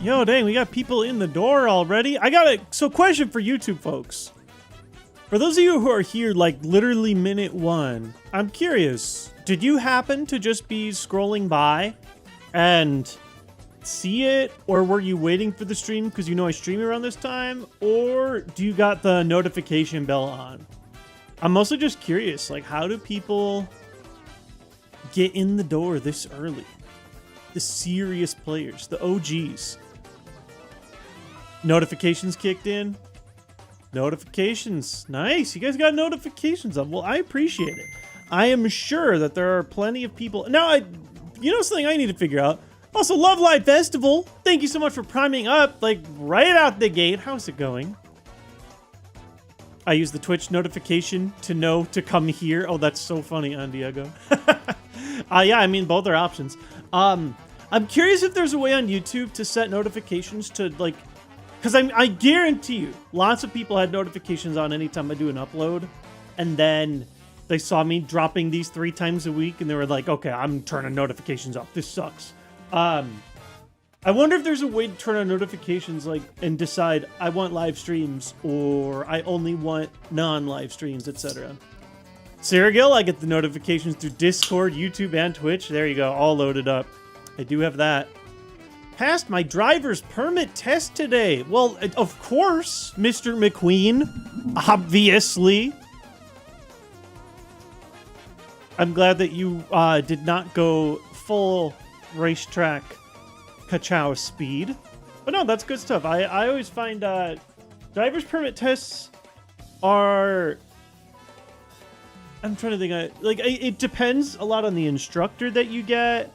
Yo, dang, we got people in the door already. So question for YouTube folks. For those of you who are here, like, literally minute 1, I'm curious, did you happen to just be scrolling by and see it? Or were you waiting for the stream because you know I stream around this time? Or do you got the notification bell on? I'm mostly just curious, like, how do people get in the door this early? The serious players, the OGs. Notifications kicked in. Notifications. Nice. You guys got notifications up. Well, I appreciate it. I am sure that there are plenty of people. Now, you know something I need to figure out? Also, Love Live Festival. Thank you so much for priming up, like, right out the gate. How's it going? I use the Twitch notification to know to come here. Oh, that's so funny, Diego. Yeah, I mean, both are options. I'm curious if there's a way on YouTube to set notifications to, like, because I guarantee you, lots of people had notifications on anytime I do an upload, and then they saw me dropping these 3 times a week, and they were like, okay, I'm turning notifications off. This sucks. I wonder if there's a way to turn on notifications, like, and decide I want live streams, or I only want non-live streams, etc. Saragil, I get the notifications through Discord, YouTube, and Twitch. There you go, all loaded up. I do have that. Passed my driver's permit test today. Well, of course, Mr. McQueen. Obviously. I'm glad that you did not go full racetrack ka-chow speed. But no, that's good stuff. I always find driver's permit tests are... I'm trying to think. It depends a lot on the instructor that you get.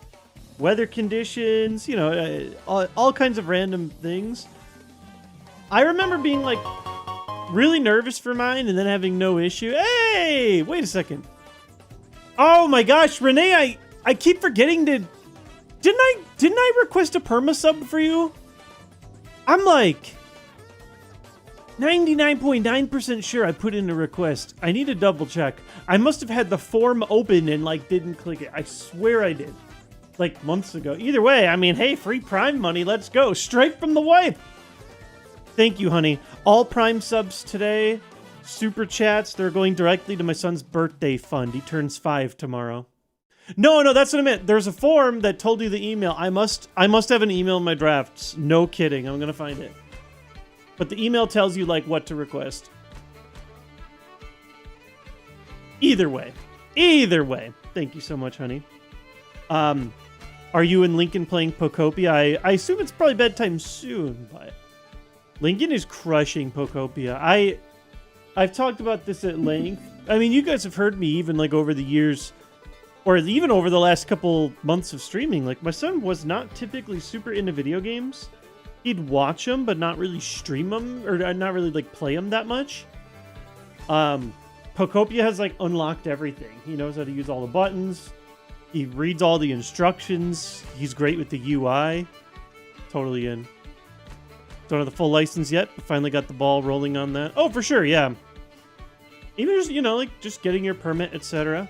Weather conditions, you know, all kinds of random things. I remember being, like, really nervous for mine and then having no issue. Hey, wait a second. Oh my gosh, Renee, I keep forgetting to... Didn't I request a perma sub for you? I'm like 99.9% sure I put in a request. I need to double check. I must have had the form open and, like, didn't click it. I swear I did. Like, months ago. Either way, I mean, hey, free Prime money, let's go. Straight from the wife. Thank you, honey. All Prime subs today, super chats, they're going directly to my son's birthday fund. He turns 5 tomorrow. No, that's what I meant. There's a form that told you the email. I must have an email in my drafts. No kidding. I'm gonna find it. But the email tells you, like, what to request. Either way. Thank you so much, honey. Are you and Lincoln playing Pokopia? I assume it's probably bedtime soon, but Lincoln is crushing Pokopia. I've talked about this at length. I mean, you guys have heard me even, like, over the years, or even over the last couple months of streaming. Like, my son was not typically super into video games. He'd watch them, but not really stream them, or not really, like, play them that much. Pokopia has, like, unlocked everything. He knows how to use all the buttons. He reads all the instructions. He's great with the UI. Totally in. Don't have the full license yet, but finally got the ball rolling on that. Oh, for sure, yeah. Even just, you know, like, just getting your permit, etc.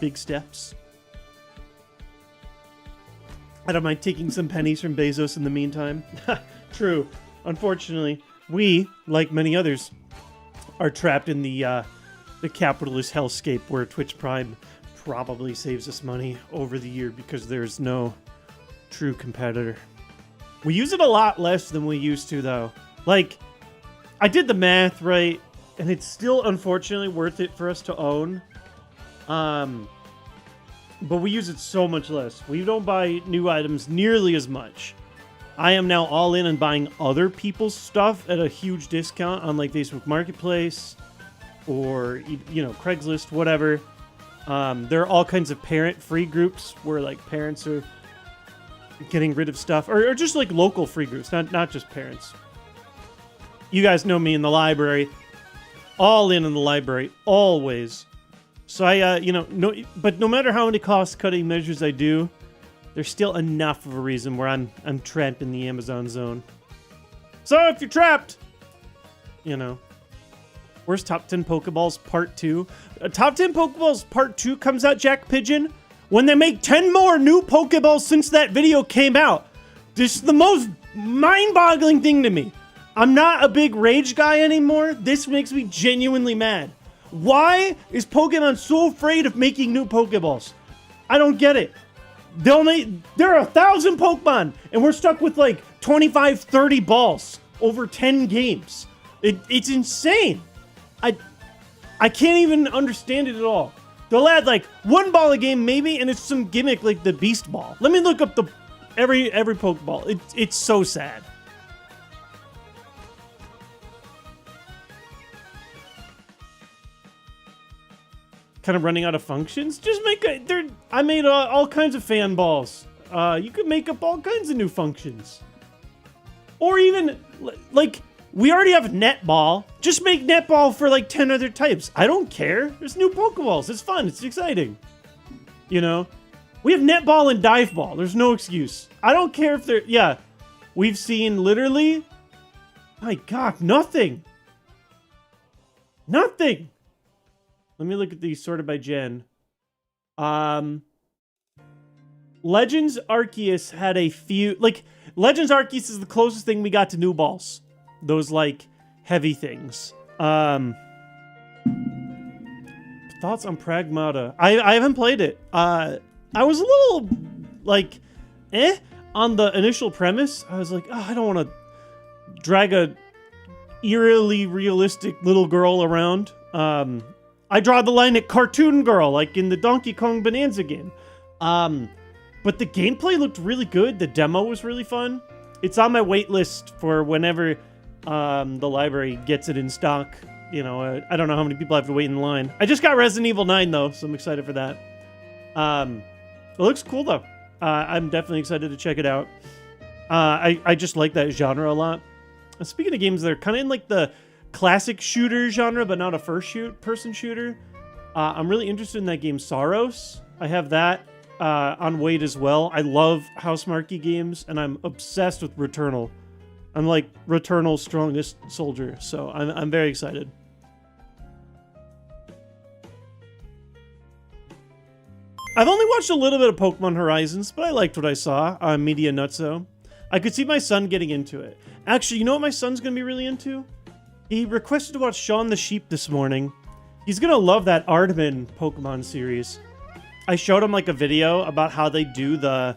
Big steps. I don't mind taking some pennies from Bezos in the meantime. True. Unfortunately, we, like many others, are trapped in the capitalist hellscape where Twitch Prime probably saves us money over the year because there's no true competitor. We use it a lot less than we used to, though. Like, I did the math, right? And it's still, unfortunately, worth it for us to own. But we use it so much less. We don't buy new items nearly as much. I am now all in on buying other people's stuff at a huge discount on, like, Facebook Marketplace or, you know, Craigslist, whatever. There are all kinds of parent-free groups where, like, parents are getting rid of stuff. Or just, like, local free groups, not just parents. You guys know me in the library. All in the library, always. So you know, but no matter how many cost-cutting measures I do, there's still enough of a reason where I'm trapped in the Amazon zone. So if you're trapped, you know. Where's Top 10 Pokeballs Part 2? Top 10 Pokeballs Part 2 comes out, Jack Pigeon, when they make 10 more new Pokeballs since that video came out. This is the most mind-boggling thing to me. I'm not a big Rage guy anymore. This makes me genuinely mad. Why is Pokemon so afraid of making new Pokeballs? I don't get it. There are 1,000 Pokemon, and we're stuck with like 25, 30 balls over 10 games. It's insane. I can't even understand it at all. They'll add like 1 ball a game maybe, and it's some gimmick like the Beast Ball. Let me look up the every Pokeball. It's so sad. Kind of running out of functions. Just make I made all kinds of fan balls. You could make up all kinds of new functions, or even like we already have netball. Just make netball for like 10 other types. I don't care. There's new Pokeballs. It's fun. It's exciting. You know, we have netball and dive ball. There's no excuse. I don't care if they're we've seen literally, my God, nothing. Nothing. Let me look at these sorted by gen. Legends Arceus had a few, like, Legends Arceus is the closest thing we got to new balls. Those, like, heavy things. Thoughts on Pragmata? I haven't played it. I was a little, like, on the initial premise. I was like, oh, I don't want to drag a eerily realistic little girl around. I draw the line at cartoon girl, like in the Donkey Kong Bonanza game. But the gameplay looked really good. The demo was really fun. It's on my wait list for whenever the library gets it in stock. You know, I don't know how many people have to wait in line. I just got Resident Evil 9, though, so I'm excited for that. It looks cool, though. I'm definitely excited to check it out. I just like that genre a lot. Speaking of games that are kind of in, like, the classic shooter genre, but not a first-person shooter. I'm really interested in that game, Saros. I have that on wait as well. I love Housemarque games, and I'm obsessed with Returnal. I'm like Returnal's strongest soldier, so I'm very excited. I've only watched a little bit of Pokemon Horizons, but I liked what I saw on Media Nutso. I could see my son getting into it. Actually, you know what my son's going to be really into? He requested to watch Shaun the Sheep this morning. He's going to love that Aardman Pokemon series. I showed him like a video about how they do the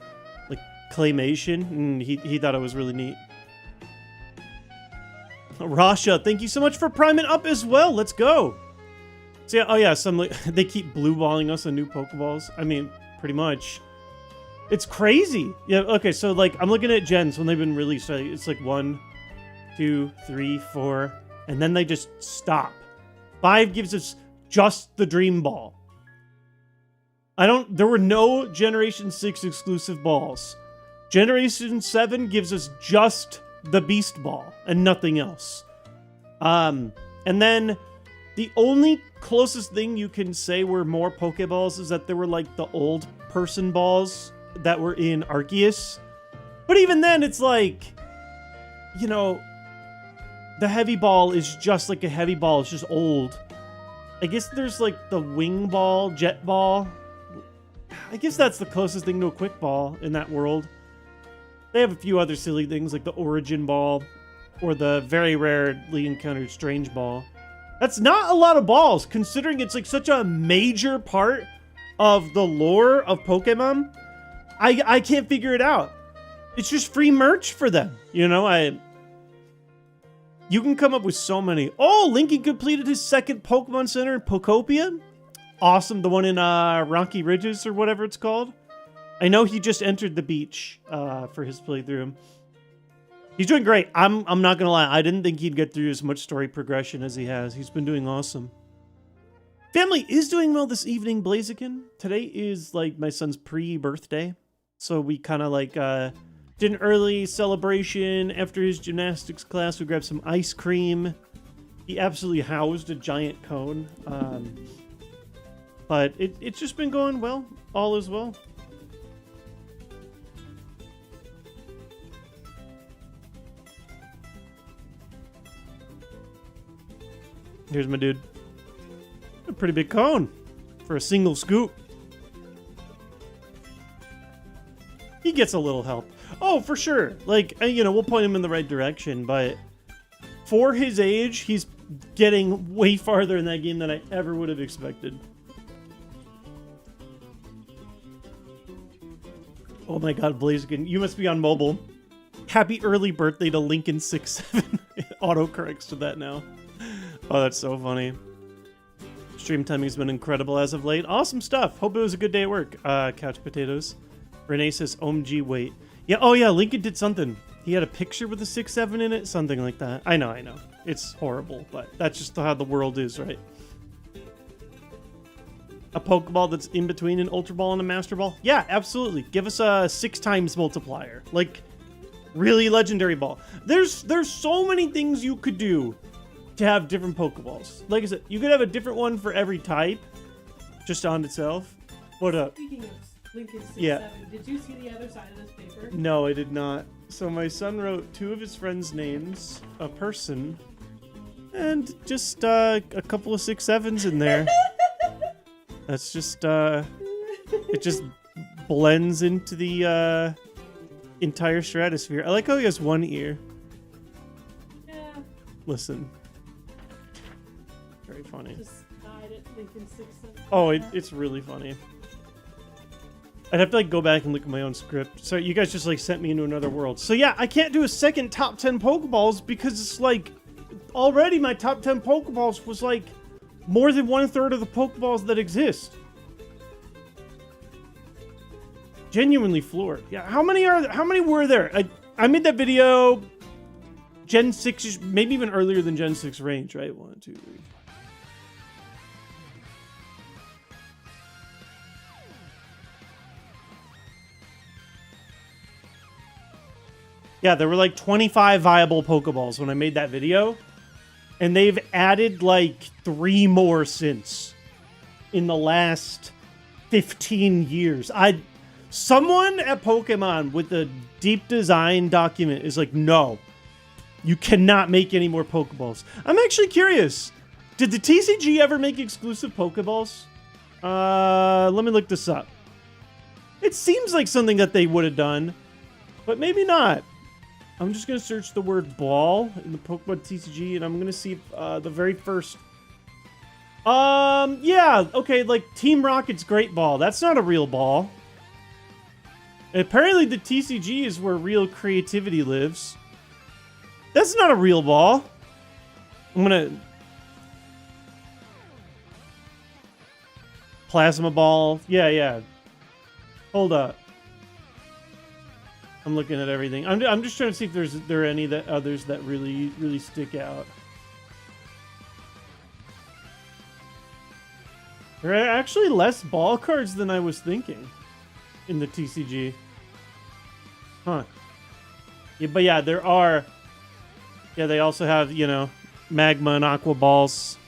like claymation, and he thought it was really neat. Rasha, thank you so much for priming up as well. Let's go. So yeah, oh yeah, they keep blue balling us on new Pokeballs. I mean, pretty much. It's crazy. Yeah, okay, so like I'm looking at gens when they've been released. So it's like 1, 2, 3, 4, and then they just stop. 5 gives us just the Dream Ball. There were no Generation 6 exclusive balls. Generation 7 gives us just the Beast Ball and nothing else. And then the only closest thing you can say were more Pokeballs is that there were like the old person balls that were in Arceus. But even then, it's like, you know, the heavy ball is just like a heavy ball. It's just old. I guess there's like the wing ball, jet ball. I guess that's the closest thing to a quick ball in that world. They have a few other silly things like the origin ball or the very rarely encountered strange ball. That's not a lot of balls considering it's like such a major part of the lore of Pokemon. I can't figure it out. It's just free merch for them. You know, you can come up with so many. Oh, Linky completed his second Pokemon Center in Pokopia. Awesome. The one in Rocky Ridges or whatever it's called. I know he just entered the beach for his playthrough. He's doing great. I'm not going to lie. I didn't think he'd get through as much story progression as he has. He's been doing awesome. Family is doing well this evening, Blaziken. Today is like my son's pre-birthday. So we kind of like did an early celebration after his gymnastics class. We grabbed some ice cream. He absolutely housed a giant cone. But it's just been going well. All is well. Here's my dude. A pretty big cone for a single scoop. he gets a little help. Oh, for sure. Like, you know, we'll point him in the right direction, but for his age, he's getting way farther in that game than I ever would have expected. Oh my god, Blaziken, you must be on mobile. Happy early birthday to Lincoln67. Autocorrects to that now. Oh, that's so funny. Stream timing's been incredible as of late. Awesome stuff. Hope it was a good day at work. Couch potatoes. Renee says, OMG, wait. Yeah, oh yeah, Lincoln did something. He had a picture with a 6-7 in it, something like that. I know. It's horrible, but that's just how the world is, right? A Pokeball that's in between an Ultra Ball and a Master Ball? Yeah, absolutely. Give us a 6 times multiplier. Like, really legendary ball. There's so many things you could do to have different Pokeballs. Like I said, you could have a different one for every type, just on itself. What up? Speaking of Lincoln 6-7, yeah. Did you see the other side of this paper? No, I did not. So my son wrote 2 of his friends' names, a person, and just a couple of 6-7s in there. That's just, it just blends into the entire stratosphere. I like how he has one ear. Yeah. Listen. Very funny. Just died at Lincoln 6-7. Oh, it's really funny. I'd have to like go back and look at my own script. So you guys just like sent me into another world. So yeah, I can't do a second top 10 Pokeballs because it's like already my top 10 Pokeballs was like more than 1/3 of the Pokeballs that exist. Genuinely floored. Yeah, how many were there? I made that video Gen 6, maybe even earlier than Gen 6 range, right? 1, 2, 3. Yeah, there were like 25 viable Pokeballs when I made that video. And they've added like 3 more since in the last 15 years. Someone at Pokemon with a deep design document is like, no, you cannot make any more Pokeballs. I'm actually curious. Did the TCG ever make exclusive Pokeballs? Let me look this up. It seems like something that they would have done, but maybe not. I'm just going to search the word ball in the Pokemon TCG, and I'm going to see the very first... yeah, okay, like Team Rocket's Great Ball. That's not a real ball. Apparently the TCG is where real creativity lives. That's not a real ball. I'm going to... Plasma Ball. Yeah. Hold up. I'm looking at everything. I'm just trying to see if there are any others that really stick out. There are actually less ball cards than I was thinking in the TCG. Huh. Yeah, but yeah, there are. Yeah, they also have, you know, Magma and Aqua Balls.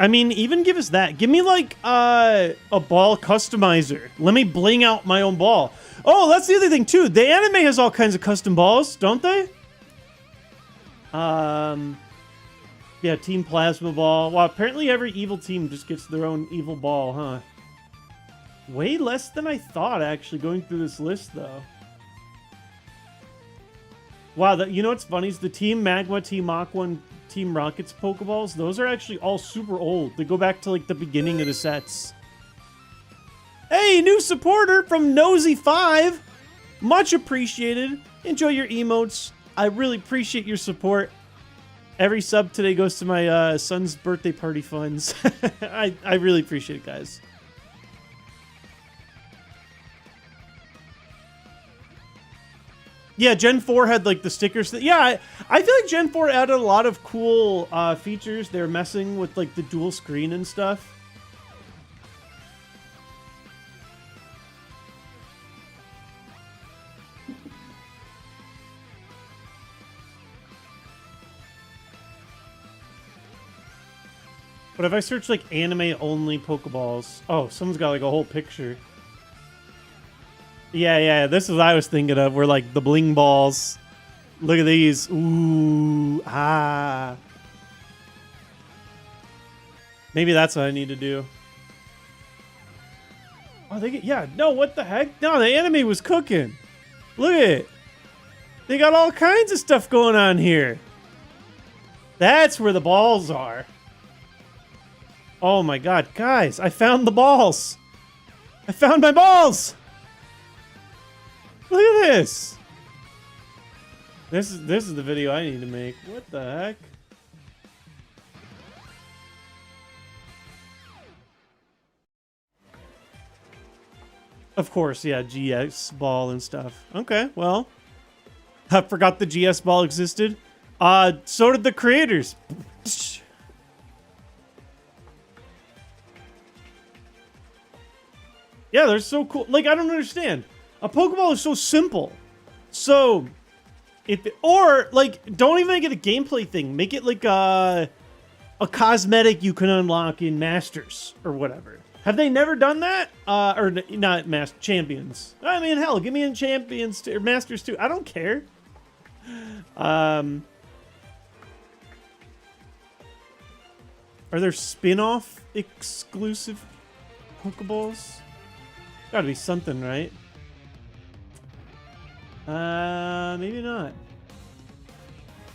I mean, even give us that. Give me, like, a ball customizer. Let me bling out my own ball. Oh, that's the other thing, too. The anime has all kinds of custom balls, don't they? Yeah, Team Plasma Ball. Wow, apparently every evil team just gets their own evil ball, huh? Way less than I thought, actually, going through this list, though. Wow, you know what's funny is the Team Magma, Team Aqua, and Team Rocket's Pokeballs, those are actually all super old. They go back to, like, the beginning of the sets. Hey, new supporter from Nosy5! Much appreciated. Enjoy your emotes. I really appreciate your support. Every sub today goes to my son's birthday party funds. I really appreciate it, guys. Yeah, Gen 4 had, like, the stickers. Yeah, I feel like Gen 4 added a lot of cool features. They're messing with, like, the dual screen and stuff. But if I search, like, anime-only Pokeballs... Oh, someone's got, like, a whole picture. Yeah, this is what I was thinking of. Where, like, the bling balls. Look at these. Ooh, ah. Maybe that's what I need to do. Oh, they get, yeah, no, what the heck? No, the anime was cooking. Look at it. They got all kinds of stuff going on here. That's where the balls are. Oh my god, guys, I found the balls. I found my balls. Look at this. This is the video I need to make. What the heck? Of course, yeah, GS ball and stuff. Okay, well, I forgot the GS ball existed. So did the creators. Yeah, they're so cool. Like, I don't understand. A Pokeball is so simple. So, or like, don't even make it a gameplay thing. Make it like a cosmetic you can unlock in Masters or whatever. Have they never done that? Or not Champions. I mean, hell, give me in Champions or Masters too. I don't care. Are there spin-off exclusive Pokeballs? Gotta be something, right? Maybe not.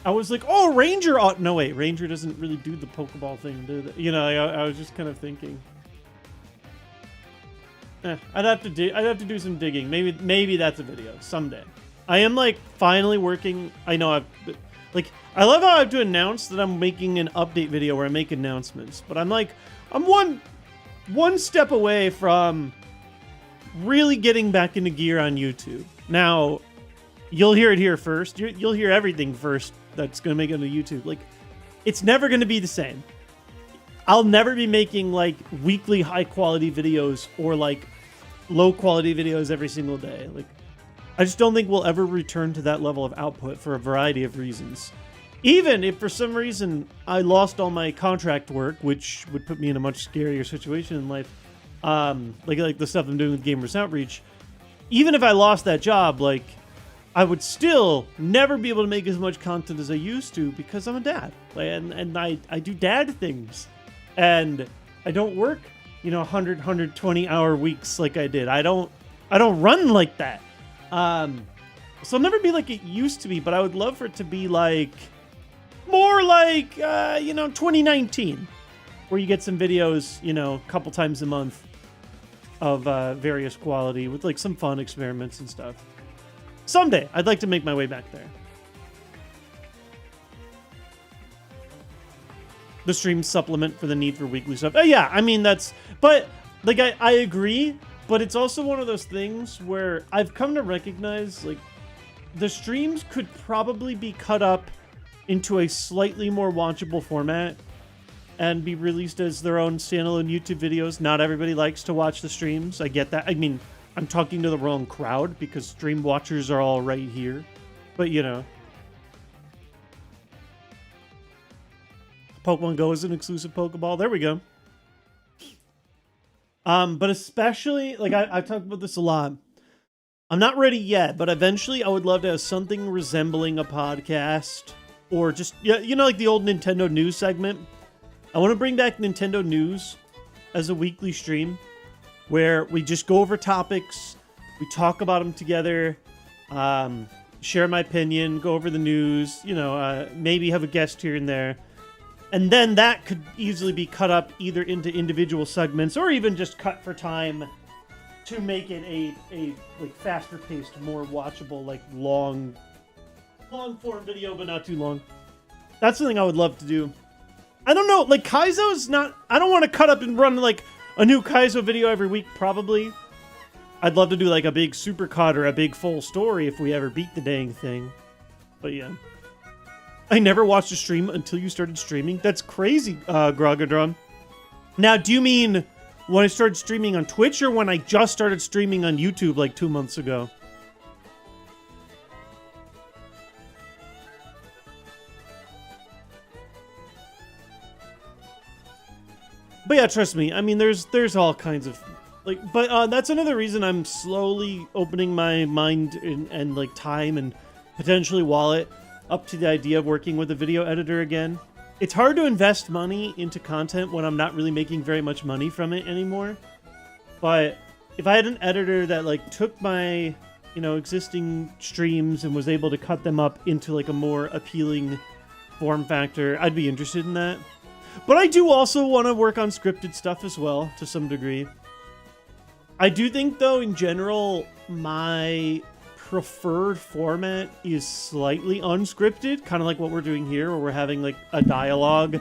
I was like, oh, Ranger. Oh, no, wait. Ranger doesn't really do the Pokeball thing, do they? You know, I was just kind of thinking. I'd have to do some digging. Maybe that's a video someday. I am like finally working. I know I love how I have to announce that I'm making an update video where I make announcements, but I'm one step away from really getting back into gear on YouTube. Now, you'll hear it here first. You'll hear everything first that's going to make it onto YouTube. Like, it's never going to be the same. I'll never be making like weekly high quality videos or like low quality videos every single day. Like, I just don't think we'll ever return to that level of output for a variety of reasons. Even if for some reason I lost all my contract work, which would put me in a much scarier situation in life, like the stuff I'm doing with Gamers Outreach, even if I lost that job, like, I would still never be able to make as much content as I used to because I'm a dad. And I do dad things. And I don't work, 100, 120 hour weeks like I did. I don't run like that. So I'll never be like it used to be, but I would love for it to be like more like 2019, where you get some videos, a couple times a month of various quality with like some fun experiments and stuff. Someday, I'd like to make my way back there. The stream supplement for the need for weekly stuff. Yeah, I mean, but like, I agree, but it's also one of those things where I've come to recognize, like, the streams could probably be cut up into a slightly more watchable format and be released as their own standalone YouTube videos. Not everybody likes to watch the streams. I get that. I mean, I'm talking to the wrong crowd because stream watchers are all right here. But, Pokemon Go is an exclusive Pokeball. There we go. But especially, like, I've talked about this a lot. I'm not ready yet, but eventually I would love to have something resembling a podcast. Or just, like the old Nintendo News segment. I want to bring back Nintendo News as a weekly stream where we just go over topics, we talk about them together, share my opinion, go over the news, maybe have a guest here and there. And then that could easily be cut up either into individual segments or even just cut for time to make it a like faster paced, more watchable, like long form video, but not too long. That's something I would love to do. I don't know, like Kaizo's not, I don't want to cut up and run like a new Kaizo video every week, probably. I'd love to do like a big super cut or a big full story if we ever beat the dang thing. But yeah. I never watched a stream until you started streaming. That's crazy, Grogadron. Now, do you mean when I started streaming on Twitch or when I just started streaming on YouTube like 2 months ago? But yeah, trust me. I mean, there's all kinds of but that's another reason I'm slowly opening my mind and like time and potentially wallet up to the idea of working with a video editor again. It's hard to invest money into content when I'm not really making very much money from it anymore. But if I had an editor that like took my, you know, existing streams and was able to cut them up into like a more appealing form factor, I'd be interested in that. But I do also want to work on scripted stuff as well, to some degree. I do think, though, in general, my preferred format is slightly unscripted, kind of like what we're doing here, where we're having like a dialogue,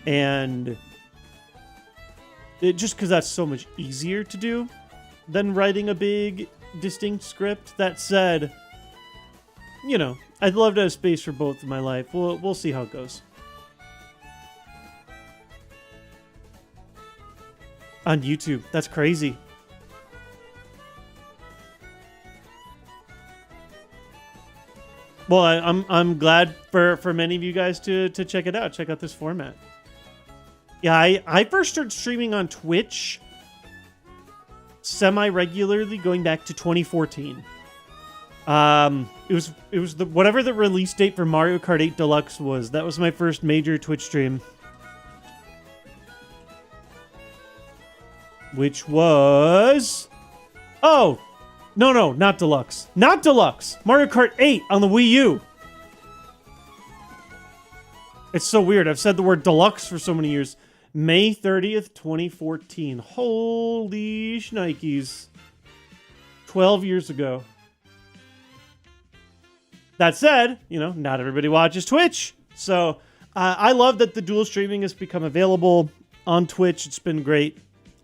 and just because that's so much easier to do than writing a big, distinct script. That said, you know, I'd love to have space for both in my life. We'll see how it goes. On YouTube, that's crazy. Well, I'm glad for many of you guys to check it out. Check out this format. Yeah, I first started streaming on Twitch semi-regularly going back to 2014. It was the whatever the release date for Mario Kart 8 Deluxe was. That was my first major Twitch stream. Which was... Oh! No, not Deluxe. Not Deluxe! Mario Kart 8 on the Wii U! It's so weird. I've said the word Deluxe for so many years. May 30th, 2014. Holy shnikes. 12 years ago. That said, you know, not everybody watches Twitch. So, I love that the dual streaming has become available on Twitch. It's been great.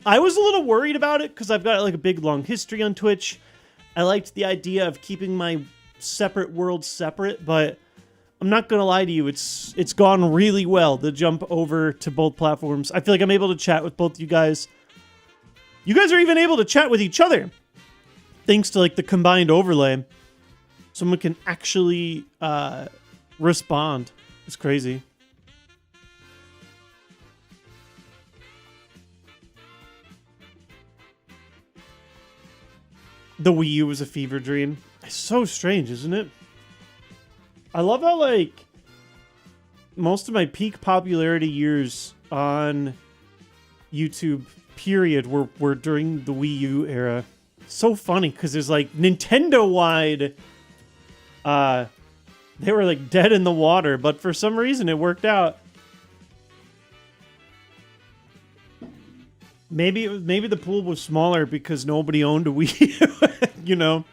I was a little worried about it because I've got like a big long history on Twitch. I liked the idea of keeping my separate worlds separate, but I'm not gonna lie to you, it's gone really well to jump over to both platforms. I feel like I'm able to chat with both you guys. You guys are even able to chat with each other thanks to like the combined overlay. Someone can actually respond. It's crazy. The Wii U was a fever dream. It's so strange, isn't it? I love how, like, most of my peak popularity years on YouTube, period, were during the Wii U era. So funny, because there's, like, Nintendo-wide, they were, like, dead in the water, but for some reason it worked out. Maybe the pool was smaller because nobody owned a Wii U. You know,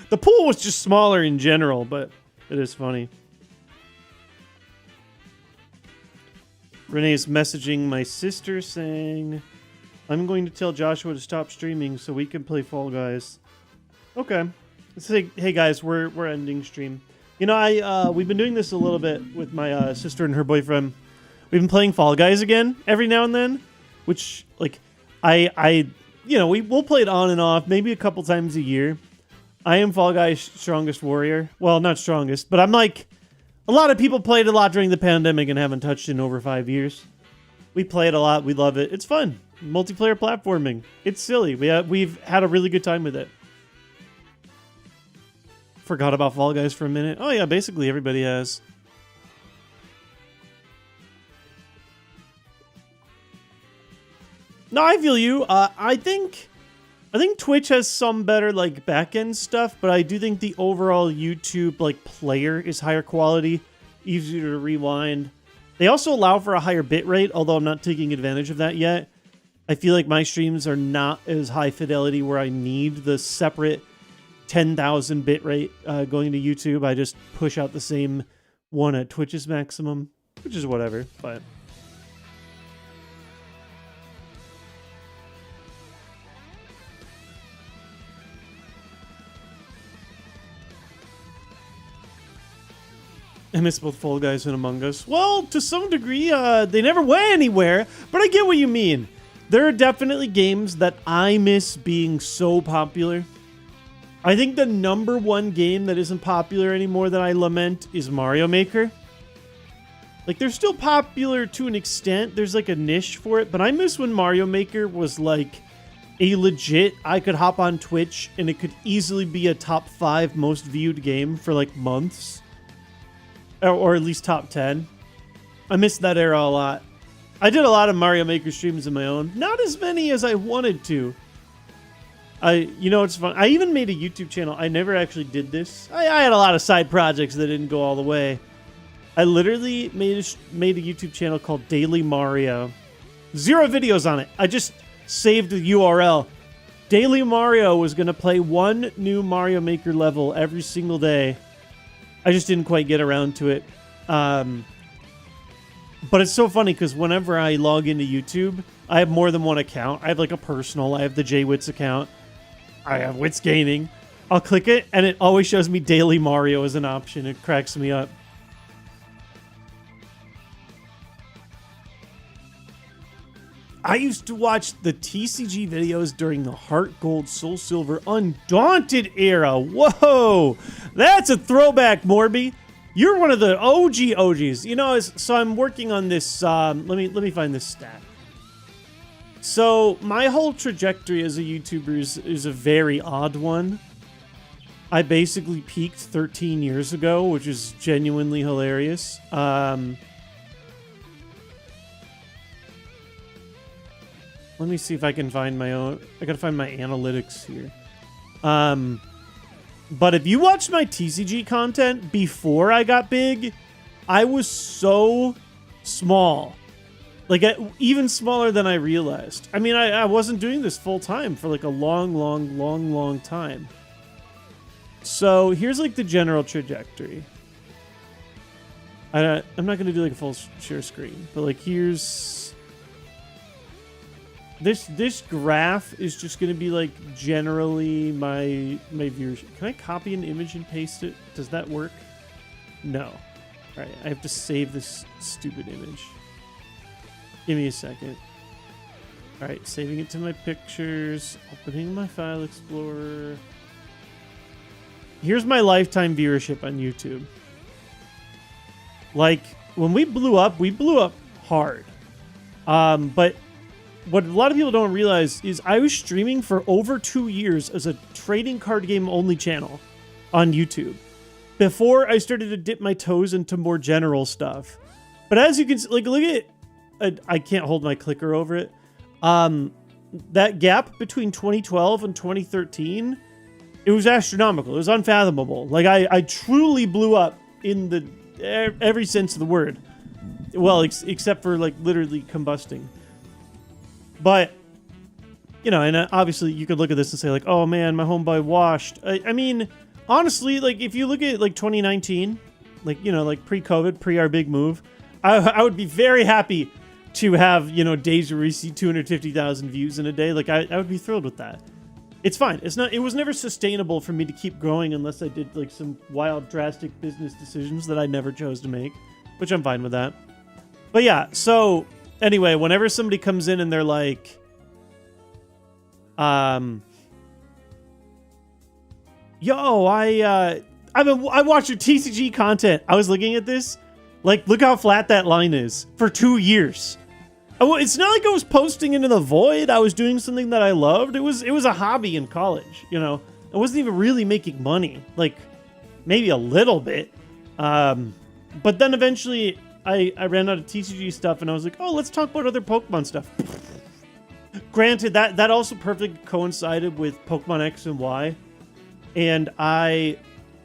the pool was just smaller in general, but it is funny. Renee's messaging my sister saying, I'm going to tell Joshua to stop streaming so we can play Fall Guys. Okay. Let's say, hey guys, we're ending stream. You know, we've been doing this a little bit with my sister and her boyfriend. We've been playing Fall Guys again every now and then, which, like, you know, we'll play it on and off, maybe a couple times a year. I am Fall Guys' strongest warrior. Well, not strongest, but I'm like, a lot of people played a lot during the pandemic and haven't touched it in over 5 years. We play it a lot. We love it. It's fun. Multiplayer platforming. It's silly. We've had a really good time with it. Forgot about Fall Guys for a minute. Oh yeah, basically everybody has. No, I feel you. I think Twitch has some better like back-end stuff, but I do think the overall YouTube like player is higher quality, easier to rewind. They also allow for a higher bitrate, although I'm not taking advantage of that yet. I feel like my streams are not as high fidelity where I need the separate 10,000 bitrate going to YouTube. I just push out the same one at Twitch's maximum, which is whatever, but... I miss both Fall Guys and Among Us. Well, to some degree, they never went anywhere, but I get what you mean. There are definitely games that I miss being so popular. I think the #1 game that isn't popular anymore that I lament is Mario Maker. Like, they're still popular to an extent. There's like a niche for it, but I miss when Mario Maker was like a legit, I could hop on Twitch and it could easily be a top 5 most viewed game for like months. Or at least top 10. I missed that era a lot. I did a lot of Mario Maker streams of my own. Not as many as I wanted to. You know, it's fun. I even made a YouTube channel. I never actually did this. I had a lot of side projects that didn't go all the way. I literally made a YouTube channel called Daily Mario. 0 videos on it. I just saved the URL. Daily Mario was going to play 1 new Mario Maker level every single day. I just didn't quite get around to it. But it's so funny because whenever I log into YouTube, I have more than one account. I have like a personal. I have the JWittz account. I have Wits Gaming. I'll click it, and it always shows me Daily Mario as an option. It cracks me up. I used to watch the TCG videos during the Heart Gold, Soul Silver, Undaunted era. Whoa! That's a throwback, Morby. You're one of the OGs. You know, so I'm working on this. Let me find this stat. So my whole trajectory as a YouTuber is a very odd one. I basically peaked 13 years ago, which is genuinely hilarious. Let me see if I can find my own. I gotta find my analytics here. But if you watched my TCG content before I got big, I was so small. Like, even smaller than I realized. I mean, I wasn't doing this full time for like a long time. So here's like the general trajectory. I'm not going to do like a full share screen, but like here's... This graph is just going to be like generally my viewership. Can I copy an image and paste it? Does that work? No. All right, I have to save this stupid image. Give me a second. All right, saving it to my pictures, opening my file explorer. Here's my lifetime viewership on YouTube. Like, when we blew up hard. But what a lot of people don't realize is I was streaming for over 2 years as a trading card game only channel on YouTube before I started to dip my toes into more general stuff. But as you can see, like, look at it. I can't hold my clicker over it. That gap between 2012 and 2013, it was astronomical. It was unfathomable. Like, I truly blew up in the every sense of the word. Well, except for like literally combusting. But, you know, and obviously you could look at this and say like, oh man, my homeboy washed. I mean, honestly, like if you look at like 2019, like, you know, like pre-COVID, pre our big move, I would be very happy to have, you know, days where we see 250,000 views in a day. Like I would be thrilled with that. It's fine. It was never sustainable for me to keep growing unless I did like some wild, drastic business decisions that I never chose to make, which I'm fine with that. But yeah, so anyway, whenever somebody comes in and they're like, yo, I watched your TCG content. I was looking at this. Like, look how flat that line is for 2 years. It's not like I was posting into the void. I was doing something that I loved. It was a hobby in college, you know. I wasn't even really making money. Like, maybe a little bit. But then eventually I ran out of TCG stuff and I was like, oh, let's talk about other Pokemon stuff. Granted, that also perfectly coincided with Pokemon X and Y. And I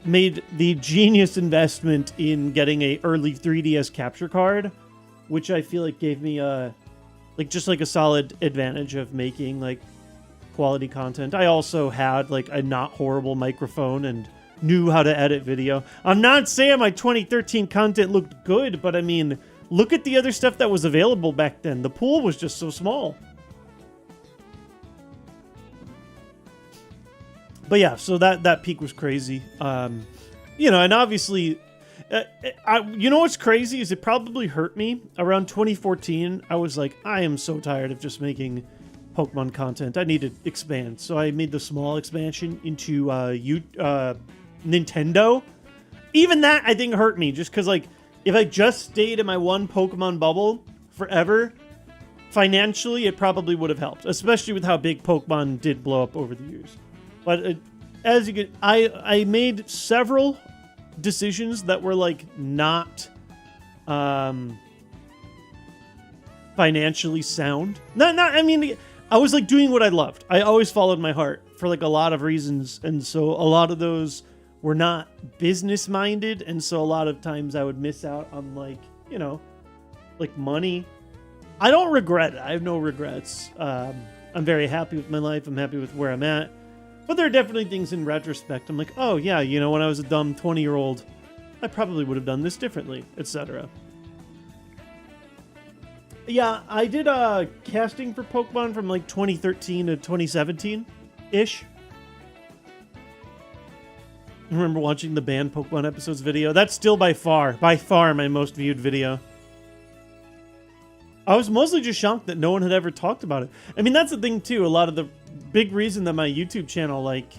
made the genius investment in getting a early 3DS capture card, which I feel like gave me a solid advantage of making like quality content. I also had like a not horrible microphone and knew how to edit video. I'm not saying my 2013 content looked good, but I mean, look at the other stuff that was available back then. The pool was just so small. But yeah, so that peak was crazy. You know, and obviously, you know what's crazy is it probably hurt me. Around 2014, I was like, I am so tired of just making Pokemon content. I need to expand. So I made the small expansion into Nintendo. Even that, I think, hurt me. Just because, like, if I just stayed in my one Pokemon bubble forever, financially, it probably would have helped. Especially with how big Pokemon did blow up over the years. But as you can, I made several decisions that were like not financially sound. I mean, I was like doing what I loved. I always followed my heart. for like a lot of reasons, and so a lot of those were not business minded, and so a lot of times I would miss out on like, you know, like money. I don't regret it. I have no regrets. I'm very happy with my life. I'm happy with where I'm at. But there are definitely things in retrospect. I'm like, oh yeah, you know, when I was a dumb 20-year-old, I probably would have done this differently, etc. Yeah, I did casting for Pokemon from like 2013 to 2017-ish. I remember watching the banned Pokemon episodes video. That's still by far my most viewed video. I was mostly just shocked that no one had ever talked about it. I mean, that's the thing too. A lot of the big reason that my YouTube channel like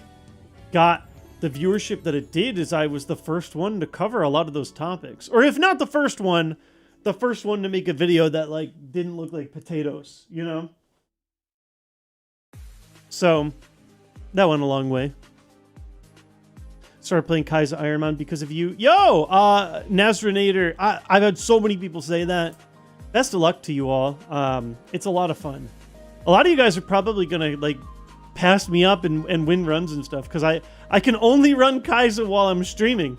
got the viewership that it did is I was the first one to cover a lot of those topics. Or if not the first one to make a video that like didn't look like potatoes, you know? So that went a long way. Started playing Kaizo IronMON because of you. Yo, Nazrinator. I've had so many people say that. Best of luck to you all. It's a lot of fun. A lot of you guys are probably gonna like pass me up and win runs and stuff because I can only run Kaizo while I'm streaming.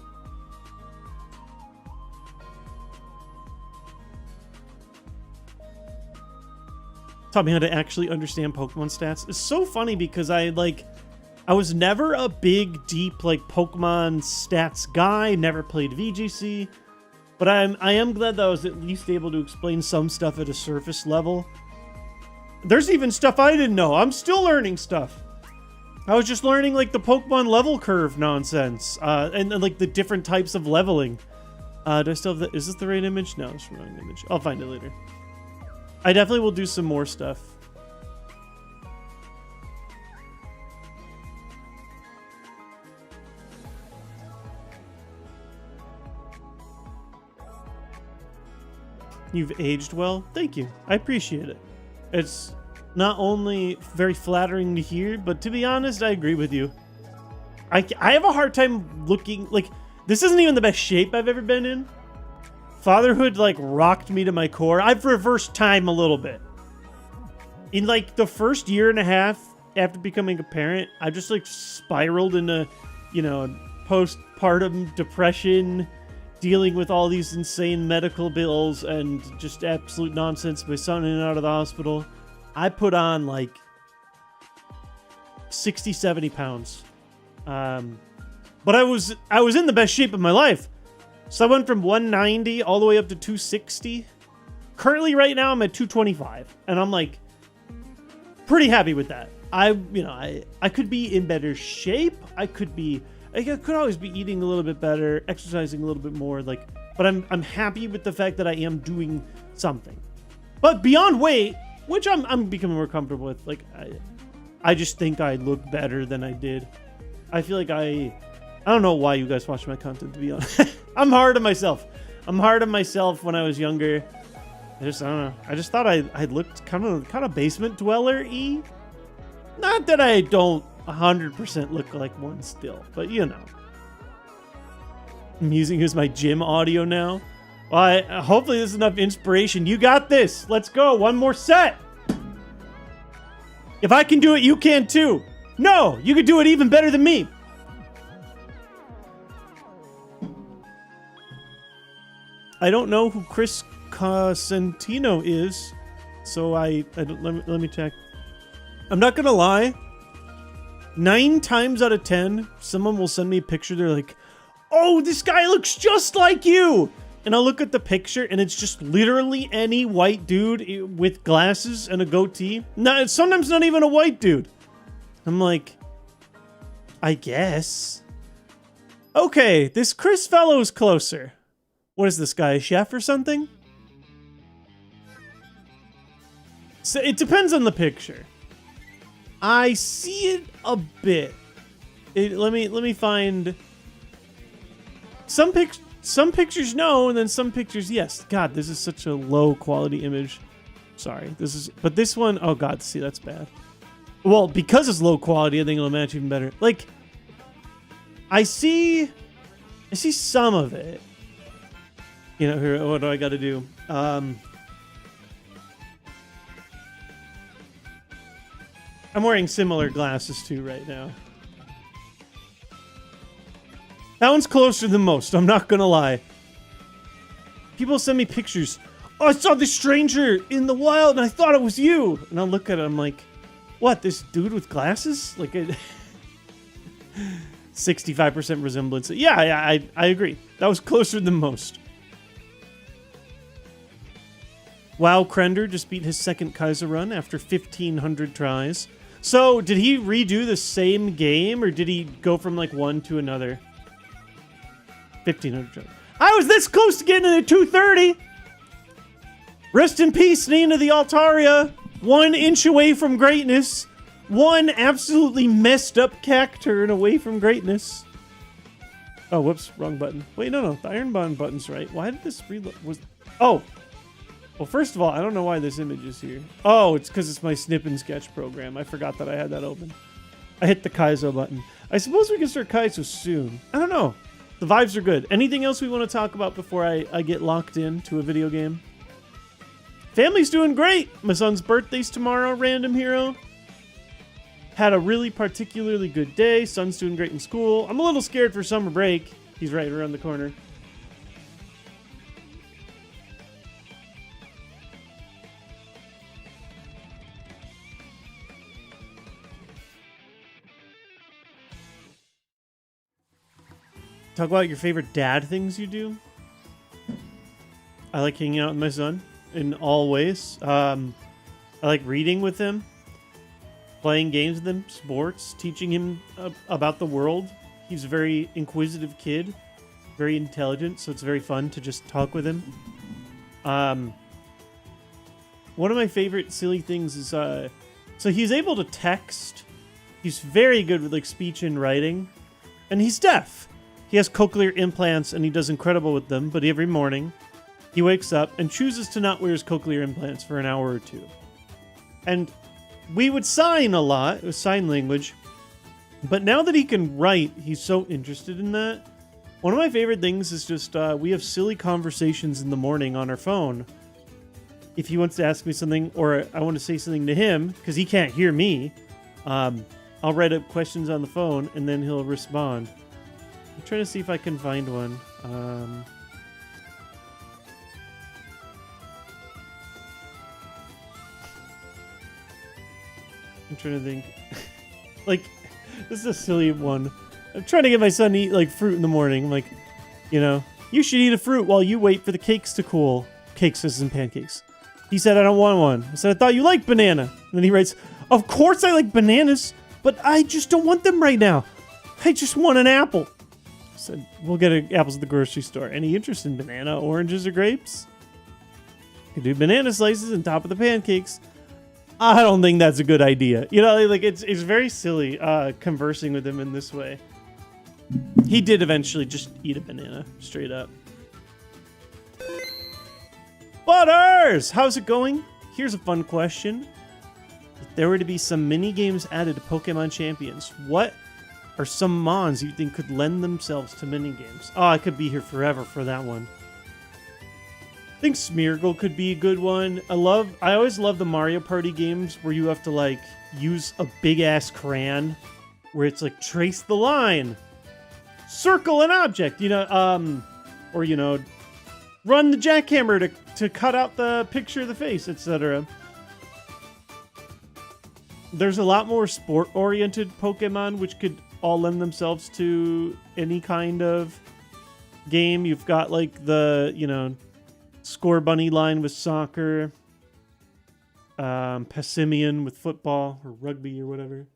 Taught me how to actually understand Pokemon stats. It's so funny because I was never a big, deep like Pokemon stats guy. Never played VGC. But I am glad that I was at least able to explain some stuff at a surface level. There's even stuff I didn't know. I'm still learning stuff. I was just learning like the Pokemon level curve nonsense. And like the different types of leveling. Do I still have the... Is this the right image? No, it's the wrong image. I'll find it later. I definitely will do some more stuff. You've aged well. Thank you. I appreciate it. It's not only very flattering to hear, but to be honest, I agree with you. I have a hard time looking... Like, this isn't even the best shape I've ever been in. Fatherhood, like, rocked me to my core. I've reversed time a little bit. In, like, the first year and a half after becoming a parent, I just, like, spiraled into, you know, postpartum depression, dealing with all these insane medical bills and just absolute nonsense. My son in and out of the hospital. I put on like 60, 70 pounds. But I was in the best shape of my life. So I went from 190 all the way up to 260. Currently right now I'm at 225 and I'm like pretty happy with that. I could be in better shape. I could always be eating a little bit better, exercising a little bit more, like, but I'm happy with the fact that I am doing something. But beyond weight, which I'm becoming more comfortable with, like, I just think I look better than I did. I feel like I don't know why you guys watch my content, to be honest. I'm hard on myself. I'm hard on myself when I was younger. I don't know. I just thought I looked kind of basement dweller-y. Not that I don't 100% look like one still, but you know. I'm using as my gym audio now. Well, hopefully this is enough inspiration. You got this. Let's go. One more set. If I can do it, you can too. No, you could do it even better than me. I don't know who Chris Cosentino is, so let me check. I'm not gonna lie. 9 times out of 10, someone will send me a picture. They're like, "Oh, this guy looks just like you." And I'll look at the picture, and it's just literally any white dude with glasses and a goatee. No, sometimes not even a white dude. I'm like, I guess. Okay, this Chris fellow is closer. What is this guy, a chef or something? So it depends on the picture. I see it a bit. Let me find some pictures no, and then some pictures yes. God, this is such a low quality image. Sorry, but this one, oh God, see, that's bad. Well, because it's low quality, I think it'll match even better. Like, I see some of it. You know, here, what do I got to do? I'm wearing similar glasses too right now. That one's closer than most, I'm not gonna lie. People send me pictures. Oh, I saw this stranger in the wild and I thought it was you. And I'll look at it, I'm like, what, this dude with glasses? Like, 65% resemblance. Yeah, I agree. That was closer than most. Wow, Krender just beat his second Kaizo run after 1,500 tries. So, did he redo the same game, or did he go from, like, one to another? 1,500 tries. I was this close to getting into 230! Rest in peace, Nina the Altaria. 1 inch away from greatness. 1 absolutely messed up cack turn away from greatness. Oh, whoops, wrong button. Wait, no, the IronMON button's right. Why did this reload? Oh! Well, first of all, I don't know why this image is here. Oh, it's because it's my snip and sketch program. I forgot that I had that open. I hit the Kaizo button. I suppose we can start Kaizo soon. I don't know. The vibes are good. Anything else we want to talk about before I get locked in to a video game? Family's doing great. My son's birthday's tomorrow, Random Hero. Had a really particularly good day. Son's doing great in school. I'm a little scared for summer break. He's right around the corner. Talk about your favorite dad things you do. I like hanging out with my son in all ways. I like reading with him, playing games with him, sports, teaching him about the world. He's a very inquisitive kid, very intelligent, so it's very fun to just talk with him. One of my favorite silly things is, so he's able to text. He's very good with like speech and writing, and he's deaf. He has cochlear implants and he does incredible with them, but every morning he wakes up and chooses to not wear his cochlear implants for an hour or two. And we would sign a lot. It was sign language. But now that he can write, he's so interested in that. One of my favorite things is just we have silly conversations in the morning on our phone. If he wants to ask me something or I want to say something to him, because he can't hear me, I'll write up questions on the phone and then he'll respond. I'm trying to see if I can find one. I'm trying to think. Like, this is a silly one. I'm trying to get my son to eat, like, fruit in the morning. I'm like, you know, you should eat a fruit while you wait for the cakes to cool. Cakes, as in pancakes. He said, I don't want one. I said, I thought you liked banana. And then he writes, of course I like bananas, but I just don't want them right now. I just want an apple. Said, we'll get apples at the grocery store. Any interest in banana, oranges, or grapes? You can do banana slices on top of the pancakes. I don't think that's a good idea. You know, like it's very silly conversing with him in this way. He did eventually just eat a banana, straight up. Butters! How's it going? Here's a fun question. If there were to be some mini games added to Pokemon Champions, what are some mons you think could lend themselves to minigames? Oh, I could be here forever for that one. I think Smeargle could be a good one. I always love the Mario Party games where you have to like use a big ass crayon where it's like trace the line, circle an object, you know, or you know, run the jackhammer to cut out the picture of the face, etc. There's a lot more sport-oriented Pokemon which could all lend themselves to any kind of game. You've got like the, you know, Score Bunny line with soccer, Passimian with football or rugby or whatever.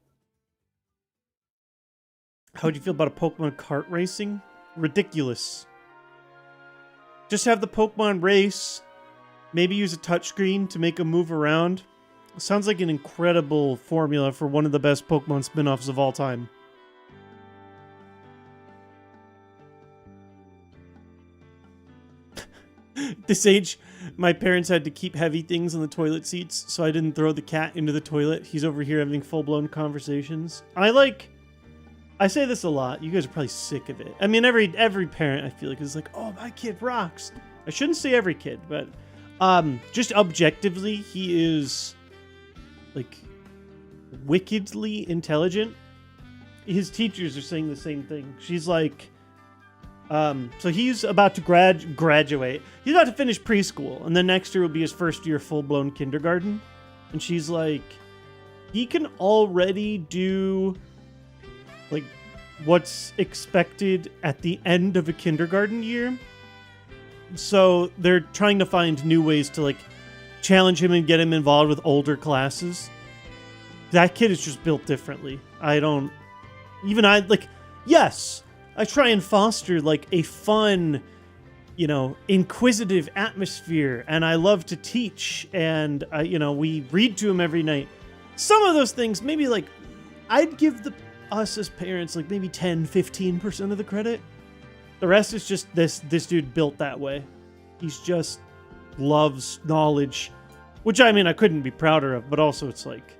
How would you feel about a Pokemon kart racing? Ridiculous. Just have the Pokemon race, maybe use a touchscreen to make them move around. Sounds like an incredible formula for one of the best Pokemon spin-offs of all time. This age, my parents had to keep heavy things on the toilet seats, so I didn't throw the cat into the toilet. He's over here having full-blown conversations. I say this a lot. You guys are probably sick of it. I mean, every parent, I feel like, is like, oh, my kid rocks. I shouldn't say every kid, but just objectively, he is, like, wickedly intelligent. His teachers are saying the same thing. She's like, so he's about to graduate. He's about to finish preschool, and then next year will be his first year full-blown kindergarten. And she's like, he can already do like what's expected at the end of a kindergarten year. So they're trying to find new ways to like challenge him and get him involved with older classes. That kid is just built differently. Yes, I try and foster like a fun, inquisitive atmosphere, and I love to teach, and we read to him every night. Some of those things, maybe like, I'd give us as parents like maybe 10-15% of the credit. The rest is just this dude built that way. He's just loves knowledge, which I couldn't be prouder of, but also it's like,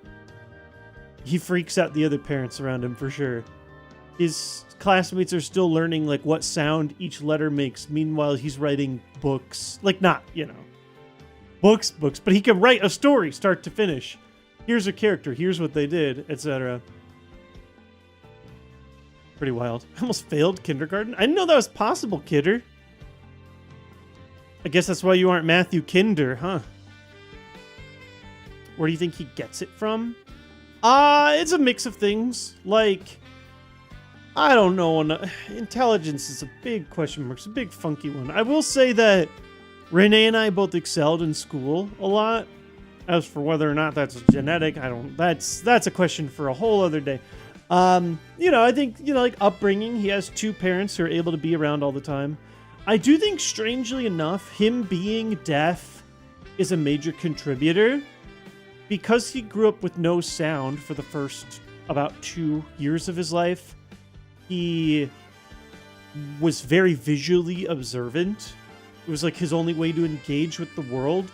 he freaks out the other parents around him for sure. His classmates are still learning like what sound each letter makes. Meanwhile, he's writing books. Like not, books, but he can write a story start to finish. Here's a character. Here's what they did, etc. Pretty wild. I almost failed kindergarten. I didn't know that was possible, kidder. I guess that's why you aren't Matthew Kinder, huh? Where do you think he gets it from? It's a mix of things. Like, I don't know. Intelligence is a big question mark. It's a big funky one. I will say that Renee and I both excelled in school a lot. As for whether or not that's genetic, that's a question for a whole other day. I think, like upbringing, he has two parents who are able to be around all the time. I do think, strangely enough, him being deaf is a major contributor. Because he grew up with no sound for the first about 2 years of his life, he was very visually observant. It was like his only way to engage with the world.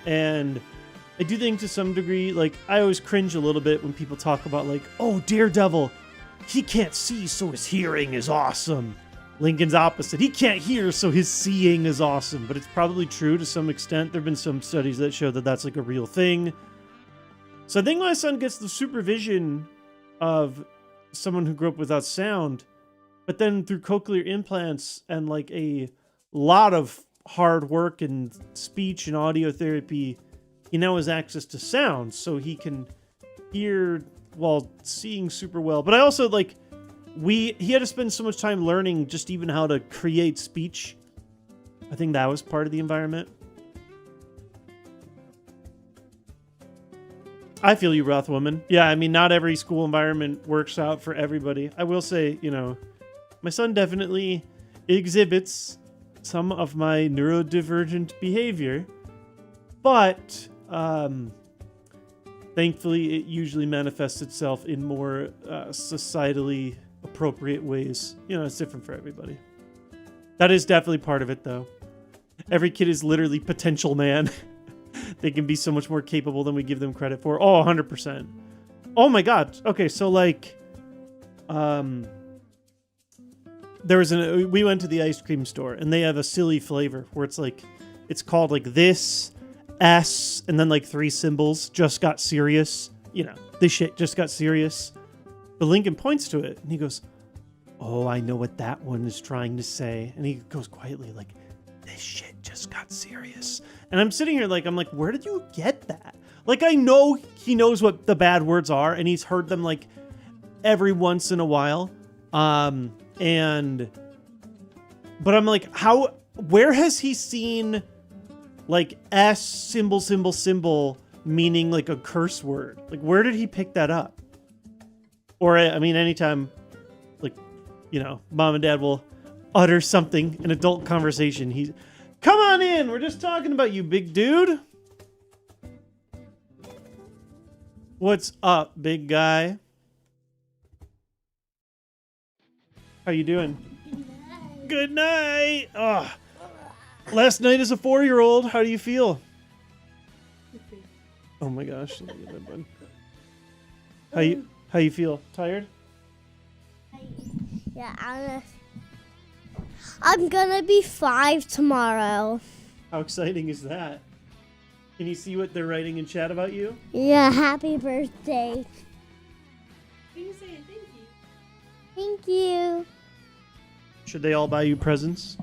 And I do think to some degree, like, I always cringe a little bit when people talk about like, oh, Daredevil, he can't see, so his hearing is awesome. Lincoln's opposite. He can't hear, so his seeing is awesome. But it's probably true to some extent. There have been some studies that show that that's like a real thing. So I think my son gets the supervision of someone who grew up without sound, but then through cochlear implants and like a lot of hard work and speech and audio therapy, he now has access to sound, so he can hear while seeing super well. But I also like, he had to spend so much time learning just even how to create speech. I think that was part of the environment. I feel you, Rothwoman. Yeah, not every school environment works out for everybody. I will say, my son definitely exhibits some of my neurodivergent behavior, but thankfully it usually manifests itself in more societally appropriate ways. It's different for everybody. That is definitely part of it, though. Every kid is literally potential man. They can be so much more capable than we give them credit for. Oh, 100%. Oh my god. Okay, so like, we went to the ice cream store and they have a silly flavor where it's like, it's called like this, S, and then like 3 symbols, just got serious. This shit just got serious. But Lincoln points to it and he goes, oh, I know what that one is trying to say. And he goes quietly like, this shit just got serious. And I'm sitting here like, where did you get that? Like, I know he knows what the bad words are and he's heard them like every once in a while. But I'm like, where has he seen like S symbol meaning like a curse word? Like, where did he pick that up? Or, anytime like, mom and dad will utter something, an adult conversation, come on in, we're just talking about you, big dude. What's up, big guy? How you doing? Good night. Oh, last night as a 4-year-old, how do you feel? Oh my gosh. How you feel? Tired? Yeah, I'm gonna be 5 tomorrow. How exciting is that? Can you see what they're writing in chat about you? Yeah, happy birthday. Can you say a thank you? Thank you. Should they all buy you presents?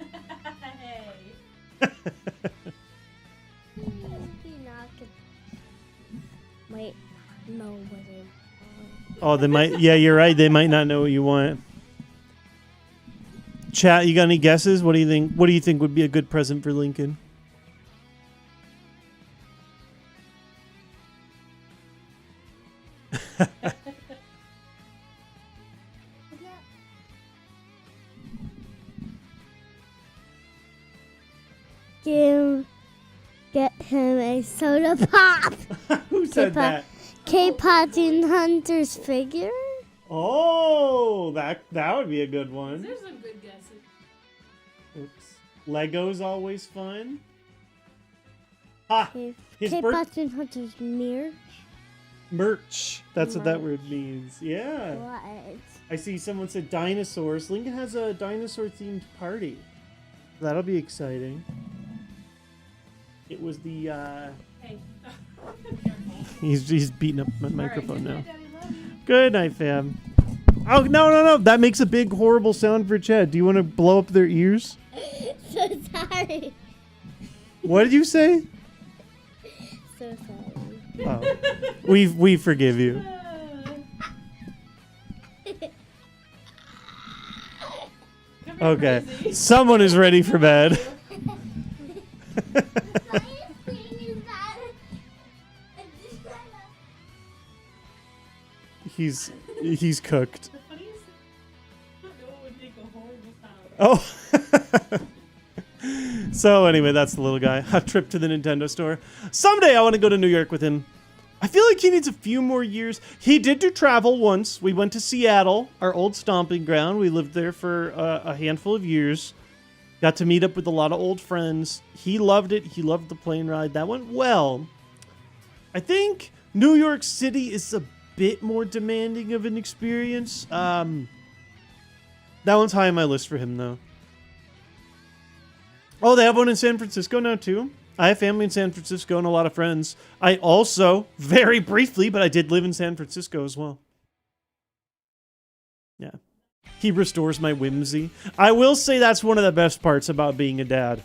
Hey. Wait, no, what is Oh, they might. Yeah, you're right. They might not know what you want. Chat, you got any guesses? What do you think? What do you think would be a good present for Lincoln? Get him a soda pop. Who said that? K-pop Hunters figure. Oh, that would be a good one. There's some good guesses. Oops. Lego's always fun. Ah, his K-pop Hunters merch. That's what that word means. Yeah. What? I see someone said dinosaurs. Lincoln has a dinosaur-themed party. That'll be exciting. It was the, Hey. He's beating up my microphone now. All right, good night, Daddy. Love you. Good night, fam. Oh, no. That makes a big, horrible sound for Chad. Do you want to blow up their ears? So sorry. What did you say? So sorry. Oh. We forgive you. Come here, Okay. crazy. Someone is ready for bed. He's cooked. The funniest thing, Noah would make a horrible sound. Oh. So anyway, that's the little guy. A trip to the Nintendo store. Someday I want to go to New York with him. I feel like he needs a few more years. He did do travel once. We went to Seattle, our old stomping ground. We lived there for a handful of years. Got to meet up with a lot of old friends. He loved it. He loved the plane ride. That went well. I think New York City is a bit more demanding of an experience. That one's high on my list for him, though. Oh, they have one in San Francisco now, too. I have family in San Francisco and a lot of friends. I also, very briefly, but I did live in San Francisco as well. Yeah. He restores my whimsy. I will say that's one of the best parts about being a dad.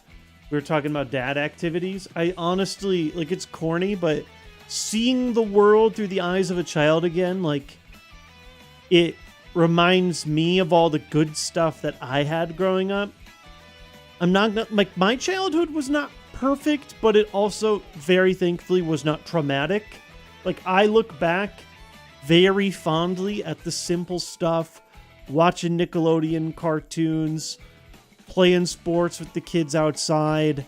We were talking about dad activities. I honestly, like, it's corny, but seeing the world through the eyes of a child again, like, it reminds me of all the good stuff that I had growing up. I'm not, like, my childhood was not perfect, but it also, very thankfully, was not traumatic. Like, I look back very fondly at the simple stuff, watching Nickelodeon cartoons, playing sports with the kids outside,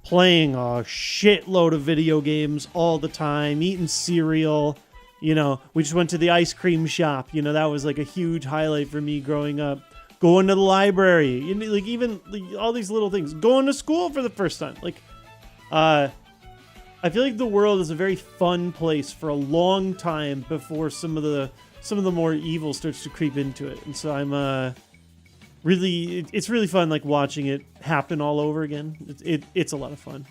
playing a shitload of video games all the time, eating cereal. You know, we just went to the ice cream shop. You know, that was like a huge highlight for me growing up. Going to the library, you know, like even like, all these little things. Going to school for the first time. Like, I feel like the world is a very fun place for a long time before some of the more evil starts to creep into it. And so I'm it's really fun, like, watching it happen all over again. It's a lot of fun.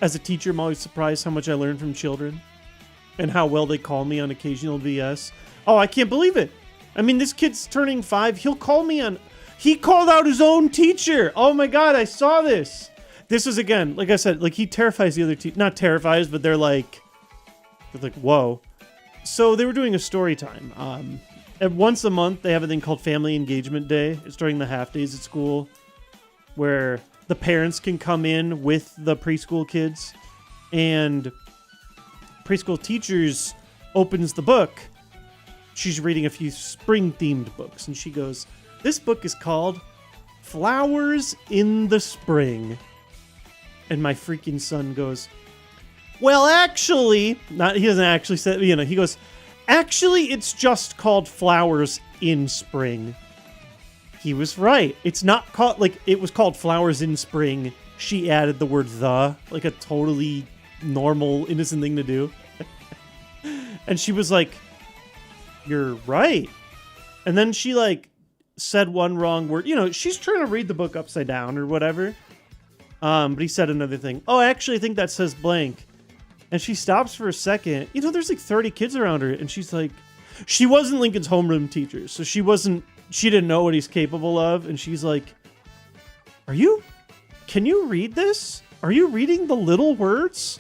As a teacher, I'm always surprised how much I learn from children and how well they call me on occasional VS. Oh, I can't believe it. I mean, this kid's turning 5. He'll call me on... He called out his own teacher. Oh my God, I saw this. This is, again, like I said, like, he terrifies the other teacher. Not terrifies, but they're like, whoa. So they were doing a story time. And once a month, they have a thing called Family Engagement Day. It's during the half days at school where the parents can come in with the preschool kids, and preschool teachers opens the book. She's reading a few spring-themed books, and she goes, "This book is called Flowers in the Spring." And my freaking son goes, "Well, actually," not, he doesn't actually say, you know, he goes, "Actually, it's just called Flowers in Spring." He was right. It's not called, like, it was called Flowers in Spring. She added the word "the," like a totally normal, innocent thing to do. And she was like, "You're right." And then she, like, said one wrong word. You know, she's trying to read the book upside down or whatever. But he said another thing. Oh, actually, I think that says blank. And she stops for a second. You know, there's like 30 kids around her. And she's like, she wasn't Lincoln's homeroom teacher. So she didn't know what he's capable of. And she's like, can you read this? Are you reading the little words?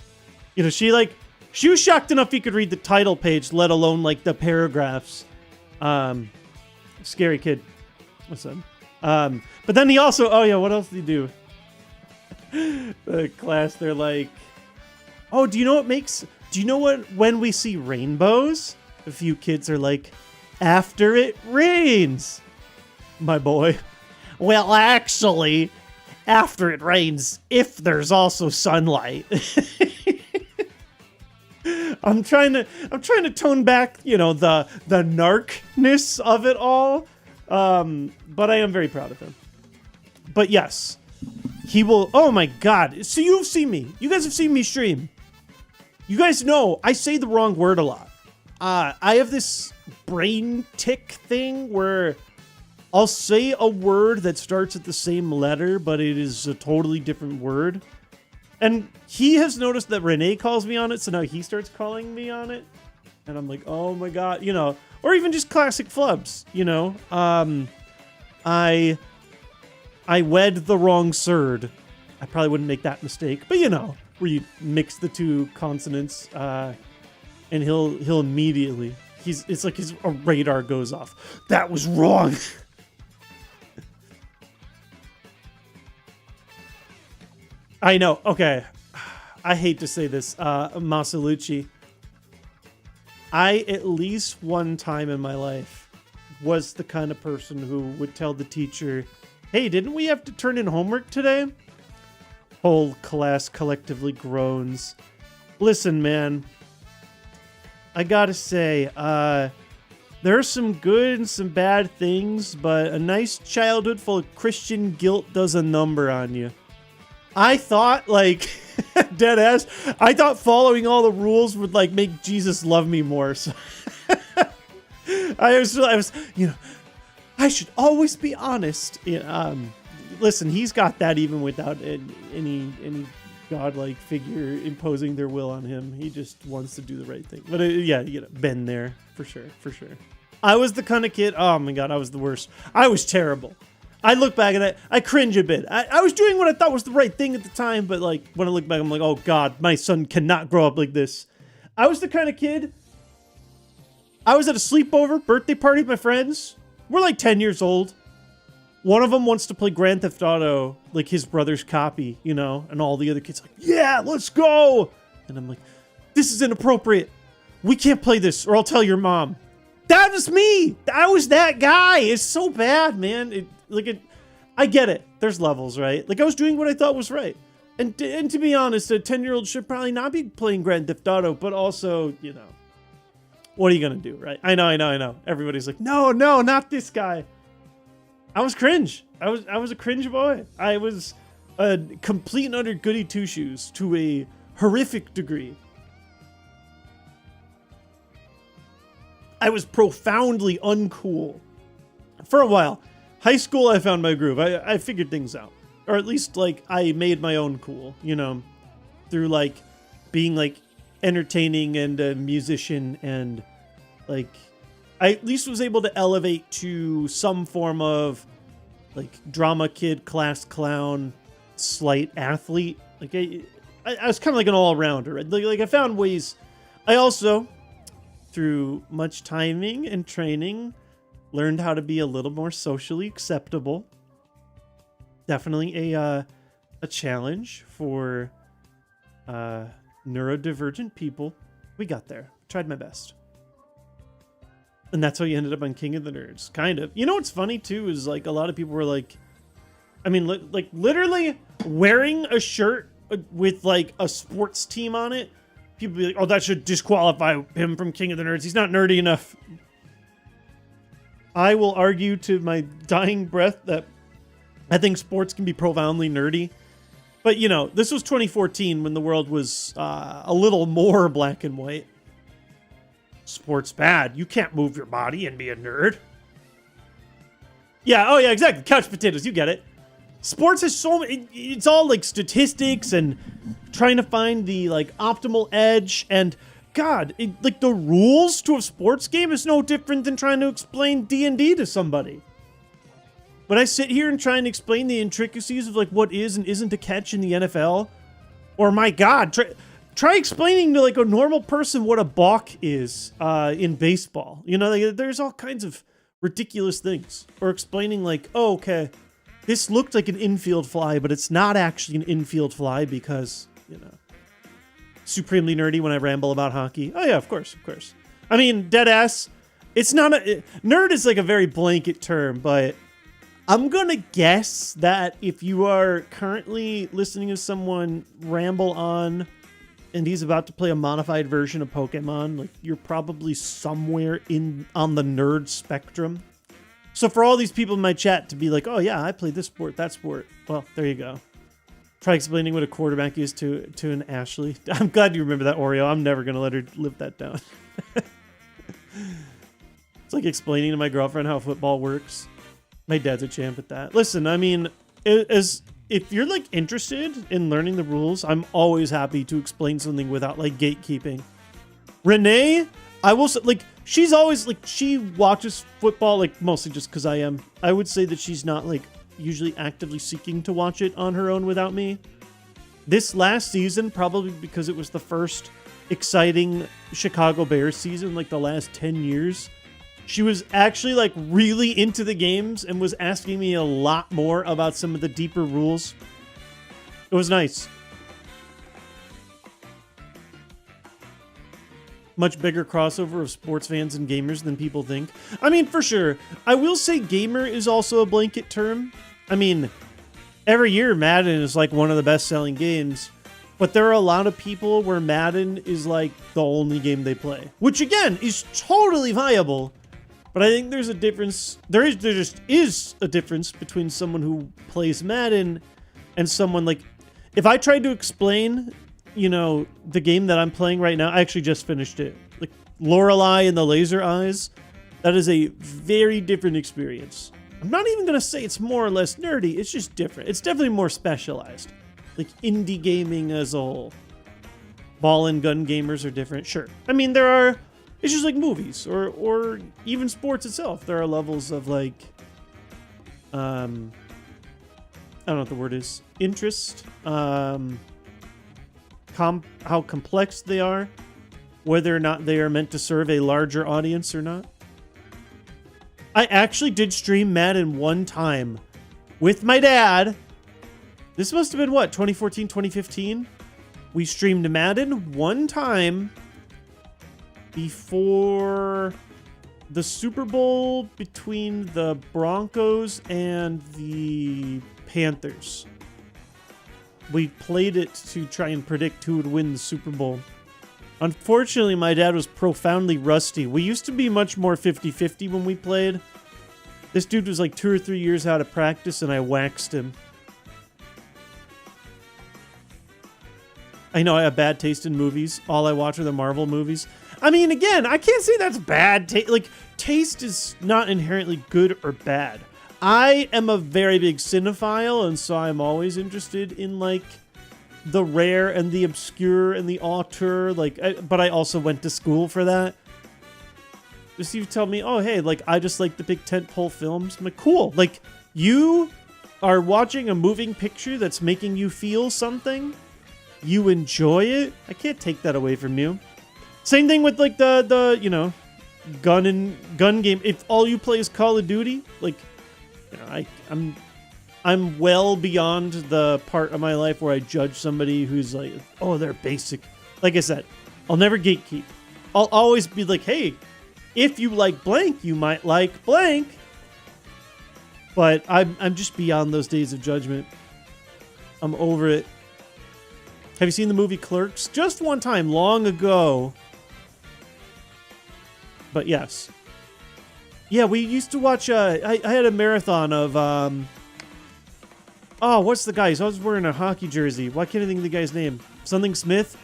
You know, she was shocked enough he could read the title page, let alone like the paragraphs. Scary kid. What's up? But then he also, oh yeah, what else did he do? The class, they're like, oh, do you know what, when we see rainbows? A few kids are like, after it rains, my boy. Well, actually, after it rains, if there's also sunlight. I'm trying to tone back, you know, the narc-ness of it all. But I am very proud of him. But yes, he will. Oh my God. So you've seen me. You guys have seen me stream. You guys know I say the wrong word a lot. I have this brain tick thing where I'll say a word that starts at the same letter, but it is a totally different word. And he has noticed that Renee calls me on it, so now he starts calling me on it. And I'm like, oh my God, you know, or even just classic flubs, you know. I wed the wrong surd. I probably wouldn't make that mistake, but you know, where you mix the two consonants, and he'll immediately, it's like a radar goes off. That was wrong. I know. Okay. I hate to say this, Masalucci. I, at least one time in my life, was the kind of person who would tell the teacher, hey, didn't we have to turn in homework today? Whole class collectively groans. Listen, man. I gotta say, there are some good and some bad things, but a nice childhood full of Christian guilt does a number on you. I thought, like, dead ass, I thought following all the rules would, like, make Jesus love me more. So I was, you know, I should always be honest. Listen, he's got that even without any godlike figure imposing their will on him. He just wants to do the right thing. But yeah, you know, been there for sure. I was the kind of kid. Oh my God, I was the worst. I was terrible. I look back at it, I cringe a bit. I was doing what I thought was the right thing at the time, but like when I look back, I'm like, oh God, my son cannot grow up like this. I was the kind of kid. I was at a sleepover birthday party with my friends. We're like 10 years old. One of them wants to play Grand Theft Auto, like his brother's copy, you know, and all the other kids are like, yeah, let's go. And I'm like, this is inappropriate. We can't play this or I'll tell your mom. That was me. I was that guy. It's so bad, man. I get it. There's levels, right? Like I was doing what I thought was right. And to be honest, a 10-year-old should probably not be playing Grand Theft Auto, but also, you know, what are you going to do, right? I know. Everybody's like, no, not this guy. I was cringe. I was a cringe boy. I was a complete and utter goody two-shoes to a horrific degree. I was profoundly uncool. For a while. High school, I found my groove. I figured things out. Or at least, like, I made my own cool, you know, through, like, being, like, entertaining and a musician and, like, I at least was able to elevate to some form of, like, drama kid, class clown, slight athlete. Like, I was kind of like an all-rounder. Like, I found ways. I also, through much timing and training, learned how to be a little more socially acceptable. Definitely a challenge for neurodivergent people. We got there. Tried my best. And that's how you ended up on King of the Nerds. Kind of. You know what's funny, too, is, like, a lot of people were, like... I mean, like, literally wearing a shirt with, like, a sports team on it. People be like, oh, that should disqualify him from King of the Nerds. He's not nerdy enough. I will argue to my dying breath that I think sports can be profoundly nerdy. But, you know, this was 2014 when the world was a little more black and white. Sports bad. You can't move your body and be a nerd. Yeah, oh yeah, exactly. Couch potatoes, you get it. Sports has so many, it's all like statistics and trying to find the like optimal edge, and God, like the rules to a sports game is no different than trying to explain D&D to somebody. When I sit here and try and explain the intricacies of like what is and isn't a catch in the NFL, or my God, try explaining to like a normal person what a balk is in baseball. You know, like, there's all kinds of ridiculous things. Or explaining like, oh, okay, this looked like an infield fly, but it's not actually an infield fly because, you know, supremely nerdy when I ramble about hockey. Oh yeah, of course. I mean, dead ass. It's not nerd is like a very blanket term, but I'm gonna guess that if you are currently listening to someone ramble on and he's about to play a modified version of Pokemon, like you're probably somewhere on the nerd spectrum. So for all these people in my chat to be like, oh yeah, I play this sport, that sport. Well, there you go. Try explaining what a quarterback is to an Ashley. I'm glad you remember that, Oreo. I'm never going to let her live that down. It's like explaining to my girlfriend how football works. My dad's a champ at that. Listen, I mean, if you're like interested in learning the rules, I'm always happy to explain something without like gatekeeping. Renee, I will say, like, she's always like, she watches football like mostly just because I am. I would say that she's not like usually actively seeking to watch it on her own without me. This last season, probably because it was the first exciting Chicago Bears season, like the last 10 years, she was actually like really into the games and was asking me a lot more about some of the deeper rules. It was nice. Much bigger crossover of sports fans and gamers than people think. I mean, for sure. I will say gamer is also a blanket term. I mean, every year Madden is like one of the best-selling games, but there are a lot of people where Madden is like the only game they play, which again is totally viable. But I think there's a difference. There just is a difference between someone who plays Madden and someone like, if I tried to explain, you know, the game that I'm playing right now, I actually just finished it. Like Lorelei and the Laser Eyes, that is a very different experience. I'm not even going to say it's more or less nerdy. It's just different. It's definitely more specialized. Like indie gaming as a whole. Ball and gun gamers are different. Sure. I mean, there are, it's just like movies or even sports itself. There are levels of like, I don't know what the word is. Interest. How complex they are. Whether or not they are meant to serve a larger audience or not. I actually did stream Madden one time with my dad. This must have been what, 2014, 2015? We streamed Madden one time before the Super Bowl between the Broncos and the Panthers. We played it to try and predict who would win the Super Bowl. Unfortunately, my dad was profoundly rusty. We used to be much more 50-50 when we played. This dude was like 2 or 3 years out of practice, and I waxed him. I know I have bad taste in movies. All I watch are the Marvel movies. I mean, again, I can't say that's bad taste. Like, taste is not inherently good or bad. I am a very big cinephile, and so I'm always interested in, like, the rare and the obscure and the auteur, like, but I also went to school for that. Just you tell me, oh, hey, like, I just like the big tentpole films. I'm like, cool. Like, you are watching a moving picture that's making you feel something. You enjoy it. I can't take that away from you. Same thing with, like, the you know, gun game. If all you play is Call of Duty, like, you know, I'm well beyond the part of my life where I judge somebody who's like, oh, they're basic. Like I said, I'll never gatekeep. I'll always be like, hey, if you like blank, you might like blank. But I'm just beyond those days of judgment. I'm over it. Have you seen the movie Clerks? Just one time, long ago. But yes. Yeah, we used to watch, I had a marathon of, oh, what's the guy? He's always wearing a hockey jersey. Why can't I think of the guy's name? Something Smith?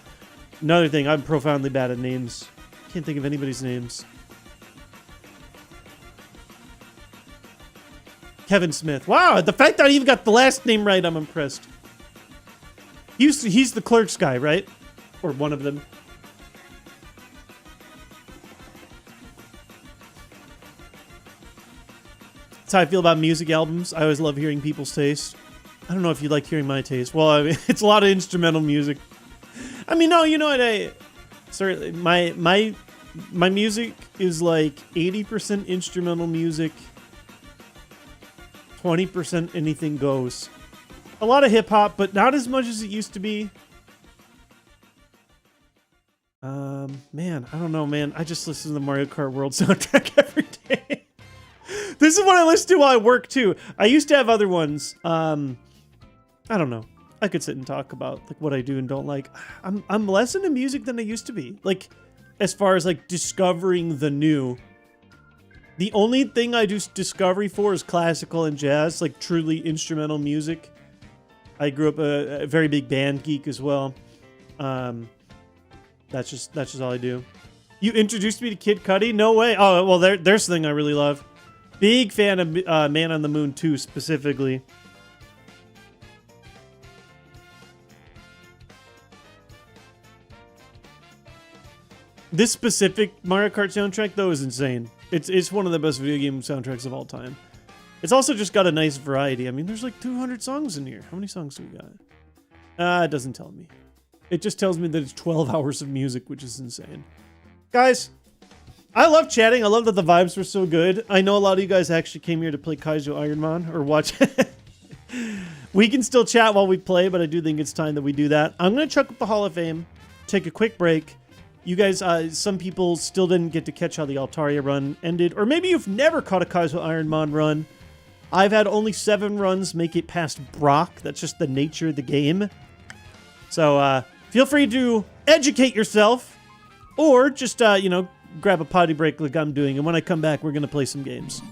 Another thing, I'm profoundly bad at names. Can't think of anybody's names. Kevin Smith. Wow, the fact that I even got the last name right, I'm impressed. He's the Clerks guy, right? Or one of them. That's how I feel about music albums. I always love hearing people's taste. I don't know if you like hearing my taste. Well, I mean, it's a lot of instrumental music. I mean, no, you know what? Certainly, my music is like 80% instrumental music, 20% anything goes. A lot of hip hop, but not as much as it used to be. Man, I don't know, man. I just listen to the Mario Kart World soundtrack every day. This is what I listen to while I work too. I used to have other ones. I don't know. I could sit and talk about like what I do and don't like. I'm less into music than I used to be. Like, as far as like discovering the new. The only thing I do discovery for is classical and jazz, like truly instrumental music. I grew up a very big band geek as well. That's just all I do. You introduced me to Kid Cudi? No way. Oh, well, there's something I really love. Big fan of Man on the Moon 2 specifically. This specific Mario Kart soundtrack, though, is insane. It's one of the best video game soundtracks of all time. It's also just got a nice variety. I mean, there's like 200 songs in here. How many songs do we got? It doesn't tell me. It just tells me that it's 12 hours of music, which is insane. Guys, I love chatting. I love that the vibes were so good. I know a lot of you guys actually came here to play Kaizo IronMON or watch. We can still chat while we play, but I do think it's time that we do that. I'm going to chuck up the Hall of Fame, take a quick break. You guys, some people still didn't get to catch how the Altaria run ended, or maybe you've never caught a Kaizo IronMON run. I've had only 7 runs make it past Brock. That's just the nature of the game. So, feel free to educate yourself, or just, you know, grab a potty break like I'm doing, and when I come back, we're going to play some games.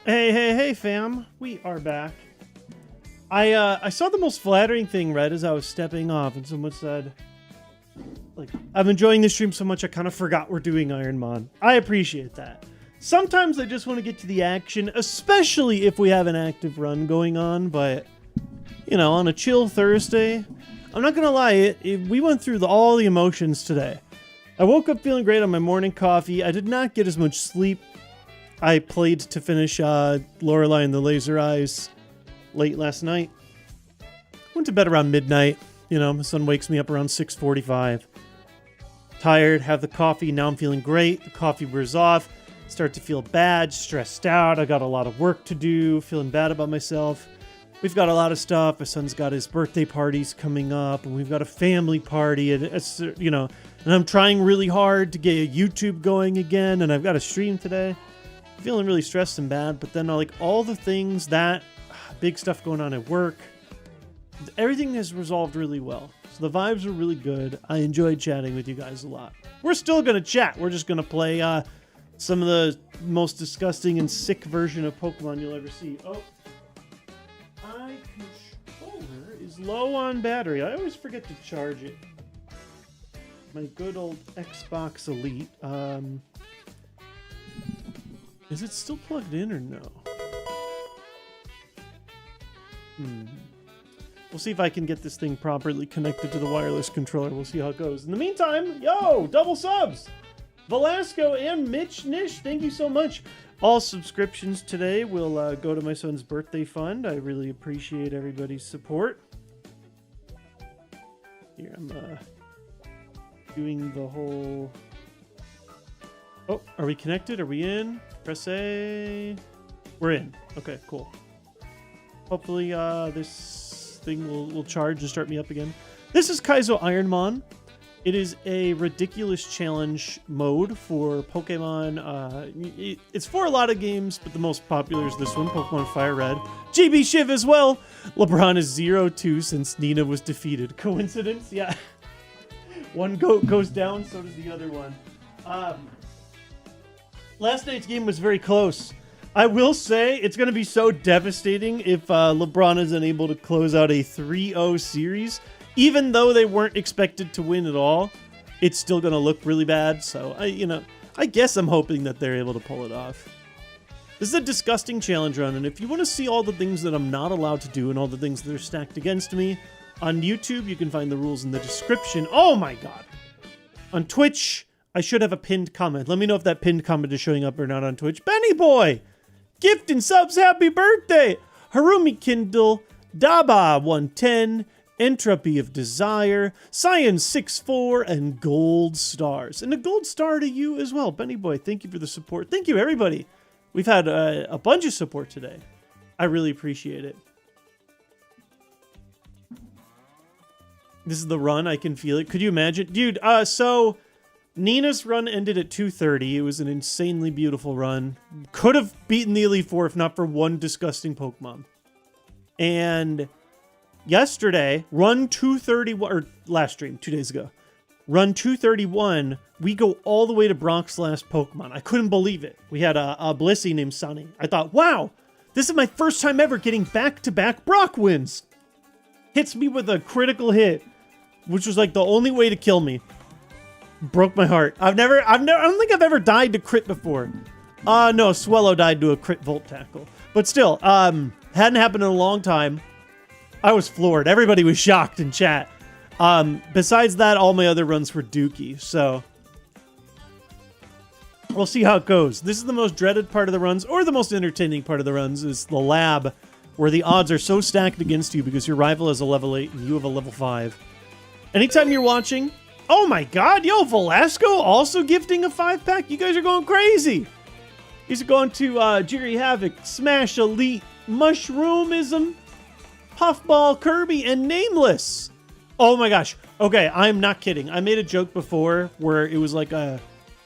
Hey, fam. We are back. I saw the most flattering thing read as I was stepping off, and someone said, like, I'm enjoying this stream so much I kind of forgot we're doing IronMON. I appreciate that. Sometimes I just want to get to the action, especially if we have an active run going on, but, you know, on a chill Thursday, I'm not going to lie, we went through all the emotions today. I woke up feeling great on my morning coffee. I did not get as much sleep. I played to finish Lorelei and the Laser Eyes late last night. Went to bed around midnight. You know, my son wakes me up around 6:45. Tired, have the coffee. Now I'm feeling great. The coffee wears off. Start to feel bad, stressed out. I got a lot of work to do. Feeling bad about myself. We've got a lot of stuff. My son's got his birthday parties coming up, and we've got a family party. And it's, you know, and I'm trying really hard to get a YouTube going again, and I've got a stream today. Feeling really stressed and bad, but then like all the things that big stuff going on at work, everything has resolved really well. So the vibes are really good. I enjoyed chatting with you guys a lot. We're still gonna chat. We're just gonna play some of the most disgusting and sick version of Pokemon you'll ever see. Oh, my controller is low on battery. I always forget to charge it. My good old Xbox Elite. Is it still plugged in or no? We'll see if I can get this thing properly connected to the wireless controller. We'll see how it goes. In the meantime, yo, double subs! Velasco and Mitch Nish, thank you so much. All subscriptions today will go to my son's birthday fund. I really appreciate everybody's support. Here, I'm doing the whole... Oh, are we connected? Are we in? Press A. We're in. Okay, cool. Hopefully this thing will charge and start me up again. This is Kaizo IronMON. It is a ridiculous challenge mode for Pokemon. It's for a lot of games, but the most popular is this one, Pokemon FireRed. GB Shiv as well. LeBron is 0-2 since Nina was defeated. Coincidence? Yeah. One goat goes down, so does the other one. Last night's game was very close. I will say it's going to be so devastating if LeBron is unable to close out a 3-0 series. Even though they weren't expected to win at all, it's still going to look really bad. So, I guess I'm hoping that they're able to pull it off. This is a disgusting challenge run, and if you want to see all the things that I'm not allowed to do and all the things that are stacked against me, on YouTube, you can find the rules in the description. Oh my god! On Twitch... I should have a pinned comment. Let me know if that pinned comment is showing up or not on Twitch. Benny Boy! Gift and subs, happy birthday! Harumi Kindle, Daba 110, Entropy of Desire, Science 64, and Gold Stars. And a gold star to you as well. Benny Boy, thank you for the support. Thank you, everybody. We've had a bunch of support today. I really appreciate it. This is the run. I can feel it. Could you imagine? Dude, so... Nina's run ended at 2:30. It was an insanely beautiful run. Could have beaten the Elite Four if not for one disgusting Pokemon. And yesterday, run 231, or last stream, 2 days ago, run 231, we go all the way to Brock's last Pokemon. I couldn't believe it. We had a Blissey named Sunny. I thought, wow, this is my first time ever getting back-to-back Brock wins. Hits me with a critical hit, which was like the only way to kill me. Broke my heart. I don't think I've ever died to crit before. No, Swellow died to a crit Volt Tackle. But still, hadn't happened in a long time. I was floored. Everybody was shocked in chat. Besides that, all my other runs were dookie, so... We'll see how it goes. This is the most dreaded part of the runs, or the most entertaining part of the runs, is the lab, where the odds are so stacked against you because your rival has a level 8 and you have a level 5. Anytime you're watching... Oh my god, yo, Velasco also gifting a 5-pack? You guys are going crazy! These are going to Jerry Havoc, Smash Elite, Mushroomism, Puffball Kirby, and Nameless! Oh my gosh. Okay, I'm not kidding. I made a joke before where it was like a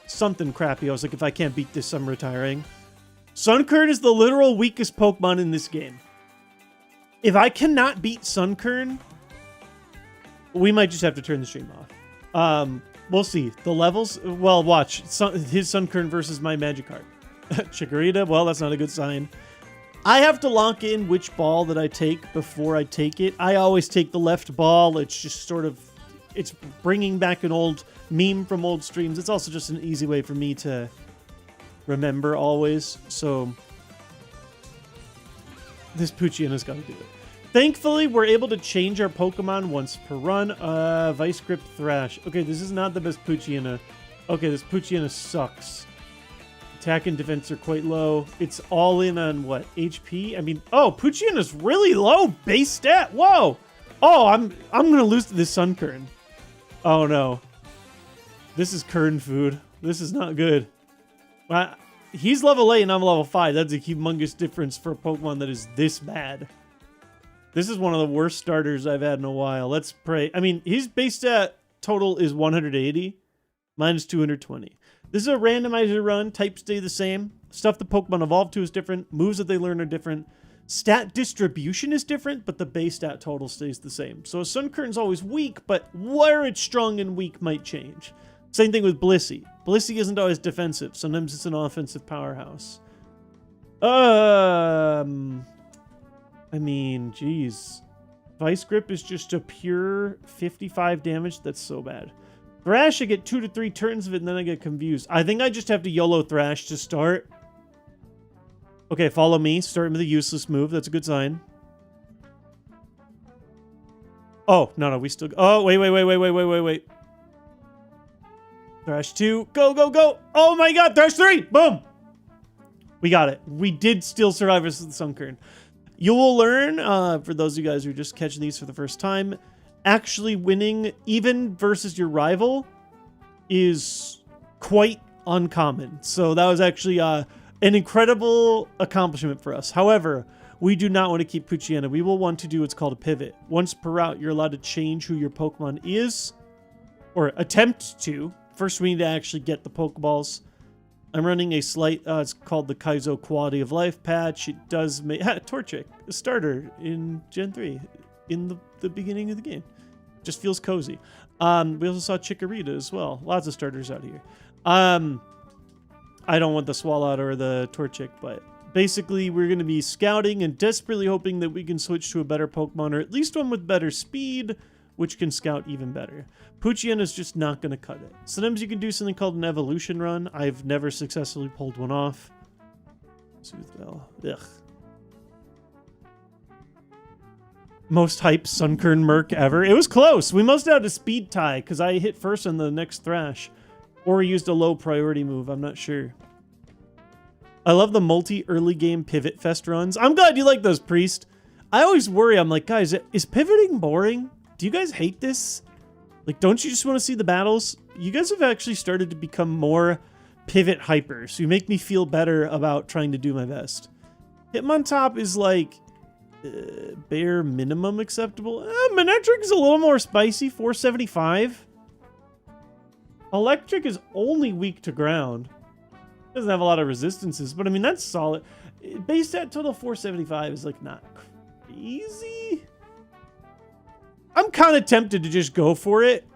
something crappy. I was like, if I can't beat this, I'm retiring. Sunkern is the literal weakest Pokemon in this game. If I cannot beat Sunkern, we might just have to turn the stream off. We'll see. The levels, well, watch. His Sunkern versus my Magikarp. Chikorita, well, that's not a good sign. I have to lock in which ball that I take before I take it. I always take the left ball. It's just sort of, it's bringing back an old meme from old streams. It's also just an easy way for me to remember always. So this Poochyeno's got to do it. Thankfully, we're able to change our Pokemon once per run. Vice Grip Thrash. Okay, this is not the best Poochyena. Okay, this Poochyena sucks. Attack and defense are quite low. It's all in on what? HP? I mean, oh, Poochyena's really low base stat. Whoa. Oh, I'm gonna lose to this Sunkern. Oh no. This is Kern food. This is not good. He's level 8 and I'm level 5. That's a humongous difference for a Pokemon that is this bad. This is one of the worst starters I've had in a while. Let's pray. I mean, his base stat total is 180. Mine is 220. This is a randomizer run. Types stay the same. Stuff the Pokemon evolve to is different. Moves that they learn are different. Stat distribution is different, but the base stat total stays the same. So Sunkern's always weak, but where it's strong and weak might change. Same thing with Blissey. Blissey isn't always defensive. Sometimes it's an offensive powerhouse. I mean, geez. Vice Grip is just a pure 55 damage. That's so bad. Thrash, I get 2 to 3 turns of it, and then I get confused. I think I just have to YOLO Thrash to start. Okay, follow me. Starting with a useless move. That's a good sign. Oh, no, we still... Oh, wait. Thrash 2. Go, go, go. Oh, my God. Thrash 3. Boom. We got it. We did still survive versus the Sunkern. You will learn, for those of you guys who are just catching these for the first time, actually winning even versus your rival is quite uncommon. So that was actually an incredible accomplishment for us. However, we do not want to keep Poochyena. We will want to do what's called a pivot. Once per route, you're allowed to change who your Pokemon is, or attempt to. First, we need to actually get the Pokeballs. I'm running a slight, it's called the Kaizo Quality of Life patch. It does make, Torchic, a starter in Gen 3, in the beginning of the game. Just feels cozy. We also saw Chikorita as well. Lots of starters out here. I don't want the Swallow or the Torchic, but basically we're going to be scouting and desperately hoping that we can switch to a better Pokemon, or at least one with better speed, which can scout even better. Poochyena is just not going to cut it. Sometimes you can do something called an evolution run. I've never successfully pulled one off. Soothbell. Ugh. Most hype Sunkern Merc ever. It was close. We must have had a speed tie because I hit first on the next Thrash. Or used a low priority move. I'm not sure. I love the multi-early game pivot fest runs. I'm glad you like those, Priest. I always worry. I'm like, guys, is pivoting boring? Do you guys hate this? Like, don't you just want to see the battles? You guys have actually started to become more pivot hypers. So you make me feel better about trying to do my best. Hitmontop is like bare minimum acceptable. Manectric is a little more spicy, 475. Electric is only weak to ground. Doesn't have a lot of resistances, but I mean, that's solid. Base stat total 475 is like not crazy. I'm kind of tempted to just go for it.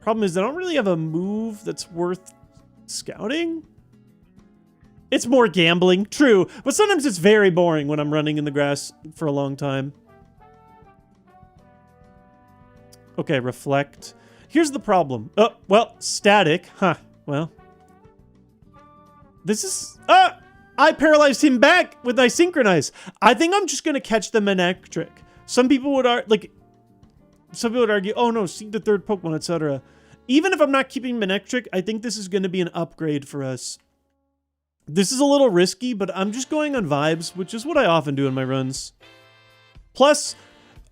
Problem is I don't really have a move that's worth scouting. It's more gambling, true, but sometimes it's very boring when I'm running in the grass for a long time. Okay, reflect. Here's the problem. Oh, well, static. Huh, well. This is... I paralyzed him back with my synchronize. I think I'm just going to catch the Manectric. Some people would argue, oh no, see the third Pokemon, etc. Even if I'm not keeping Manectric, I think this is going to be an upgrade for us. This is a little risky, but I'm just going on vibes, which is what I often do in my runs. Plus,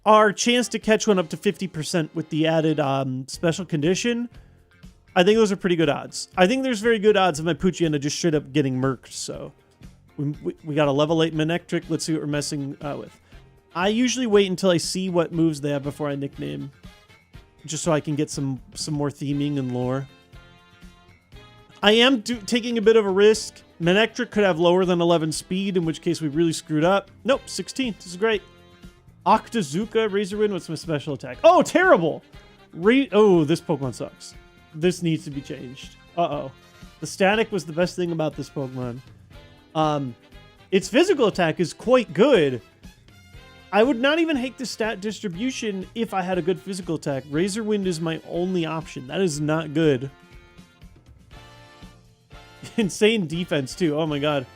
our chance to catch one up to 50% with the added special condition, I think those are pretty good odds. I think there's very good odds of my Poochyena just straight up getting murked, so... We got a level 8 Manectric. Let's see what we're messing with. I usually wait until I see what moves they have before I nickname. Just so I can get some more theming and lore. I am taking a bit of a risk. Manectric could have lower than 11 speed, in which case we really screwed up. Nope, 16. This is great. Octazooka, Razor Wind, what's my special attack? Oh, terrible! Oh, this Pokemon sucks. This needs to be changed. Uh-oh. The static was the best thing about this Pokemon. Its physical attack is quite good. I would not even hate the stat distribution if I had a good physical attack. Razor Wind is my only option. That is not good. Insane defense, too. Oh, my God.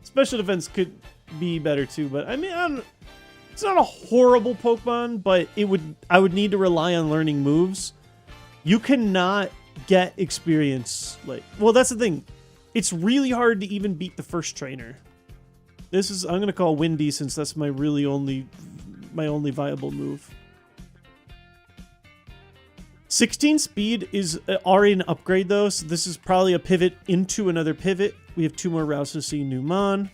Special defense could be better, too. But, I mean, it's not a horrible Pokemon, but I would need to rely on learning moves. You cannot get experience. Well, that's the thing. It's really hard to even beat the first trainer. I'm going to call Windy since that's my only viable move. 16 speed is already an upgrade, though, so this is probably a pivot into another pivot. We have 2 more routes to see new Mon.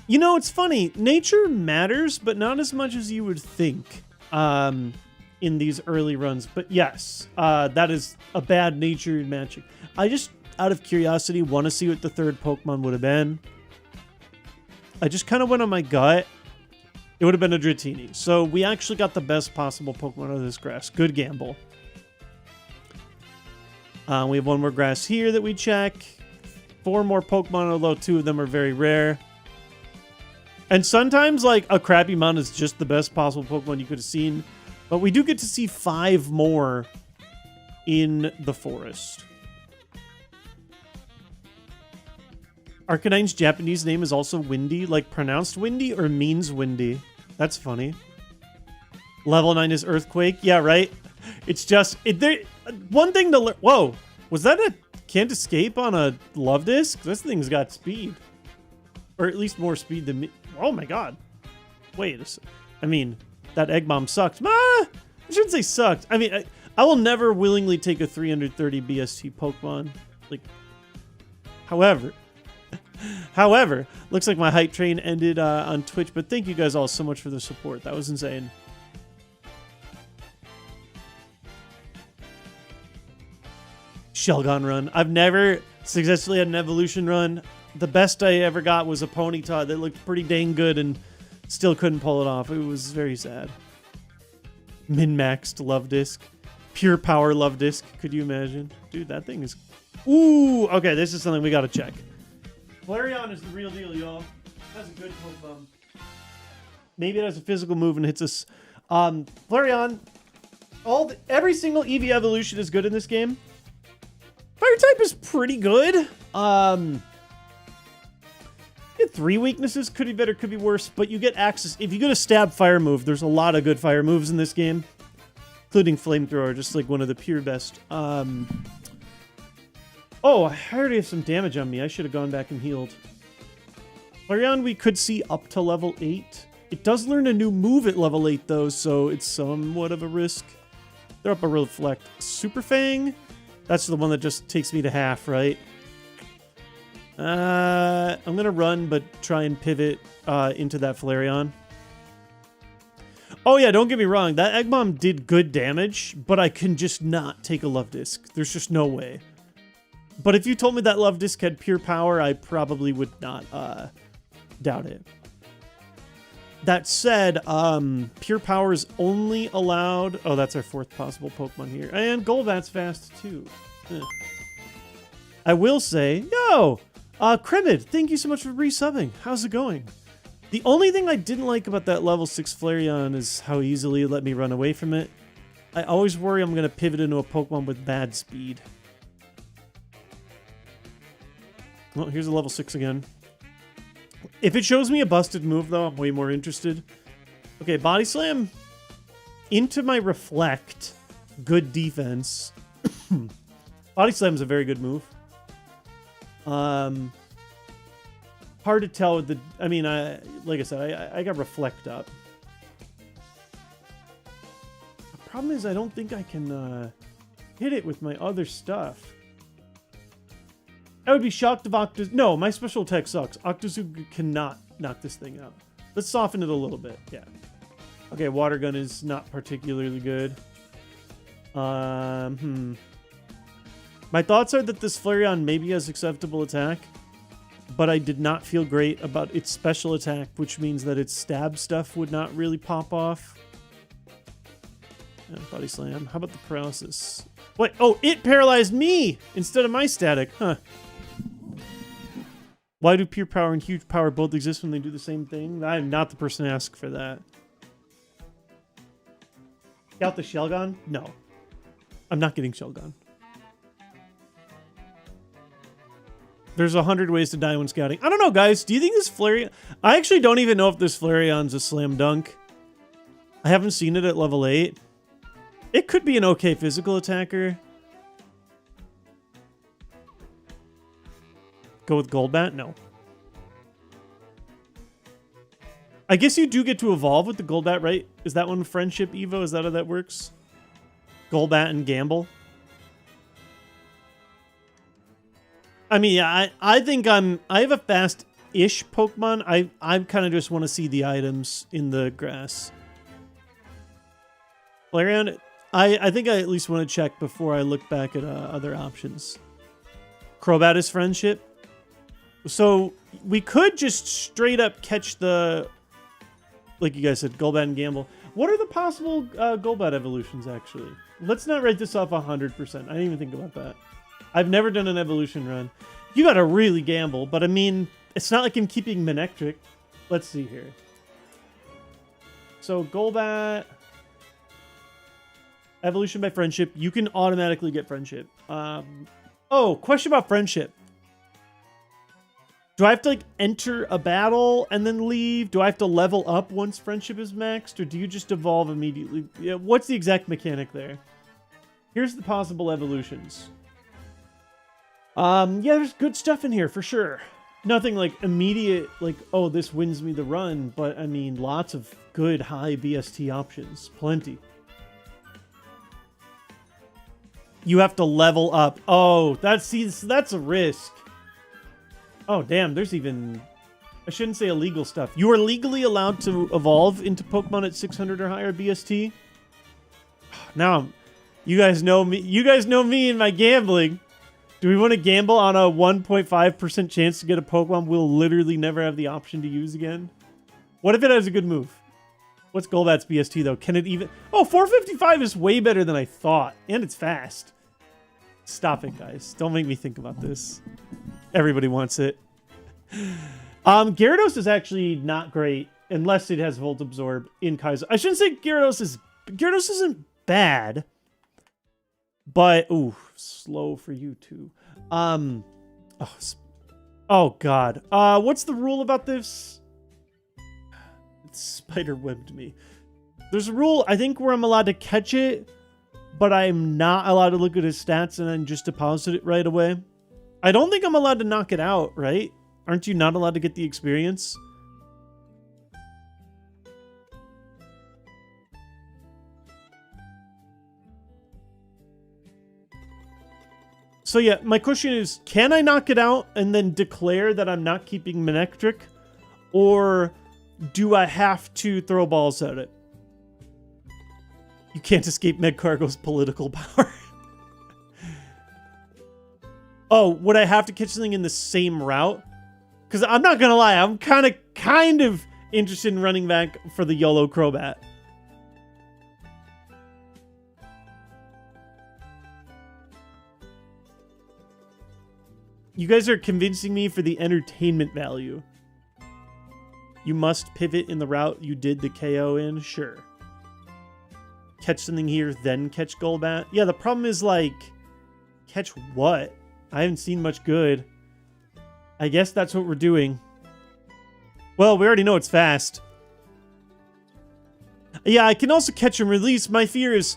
You know, it's funny. Nature matters, but not as much as you would think in these early runs. But yes, that is a bad nature matching. I just, out of curiosity, want to see what the third Pokemon would have been. I just kind of went on my gut. It would have been a Dratini. So we actually got the best possible Pokemon out of this grass. Good gamble. We have 1 more grass here that we check. 4 more Pokemon, although 2 of them are very rare. And sometimes, like, a crappy Mon is just the best possible Pokemon you could have seen. But we do get to see 5 more in the forest. Arcanine's Japanese name is also Windy, like pronounced Windy or means Windy. That's funny. Level 9 is Earthquake. Yeah, right? It's just... one thing to learn... Whoa! Was that a Can't Escape on a Love Disc? This thing's got speed. Or at least more speed than me. Oh my god. Wait a second. I mean, that Egg Bomb sucked. I shouldn't say sucked. I mean, I will never willingly take a 330 BST Pokemon. Like, however, looks like my hype train ended on Twitch, but thank you guys all so much for the support. That was insane. Shelgon run. I've never successfully had an evolution run. The best I ever got was a Ponyta that looked pretty dang good and still couldn't pull it off. It was very sad. Min-maxed Love Disc. Pure Power Love Disc. Could you imagine? Dude, that thing is... Ooh! Okay, this is something we gotta check. Flareon is the real deal, y'all. That's a good Pokemon. Maybe it has a physical move and hits us. Flareon, every single EV evolution is good in this game. Fire type is pretty good. It had 3 weaknesses. Could be better, could be worse. But you get access. If you get a stab fire move, there's a lot of good fire moves in this game. Including Flamethrower, just like one of the pure best. Oh, I already have some damage on me. I should have gone back and healed. Flareon we could see up to level 8. It does learn a new move at level 8, though, so it's somewhat of a risk. They're up a Reflect. Super Fang? That's the one that just takes me to half, right? I'm going to run, but try and pivot into that Flareon. Oh, yeah, don't get me wrong. That Egg Bomb did good damage, but I can just not take a Love Disc. There's just no way. But if you told me that Love Disc had pure power, I probably would not doubt it. That said, pure power is only allowed... Oh, that's our 4th possible Pokemon here. And Golbat's fast, too. I will say... Yo! Kremid, thank you so much for resubbing. How's it going? The only thing I didn't like about that level 6 Flareon is how easily it let me run away from it. I always worry I'm going to pivot into a Pokemon with bad speed. Well, here's a level 6 again. If it shows me a busted move, though, I'm way more interested. Okay, Body Slam into my Reflect. Good defense. Body Slam's a very good move. Hard to tell with the... I mean, like I said, I got Reflect up. The problem is I don't think I can hit it with my other stuff. I would be shocked if Octazooka... No, my special attack sucks. Octazooka cannot knock this thing out. Let's soften it a little bit. Yeah. Okay, Water Gun is not particularly good. My thoughts are that this Flareon maybe has acceptable attack, but I did not feel great about its special attack, which means that its stab stuff would not really pop off. Body Slam. How about the Paralysis? What? Oh, it paralyzed me instead of my static. Huh. Why do pure power and huge power both exist when they do the same thing? I'm not the person to ask for that. Got the Shelgon? No. I'm not getting Shelgon. There's 100 ways to die when scouting. I don't know, guys. Do you think this Flareon... I actually don't even know if this Flareon's a slam dunk. I haven't seen it at level 8. It could be an okay physical attacker. Go with Golbat? No. I guess you do get to evolve with the Golbat, right? Is that one Friendship Evo? Is that how that works? Golbat and Gamble? I mean, yeah, I think I have a fast-ish Pokemon. I kind of just want to see the items in the grass. Flareon, I think I at least want to check before I look back at other options. Crobat is Friendship. So we could just straight up catch the, like you guys said, Golbat and Gamble. What are the possible Golbat evolutions, actually? Let's not write this off 100%. I didn't even think about that. I've never done an evolution run. You gotta really gamble, but I mean, it's not like I'm keeping Manectric. Let's see here. So Golbat, evolution by Friendship. You can automatically get Friendship. Oh, question about Friendship. Do I have to like enter a battle and then leave? Do I have to level up once Friendship is maxed, or do you just evolve immediately? Yeah, what's the exact mechanic there? Here's the possible evolutions. Yeah, there's good stuff in here for sure. Nothing like immediate, like, oh, this wins me the run, but I mean, lots of good high BST options. Plenty. You have to level up. Oh, that's a risk. Oh, damn, there's even... I shouldn't say illegal stuff. You are legally allowed to evolve into Pokemon at 600 or higher BST. Now, you guys know me. You guys know me and my gambling. Do we want to gamble on a 1.5% chance to get a Pokemon we'll literally never have the option to use again? What if it has a good move? What's Golbat's BST, though? Can it even... Oh, 455 is way better than I thought. And it's fast. Stop it, guys. Don't make me think about this. Everybody wants it. Gyarados is actually not great unless it has Volt Absorb in Kaizo. I shouldn't say Gyarados isn't bad. But, ooh, slow for you too. Oh God. What's the rule about this? It spider-webbed me. There's a rule, I think, where I'm allowed to catch it, but I'm not allowed to look at his stats and then just deposit it right away. I don't think I'm allowed to knock it out, right? Aren't you not allowed to get the experience? So yeah, my question is, can I knock it out and then declare that I'm not keeping Manectric? Or do I have to throw balls at it? You can't escape Medcargo's political power. Oh, would I have to catch something in the same route? Because I'm not going to lie, I'm kind of interested in running back for the YOLO Crobat. You guys are convincing me for the entertainment value. You must pivot in the route you did the KO in? Sure. Catch something here, then catch Golbat? Yeah, the problem is, like, catch what? I haven't seen much good. I guess that's what we're doing. Well, we already know it's fast. Yeah, I can also catch and release. My fear is,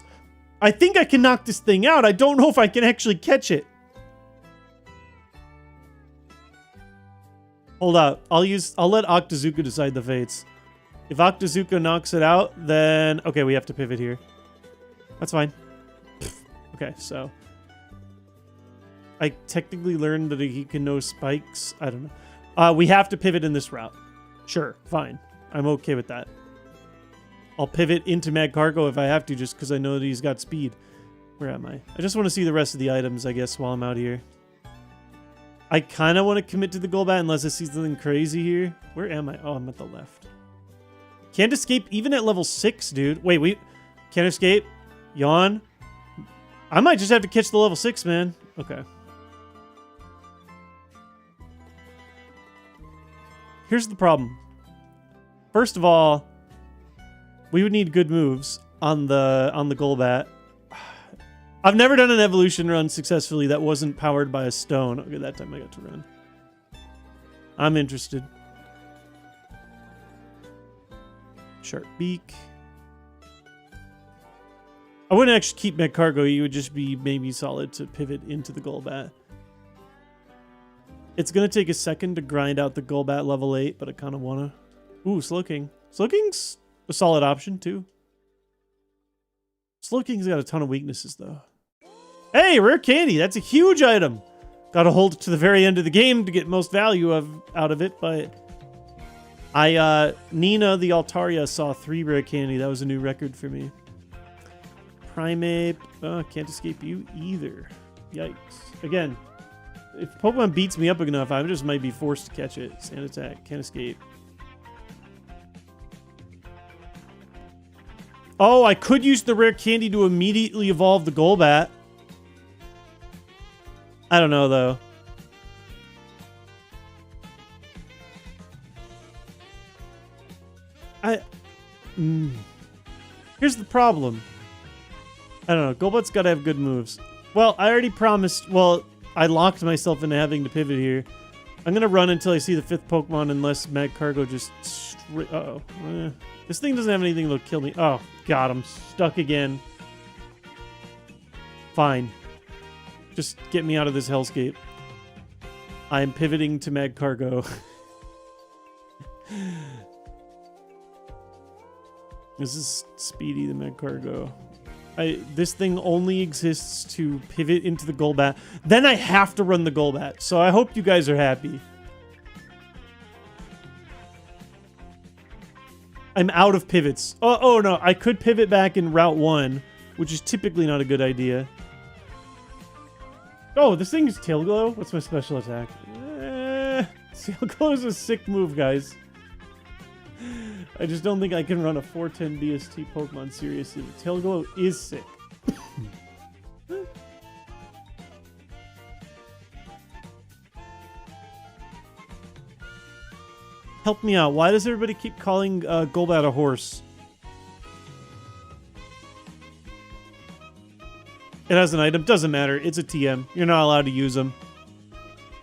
I think I can knock this thing out. I don't know if I can actually catch it. Hold up. I'll let Octazooka decide the fates. If Octazooka knocks it out, then... Okay, we have to pivot here. That's fine. Okay, so... I technically learned that he can know spikes. I don't know. We have to pivot in this route. Sure, fine. I'm okay with that. I'll pivot into Magcargo if I have to, just because I know that he's got speed. Where am I? I just want to see the rest of the items, I guess, while I'm out here. I kind of want to commit to the Golbat unless I see something crazy here. Where am I? Oh, I'm at the left. Can't escape even at level 6, dude. Wait. Can't escape? Yawn? I might just have to catch the level 6, man. Okay. Here's the problem. First of all, we would need good moves on the Golbat. I've never done an evolution run successfully that wasn't powered by a stone. Okay, that time I got to run. I'm interested. Sharp beak. I wouldn't actually keep Magcargo. You would just be maybe solid to pivot into the Golbat. It's going to take a second to grind out the Golbat level 8, but I kind of want to. Ooh, Slowking. Slowking's a solid option, too. Slowking's got a ton of weaknesses, though. Hey, rare candy. That's a huge item. Got to hold it to the very end of the game to get most value out of it, but Nina the Altaria saw 3 rare candy. That was a new record for me. Primeape. Can't escape you either. Yikes. Again, if Pokemon beats me up enough, I just might be forced to catch it. Sand attack. Can't escape. Oh, I could use the rare candy to immediately evolve the Golbat. I don't know, though. Here's the problem. I don't know. Golbat's got to have good moves. Well, I already promised... Well, I locked myself into having to pivot here. I'm going to run until I see the 5th Pokemon unless Magcargo just... Uh-oh. This thing doesn't have anything that'll kill me. Oh, God. I'm stuck again. Fine. Just get me out of this hellscape. I am pivoting to Magcargo. This is Speedy the Magcargo. This thing only exists to pivot into the Golbat. Then I have to run the Golbat. So I hope you guys are happy. I'm out of pivots. Oh no, I could pivot back in Route 1, which is typically not a good idea. Oh, this thing is Tail Glow? What's my special attack? Tail Glow is a sick move, guys. I just don't think I can run a 410 BST Pokemon seriously. Tail Glow is sick. Help me out. Why does everybody keep calling Golbat a horse? It has an item. Doesn't matter. It's a TM. You're not allowed to use them.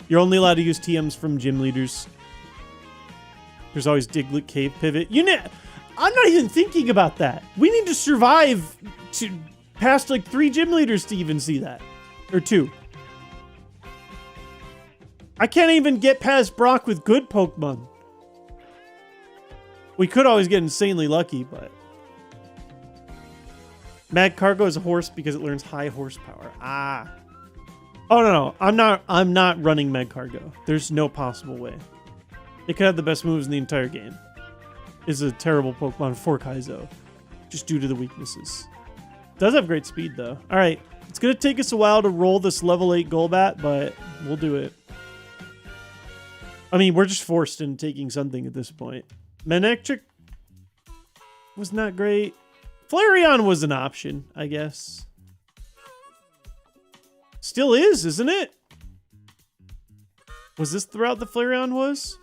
You're only allowed to use TMs from gym leaders. There's always Diglett Cave Pivot. I'm not even thinking about that. We need to survive to past like 3 gym leaders to even see that. Or 2. I can't even get past Brock with good Pokemon. We could always get insanely lucky, but... Magcargo is a horse because it learns high horsepower. Ah. Oh, no. I'm not running Magcargo. There's no possible way. It could have the best moves in the entire game. It's a terrible Pokemon for Kaizo. Just due to the weaknesses. Does have great speed, though. Alright. It's going to take us a while to roll this level 8 Golbat, but we'll do it. I mean, we're just forced into taking something at this point. Manectric was not great. Flareon was an option, I guess. Still is, isn't it? Was this the route the Flareon was?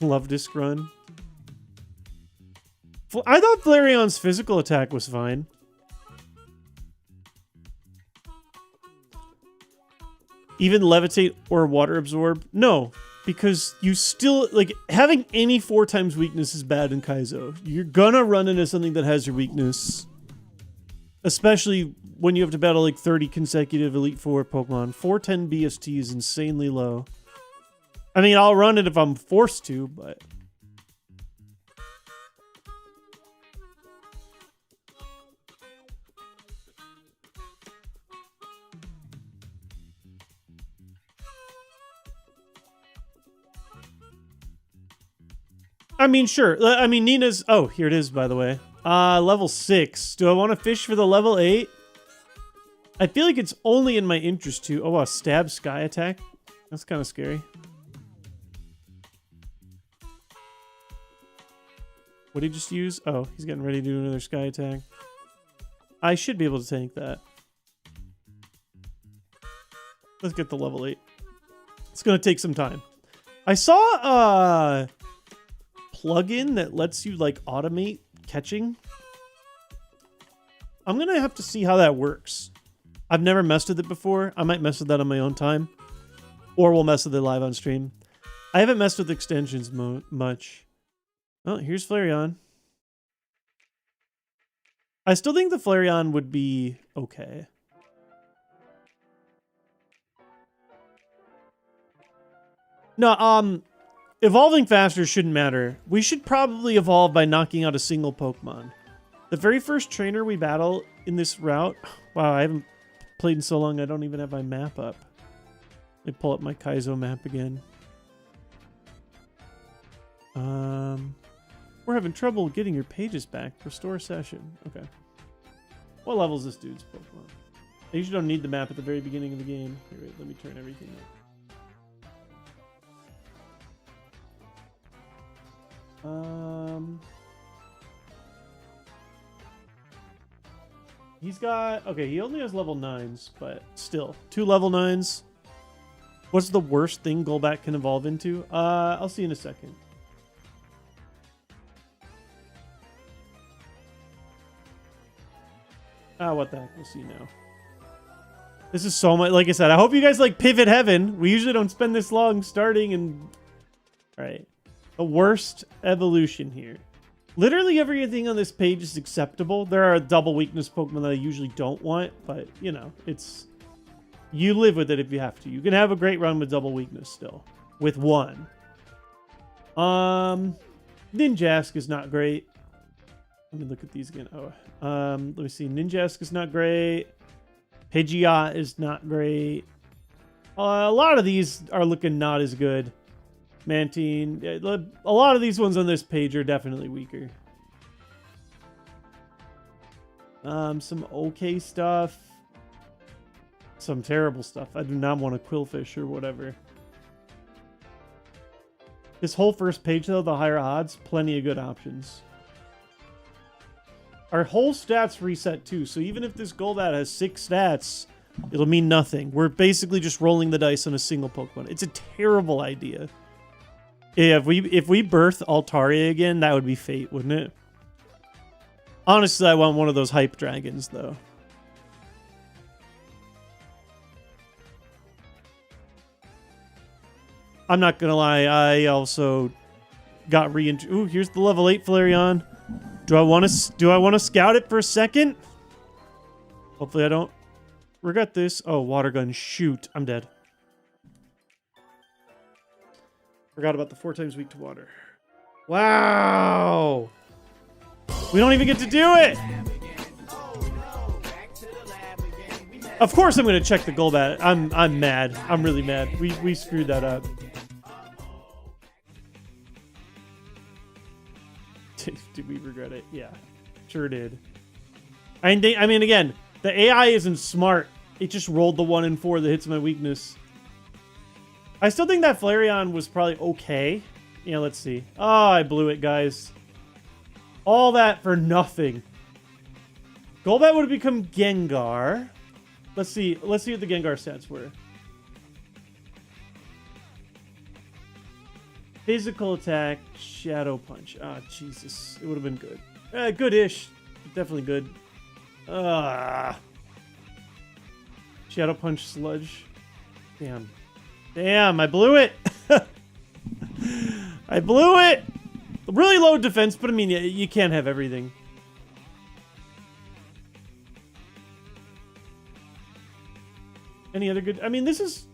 Love Disc Run. I thought Flareon's physical attack was fine. Even Levitate or Water Absorb? No. Because you still, like, having any 4 times weakness is bad in Kaizo. You're gonna run into something that has your weakness. Especially when you have to battle, like, 30 consecutive Elite Four Pokemon. 410 BST is insanely low. I mean, I'll run it if I'm forced to, but... I mean, sure. I mean, Nina's... Oh, here it is, by the way. Level 6. Do I want to fish for the level 8? I feel like it's only in my interest to... Oh, a stab sky attack? That's kind of scary. What did he just use? Oh, he's getting ready to do another sky attack. I should be able to tank that. Let's get to level 8. It's going to take some time. I saw a plugin that lets you like automate catching. I'm going to have to see how that works. I've never messed with it before. I might mess with that on my own time. Or we'll mess with it live on stream. I haven't messed with extensions much. Oh, here's Flareon. I still think the Flareon would be okay. No, evolving faster shouldn't matter. We should probably evolve by knocking out a single Pokemon. The very first trainer we battle in this route... Wow, I haven't played in so long I don't even have my map up. Let me pull up my Kaizo map again. We're having trouble getting your pages back. Restore session. Okay. What level is this dude's Pokemon? I usually don't need the map at the very beginning of the game. Here, wait, let me turn everything up. He's got... Okay, he only has level 9s, but still. 2 level 9s. What's the worst thing Golbat can evolve into? I'll see in a second. What the heck? We'll see now. This is so much... Like I said, I hope you guys like Pivot Heaven. We usually don't spend this long starting and... Alright. The worst evolution here. Literally everything on this page is acceptable. There are double weakness Pokemon that I usually don't want, but, you know, it's... You live with it if you have to. You can have a great run with double weakness still. With 1. Ninjask is not great. Let me look at these again. Oh, let me see. Ninjask is not great. Pidgeot is not great. A lot of these are looking not as good. Mantine. A lot of these ones on this page are definitely weaker. Some okay stuff. Some terrible stuff. I do not want a Quillfish or whatever. This whole first page, though, the higher odds, plenty of good options. Our whole stats reset, too. So even if this Golbat has 6 stats, it'll mean nothing. We're basically just rolling the dice on a single Pokemon. It's a terrible idea. Yeah, if we birth Altaria again, that would be fate, wouldn't it? Honestly, I want one of those hype dragons, though. I'm not gonna lie, I also got Ooh, here's the level 8 Flareon. Do I want to scout it for a second? Hopefully I don't regret this. Oh, water gun. Shoot. I'm dead. Forgot about the 4 times weak to water. Wow. We don't even get to do it. Of course I'm going to check the Golbat. I'm mad. I'm really mad. We screwed that up. Did we regret it? Yeah, sure did. I mean, again, the AI isn't smart. It just rolled the 1 and 4 that hits my weakness. I still think that Flareon was probably okay. Yeah, let's see. Oh, I blew it, guys. All that for nothing. Golbat would have become Gengar. Let's see what the Gengar stats were. Physical attack, Shadow Punch. Ah, Jesus. It would have been good. Good-ish. Definitely good. Shadow Punch, Sludge. Damn. Damn, I blew it. I blew it. Really low defense, but I mean, you can't have everything. Any other good... I mean, this is...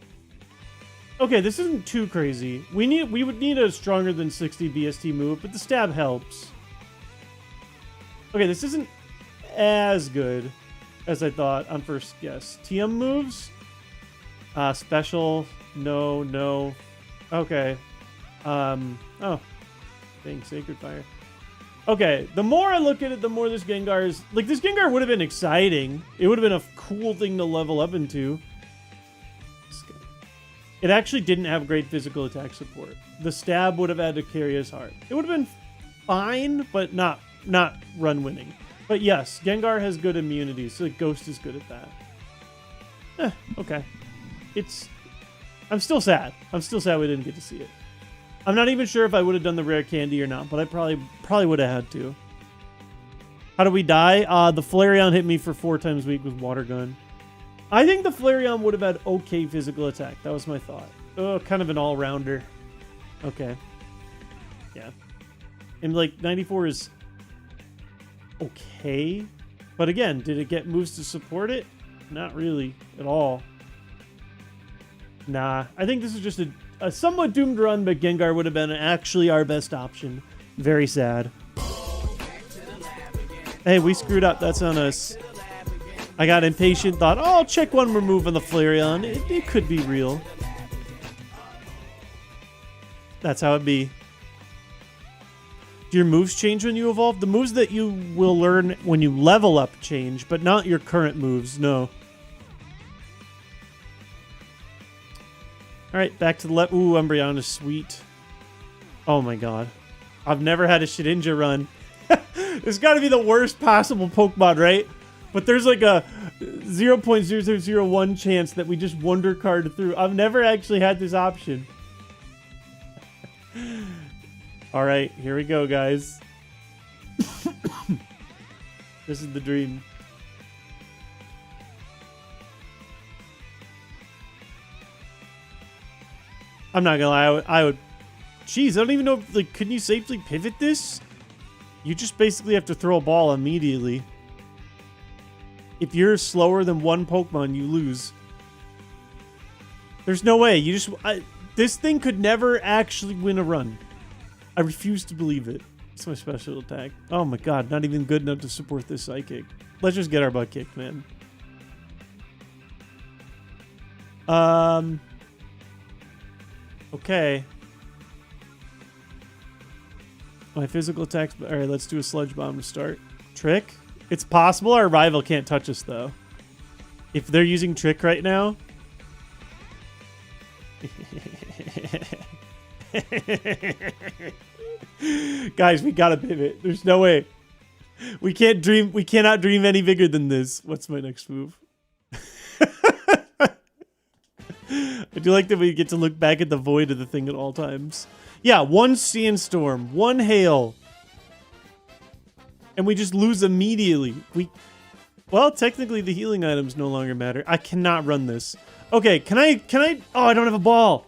Okay, this isn't too crazy. We would need a stronger than 60 VST move, but the stab helps. Okay, this isn't as good as I thought on first guess. TM moves? Special. No. Okay. Oh. Dang, Sacred Fire. Okay, the more I look at it, the more this Gengar is... Like, this Gengar would have been exciting. It would have been a cool thing to level up into. It actually didn't have great physical attack support. The stab would have had to carry his heart. It would have been fine, but not run winning. But yes, Gengar has good immunity, so Ghost is good at that. Okay. I'm still sad. I'm still sad we didn't get to see it. I'm not even sure if I would have done the rare candy or not, but I probably would have had to. How do we die? The Flareon hit me for 4 times weak with Water Gun. I think the Flareon would have had okay physical attack. That was my thought. Oh, kind of an all-rounder. Okay. Yeah. And like 94 is okay. But again, did it get moves to support it? Not really at all. Nah. I think this is just a somewhat doomed run, but Gengar would have been actually our best option. Very sad. Hey, we screwed up. That's on us. I got impatient, thought, oh, I'll check one more move on the Flareon. It could be real. That's how it be. Do your moves change when you evolve? The moves that you will learn when you level up change, but not your current moves, no. Alright, back to the left. Ooh, Umbreon is sweet. Oh my god. I've never had a Shedinja run. It's got to be the worst possible Pokemon, right? But there's like a 0.0001 chance that we just Wonder Card through. I've never actually had this option. Alright, here we go, guys. This is the dream. I'm not gonna lie, I would... Jeez, I don't even know, like, can you safely pivot this? You just basically have to throw a ball immediately. If you're slower than one Pokemon, you lose. There's no way. You just... this thing could never actually win a run. I refuse to believe it. It's my special attack. Oh my god, not even good enough to support this Psychic. Let's just get our butt kicked, man. Okay. My physical attacks... Alright, let's do a Sludge Bomb to start. Trick? It's possible our rival can't touch us, though. If they're using Trick right now... Guys, we gotta pivot. There's no way. We can't dream. We cannot dream any bigger than this. What's my next move? I do like that we get to look back at the void of the thing at all times. Yeah, one Sandstorm, one Hail. And we just lose immediately. Well, technically the healing items no longer matter. I cannot run this. Okay, can I... Oh, I don't have a ball.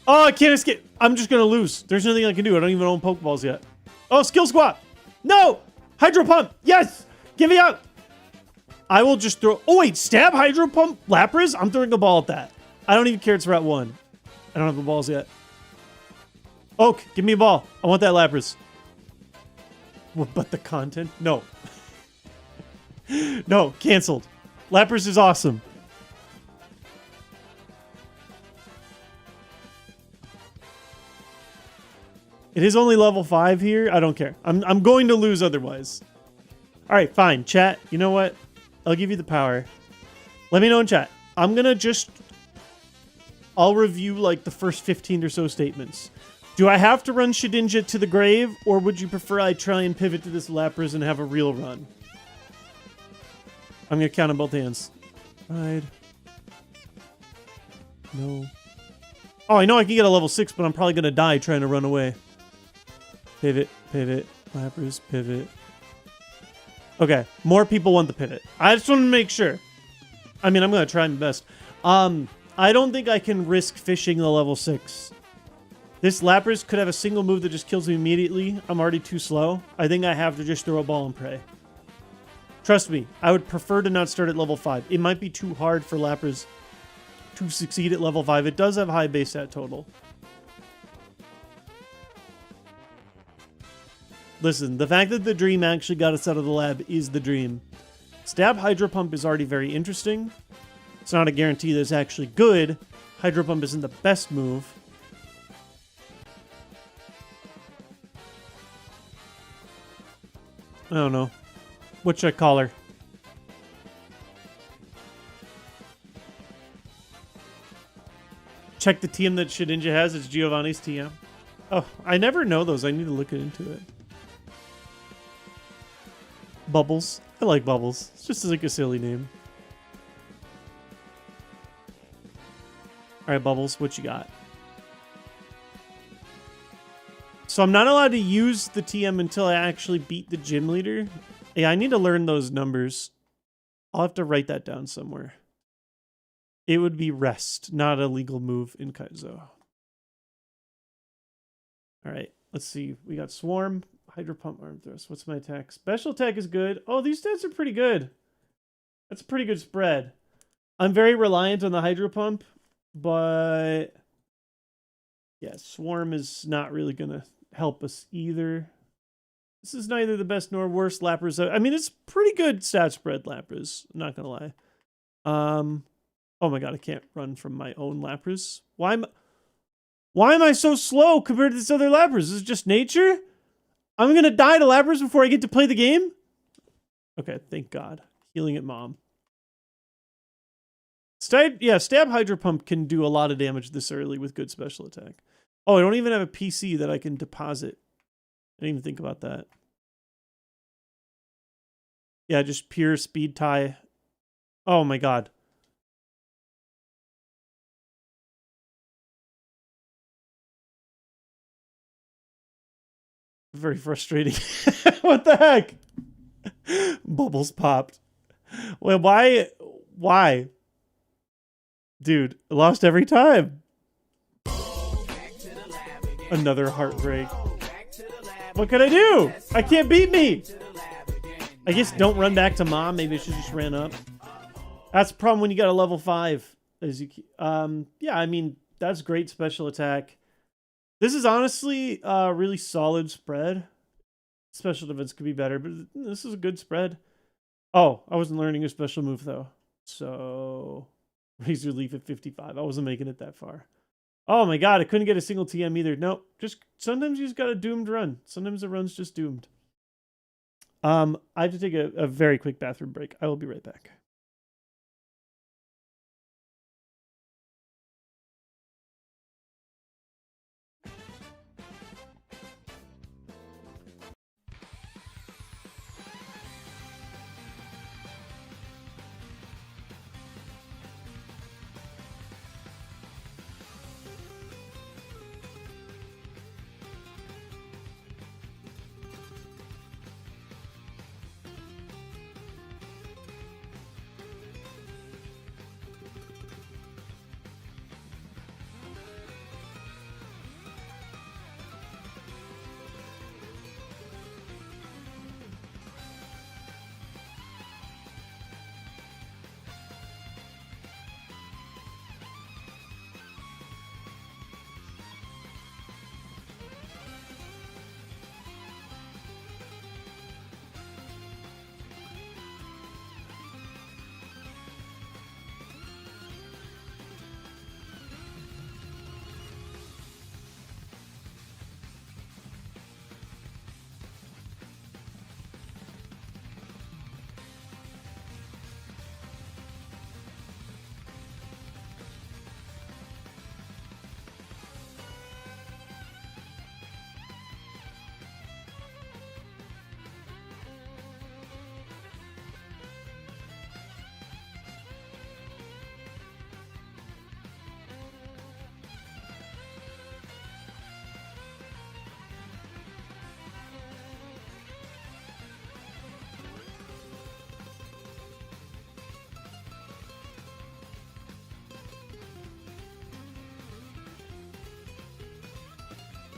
Oh, I can't escape. I'm just gonna lose. There's nothing I can do. I don't even own Pokeballs yet. Oh, Skill Squat. No! Hydro Pump. Yes! Give me up. I will just throw... Oh, wait. Stab, Hydro Pump, Lapras? I'm throwing the ball at that. I don't even care it's Route 1. I don't have the balls yet. Oak, give me a ball. I want that Lapras. But the content? No. No, canceled. Lapras is awesome. It is only level 5 here. I don't care. I'm going to lose otherwise. All right, fine. Chat, you know what? I'll give you the power. Let me know in chat. I'm going to just... I'll review like the first 15 or so statements. Do I have to run Shedinja to the grave, or would you prefer I try and pivot to this Lapras and have a real run? I'm going to count on both hands. Ride. No. Oh, I know I can get a level 6, but I'm probably going to die trying to run away. Pivot, pivot, Lapras, pivot. Okay, more people want the pivot. I just want to make sure. I mean, I'm going to try my best. I don't think I can risk fishing the level 6. This Lapras could have a single move that just kills me immediately. I'm already too slow. I think I have to just throw a ball and pray. Trust me, I would prefer to not start at level 5. It might be too hard for Lapras to succeed at level 5. It does have high base stat total. Listen, the fact that the dream actually got us out of the lab is the dream. Stab Hydro Pump is already very interesting. It's not a guarantee that it's actually good. Hydro Pump isn't the best move. I don't know. What should I call her? Check the TM that Shedinja has. It's Giovanni's TM. Oh, I never know those. I need to look into it. Bubbles. I like Bubbles. It's just like a silly name. All right, Bubbles, what you got? So I'm not allowed to use the TM until I actually beat the gym leader. Yeah, I need to learn those numbers. I'll have to write that down somewhere. It would be rest, not a legal move in Kaizo. All right, let's see. We got Swarm, Hydro Pump, Arm Thrust. What's my attack? Special attack is good. Oh, these stats are pretty good. That's a pretty good spread. I'm very reliant on the Hydro Pump, but yeah, Swarm is not really going to help us either. This is neither the best nor worst Lapras. I mean, it's pretty good stat spread, Lapras. I'm not going to lie. Oh my god, I can't run from my own Lapras. Why am I so slow compared to this other Lapras? Is it just nature? I'm going to die to Lapras before I get to play the game? Okay, thank god. Healing at mom. Stab Hydro Pump can do a lot of damage this early with good special attack. Oh, I don't even have a PC that I can deposit. I didn't even think about that. Yeah, just pure speed tie. Oh my god. Very frustrating. What the heck? Bubbles popped. Well, why? Why? Dude, I lost every time. Another heartbreak. What can I do? I can't beat me. I guess don't run back to mom. Maybe I should just ran up. That's the problem when you got a level 5. Yeah, I mean, that's great special attack. This is honestly a really solid spread. Special defense could be better, but this is a good spread. Oh, I wasn't learning a special move, though. So, Razor Leaf at 55. I wasn't making it that far. Oh my god, I couldn't get a single TM either. Nope. Just sometimes you just got a doomed run. Sometimes the run's just doomed. I have to take a very quick bathroom break. I will be right back.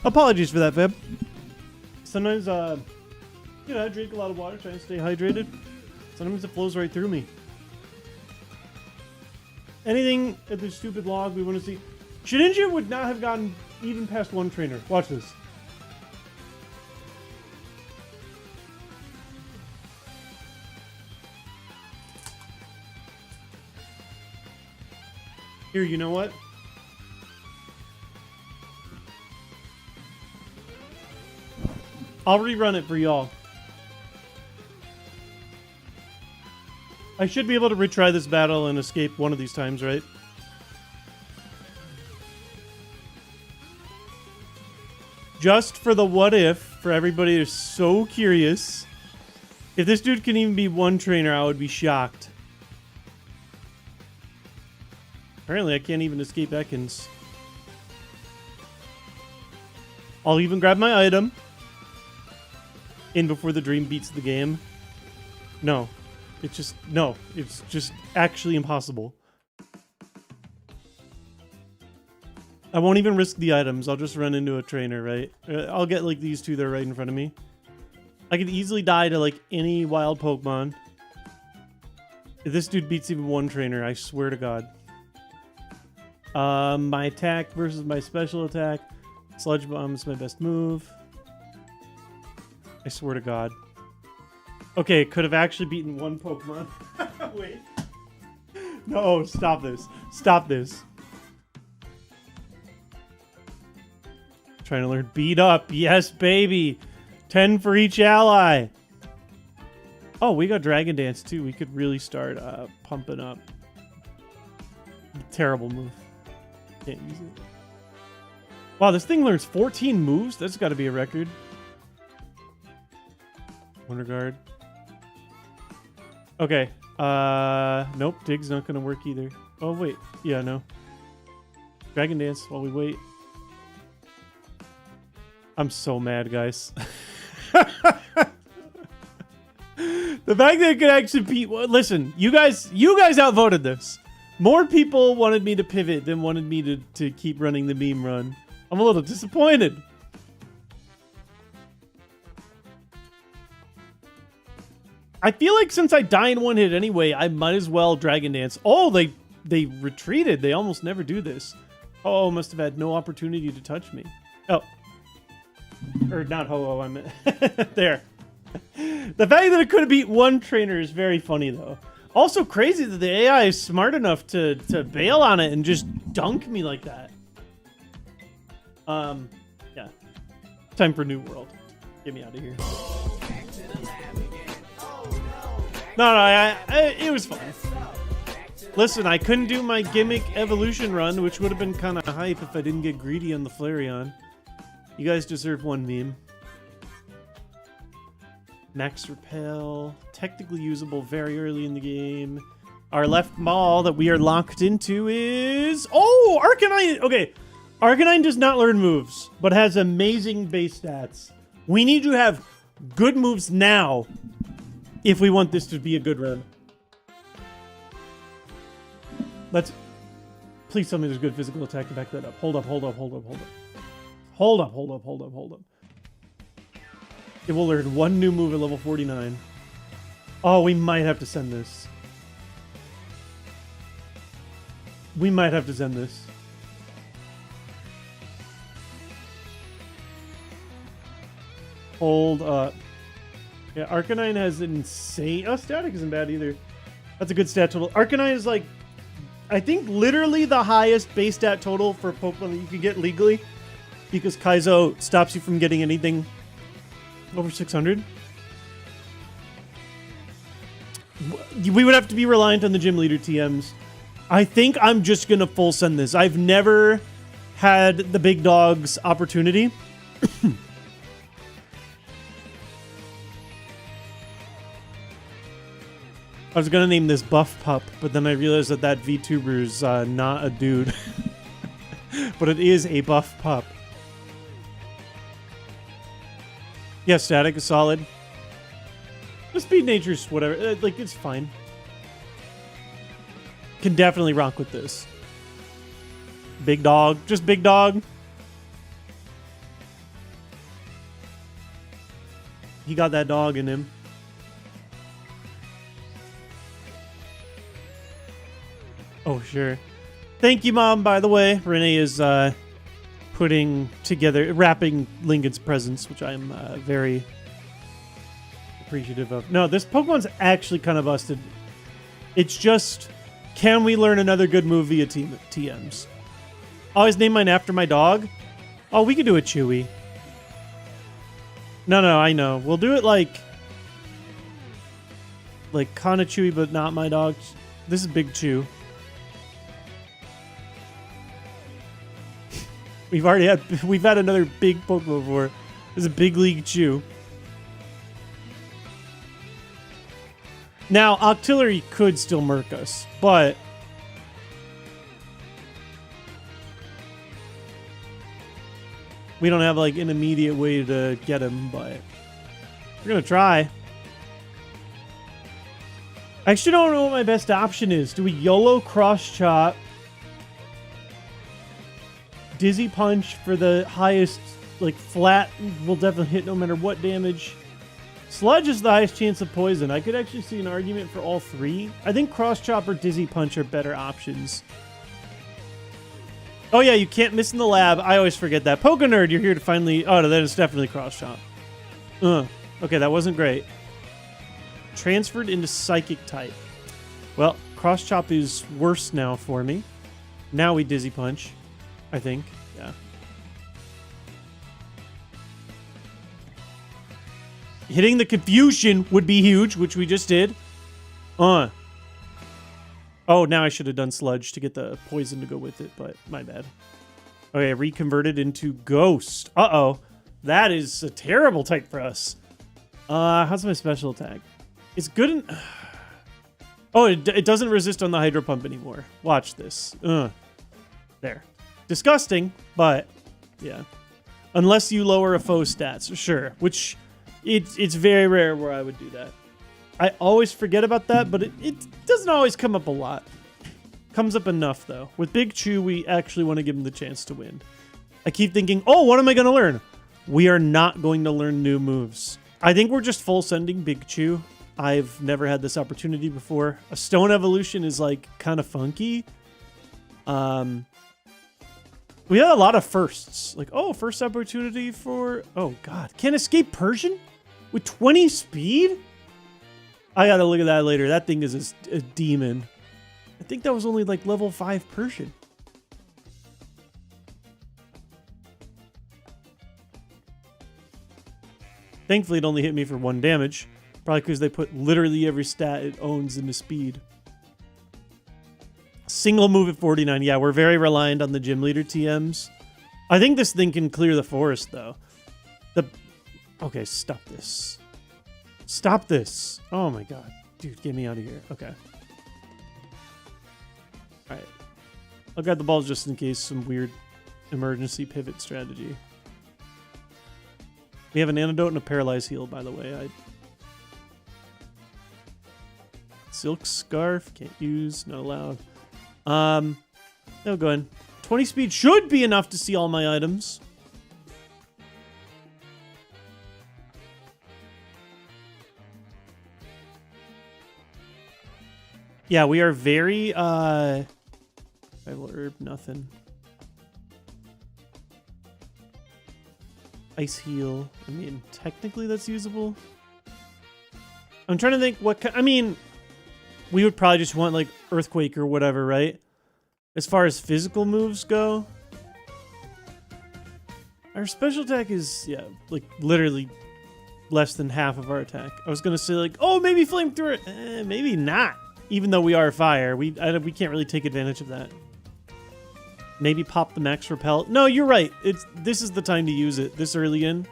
Apologies for that, Fib. Sometimes, you know, I drink a lot of water, trying to stay hydrated. Sometimes it flows right through me. Anything at this stupid log we want to see? Shedinja would not have gotten even past one trainer. Watch this. Here, you know what? I'll rerun it for y'all. I should be able to retry this battle and escape one of these times, right? Just for the what if, for everybody who's so curious. If this dude can even be one trainer, I would be shocked. Apparently, I can't even escape Ekans. I'll even grab my item in before the dream beats the game. No. It's just actually impossible. I won't even risk the items. I'll just run into a trainer, right? I'll get like these two that are right in front of me. I could easily die to like any wild Pokemon. If this dude beats even one trainer, I swear to God. My attack versus my special attack. Sludge Bomb is my best move. I swear to God. Okay, could have actually beaten one Pokemon. Wait. No, stop this. Stop this. Trying to learn beat up. Yes, baby. 10 for each ally. Oh, we got Dragon Dance too. We could really start pumping up. Terrible move. Can't use it. Wow, this thing learns 14 moves? That's got to be a record. Wonder Guard. Okay. Nope. Dig's not going to work either. Oh, wait. Yeah, no. Dragon Dance while we wait. I'm so mad, guys. The fact that it could actually beat... Listen, you guys outvoted this. More people wanted me to pivot than wanted me to keep running the meme run. I'm a little disappointed. I feel like since I die in one hit anyway, I might as well Dragon Dance. Oh, they retreated. They almost never do this. Oh, must have had no opportunity to touch me. Oh. Or not Ho-Oh, I meant. There. The fact that it could have beat one trainer is very funny, though. Also crazy that the AI is smart enough to bail on it and just dunk me like that. Yeah. Time for New World. Get me out of here. No, it was fun. Listen, I couldn't do my gimmick evolution run, which would have been kind of hype if I didn't get greedy on the Flareon. You guys deserve one meme. Max Repel. Technically usable very early in the game. Our left maul that we are locked into is... Oh, Arcanine! Okay, Arcanine does not learn moves, but has amazing base stats. We need to have good moves now if we want this to be a good run. Let's... Please tell me there's good physical attack to back that up. Hold up. It will learn one new move at level 49. Oh, we might have to send this. Hold up. Yeah, Arcanine has insane... Oh, Static isn't bad either. That's a good stat total. Arcanine is like, I think literally the highest base stat total for Pokemon that you can get legally. Because Kaizo stops you from getting anything over 600. We would have to be reliant on the gym leader TMs. I think I'm just going to full send this. I've never had the big dog's opportunity. I was going to name this Buff Pup, but then I realized that VTuber is not a dude. But it is a Buff Pup. Yeah, Static is solid. The Speed Nature's whatever. Like, it's fine. Can definitely rock with this. Big dog. Just big dog. He got that dog in him. Oh, sure. Thank you, Mom, by the way. Renee is wrapping Lincoln's presents, which I'm very appreciative of. No, this Pokemon's actually kind of busted. It's just, can we learn another good move via TMs? I always name mine after my dog. Oh, we could do a Chewy. No, I know. We'll do it like kind of Chewy, but not my dog. This is Big Chew. We've had another big Pokemon before. This is a Big League Chew. Now, Octillery could still murk us, but... we don't have, like, an immediate way to get him, but... we're gonna try. I actually don't know what my best option is. Do we YOLO cross chop? Dizzy punch for the highest, like, flat will definitely hit no matter what damage. Sludge is the highest chance of poison. I could actually see an argument for all three. I think cross chop or dizzy punch are better options. Oh yeah, you can't miss in the lab. I always forget that. Poké Nerd, you're here to finally... oh, no, that is definitely cross chop. Okay, that wasn't great. Transferred into psychic type. Well, cross chop is worse now for me. Now we dizzy punch. I think, yeah. Hitting the confusion would be huge, which we just did. Oh, now I should have done sludge to get the poison to go with it, but my bad. Okay, reconverted into ghost. Uh-oh. That is a terrible type for us. How's my special attack? It's good in... oh, it doesn't resist on the hydro pump anymore. Watch this. There. Disgusting, but yeah. Unless you lower a foe stats, sure. Which, it's very rare where I would do that. I always forget about that, but it doesn't always come up a lot. Comes up enough, though. With Big Chew, we actually want to give him the chance to win. I keep thinking, oh, what am I going to learn? We are not going to learn new moves. I think we're just full sending Big Chew. I've never had this opportunity before. A stone evolution is, like, kind of funky. We had a lot of firsts. Like, oh, first opportunity for... oh, God. Can escape Persian? With 20 speed? I gotta look at that later. That thing is a demon. I think that was only, like, level 5 Persian. Thankfully, it only hit me for 1 damage. Probably because they put literally every stat it owns into speed. Single move at 49. Yeah, we're very reliant on the gym leader TMs. I think this thing can clear the forest, though. Okay, stop this. Stop this. Oh, my God. Dude, get me out of here. Okay. All right. I'll grab the balls just in case some weird emergency pivot strategy. We have an antidote and a paralyzed heal, by the way. Silk scarf. Can't use. Not allowed. No, go ahead. 20 speed should be enough to see all my items. Yeah, we are very, Rival herb, nothing. Ice heal. I mean, technically that's usable. I'm trying to think what I mean, we would probably just want, like, Earthquake or whatever, right? As far as physical moves go. Our special attack is, yeah, like, literally less than half of our attack. I was going to say, like, oh, maybe Flamethrower. Maybe not. Even though we are fire. We can't really take advantage of that. Maybe pop the max repel. No, you're right. This is the time to use it. This early in.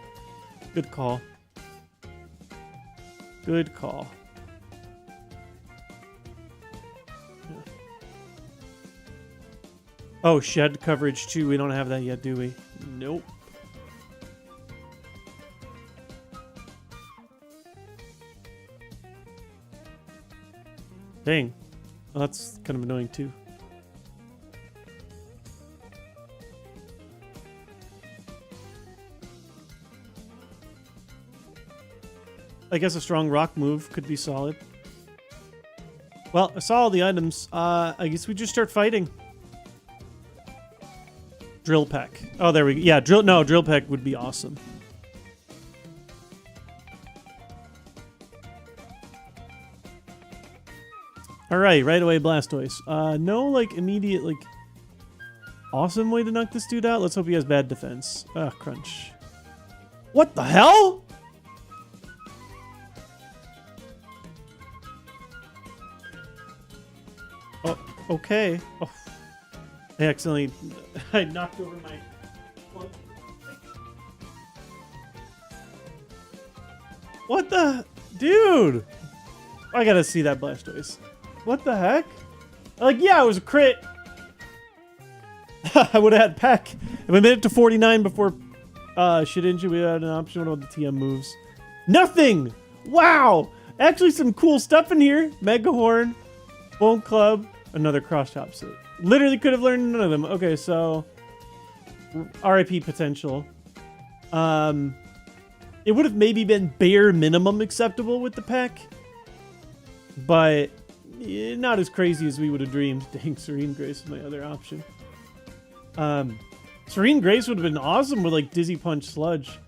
Good call. Good call. Oh, shed coverage too. We don't have that yet, do we? Nope. Dang. Well, that's kind of annoying too. I guess a strong rock move could be solid. Well, I saw all the items. I guess we just start fighting. Drill peck. Oh, there we go. Yeah, drill peck would be awesome. All right away, Blastoise. No, like, immediate, like, awesome way to knock this dude out. Let's hope he has bad defense. Crunch. What the hell? Oh, okay. Oh. I accidentally... I knocked over my... What the... Dude! I gotta see that Blastoise. What the heck? Like, yeah, it was a crit. I would have had Peck. If we made it to 49 before Shedinja, we had an option of the TM moves. Nothing! Wow! Actually, some cool stuff in here. Mega Horn, Bone Club, another Cross Chop. So literally could have learned none of them. Okay, so RIP potential. It would have maybe been bare minimum acceptable with the Peck, but not as crazy as we would have dreamed. Dang, Serene Grace is my other option. Serene Grace would have been awesome with like Dizzy Punch Sludge.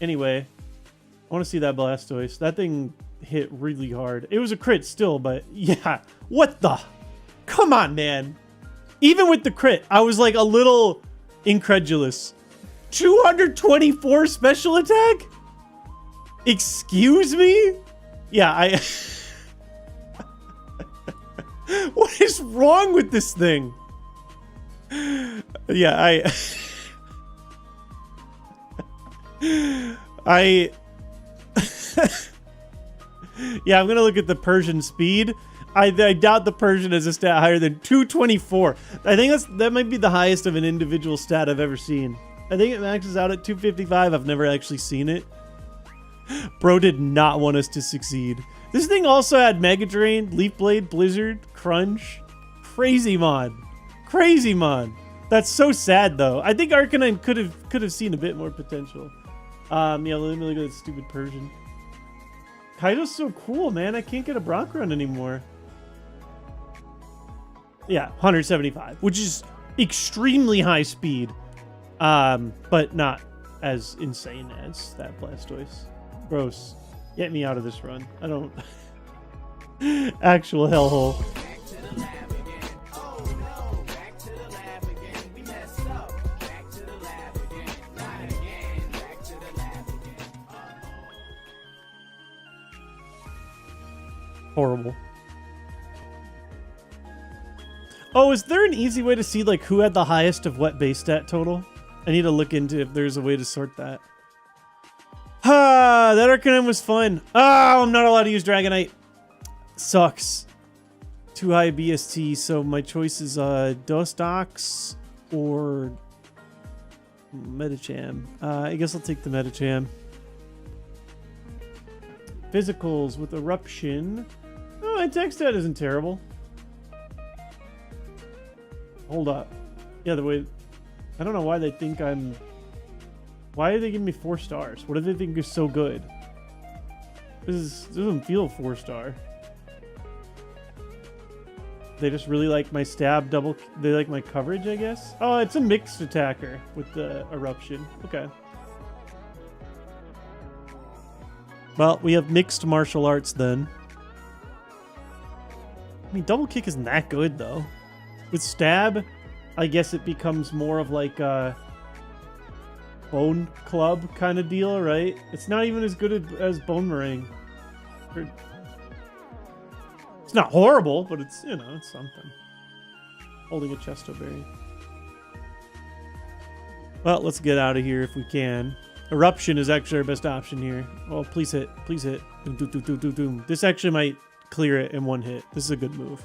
Anyway, I want to see that Blastoise. That thing hit really hard. It was a crit still, but yeah. What the? Come on, man. Even with the crit, I was like a little incredulous. 224 special attack? Excuse me? Yeah, I... What is wrong with this thing? Yeah, yeah, I'm gonna look at the Persian speed. I doubt the Persian has a stat higher than 224. I think that might be the highest of an individual stat I've ever seen. I think it maxes out at 255. I've never actually seen it. Bro did not want us to succeed. This thing also had Mega Drain, Leaf Blade, Blizzard, Crunch. Crazy mod. Crazy mod. That's so sad though. I think Arcanine could have seen a bit more potential. Yeah, let me look at that stupid Persian. Kaido's so cool, man. I can't get a Brock run anymore. Yeah, 175, which is extremely high speed. But not as insane as that Blastoise. Gross. Get me out of this run. I don't... Actual hellhole. Horrible. Oh, is there an easy way to see like who had the highest of what base stat total? I need to look into if there's a way to sort that. Ah, that Arcanine was fun. Oh, I'm not allowed to use Dragonite. Sucks. Too high BST, so my choice is Dustox or Medicham. I guess I'll take the Medicham. Physicals with Eruption. Oh, my tech stat isn't terrible. Hold up. Yeah, the way... I don't know why they think I'm... Why are they giving me 4 stars? What do they think is so good? This doesn't feel 4-star. They just really like my stab double... They like my coverage, I guess? Oh, it's a mixed attacker with the Eruption. Okay. Well, we have mixed martial arts then. I mean, double kick isn't that good, though. With stab, I guess it becomes more of like a bone club kind of deal, right? It's not even as good as bone meringue. It's not horrible, but it's, you know, it's something. Holding a Chesto Berry. Well, let's get out of here if we can. Eruption is actually our best option here. Oh, please hit. Please hit. Doom, doom, doom, doom, doom, doom. This actually might clear it in one hit. This is a good move.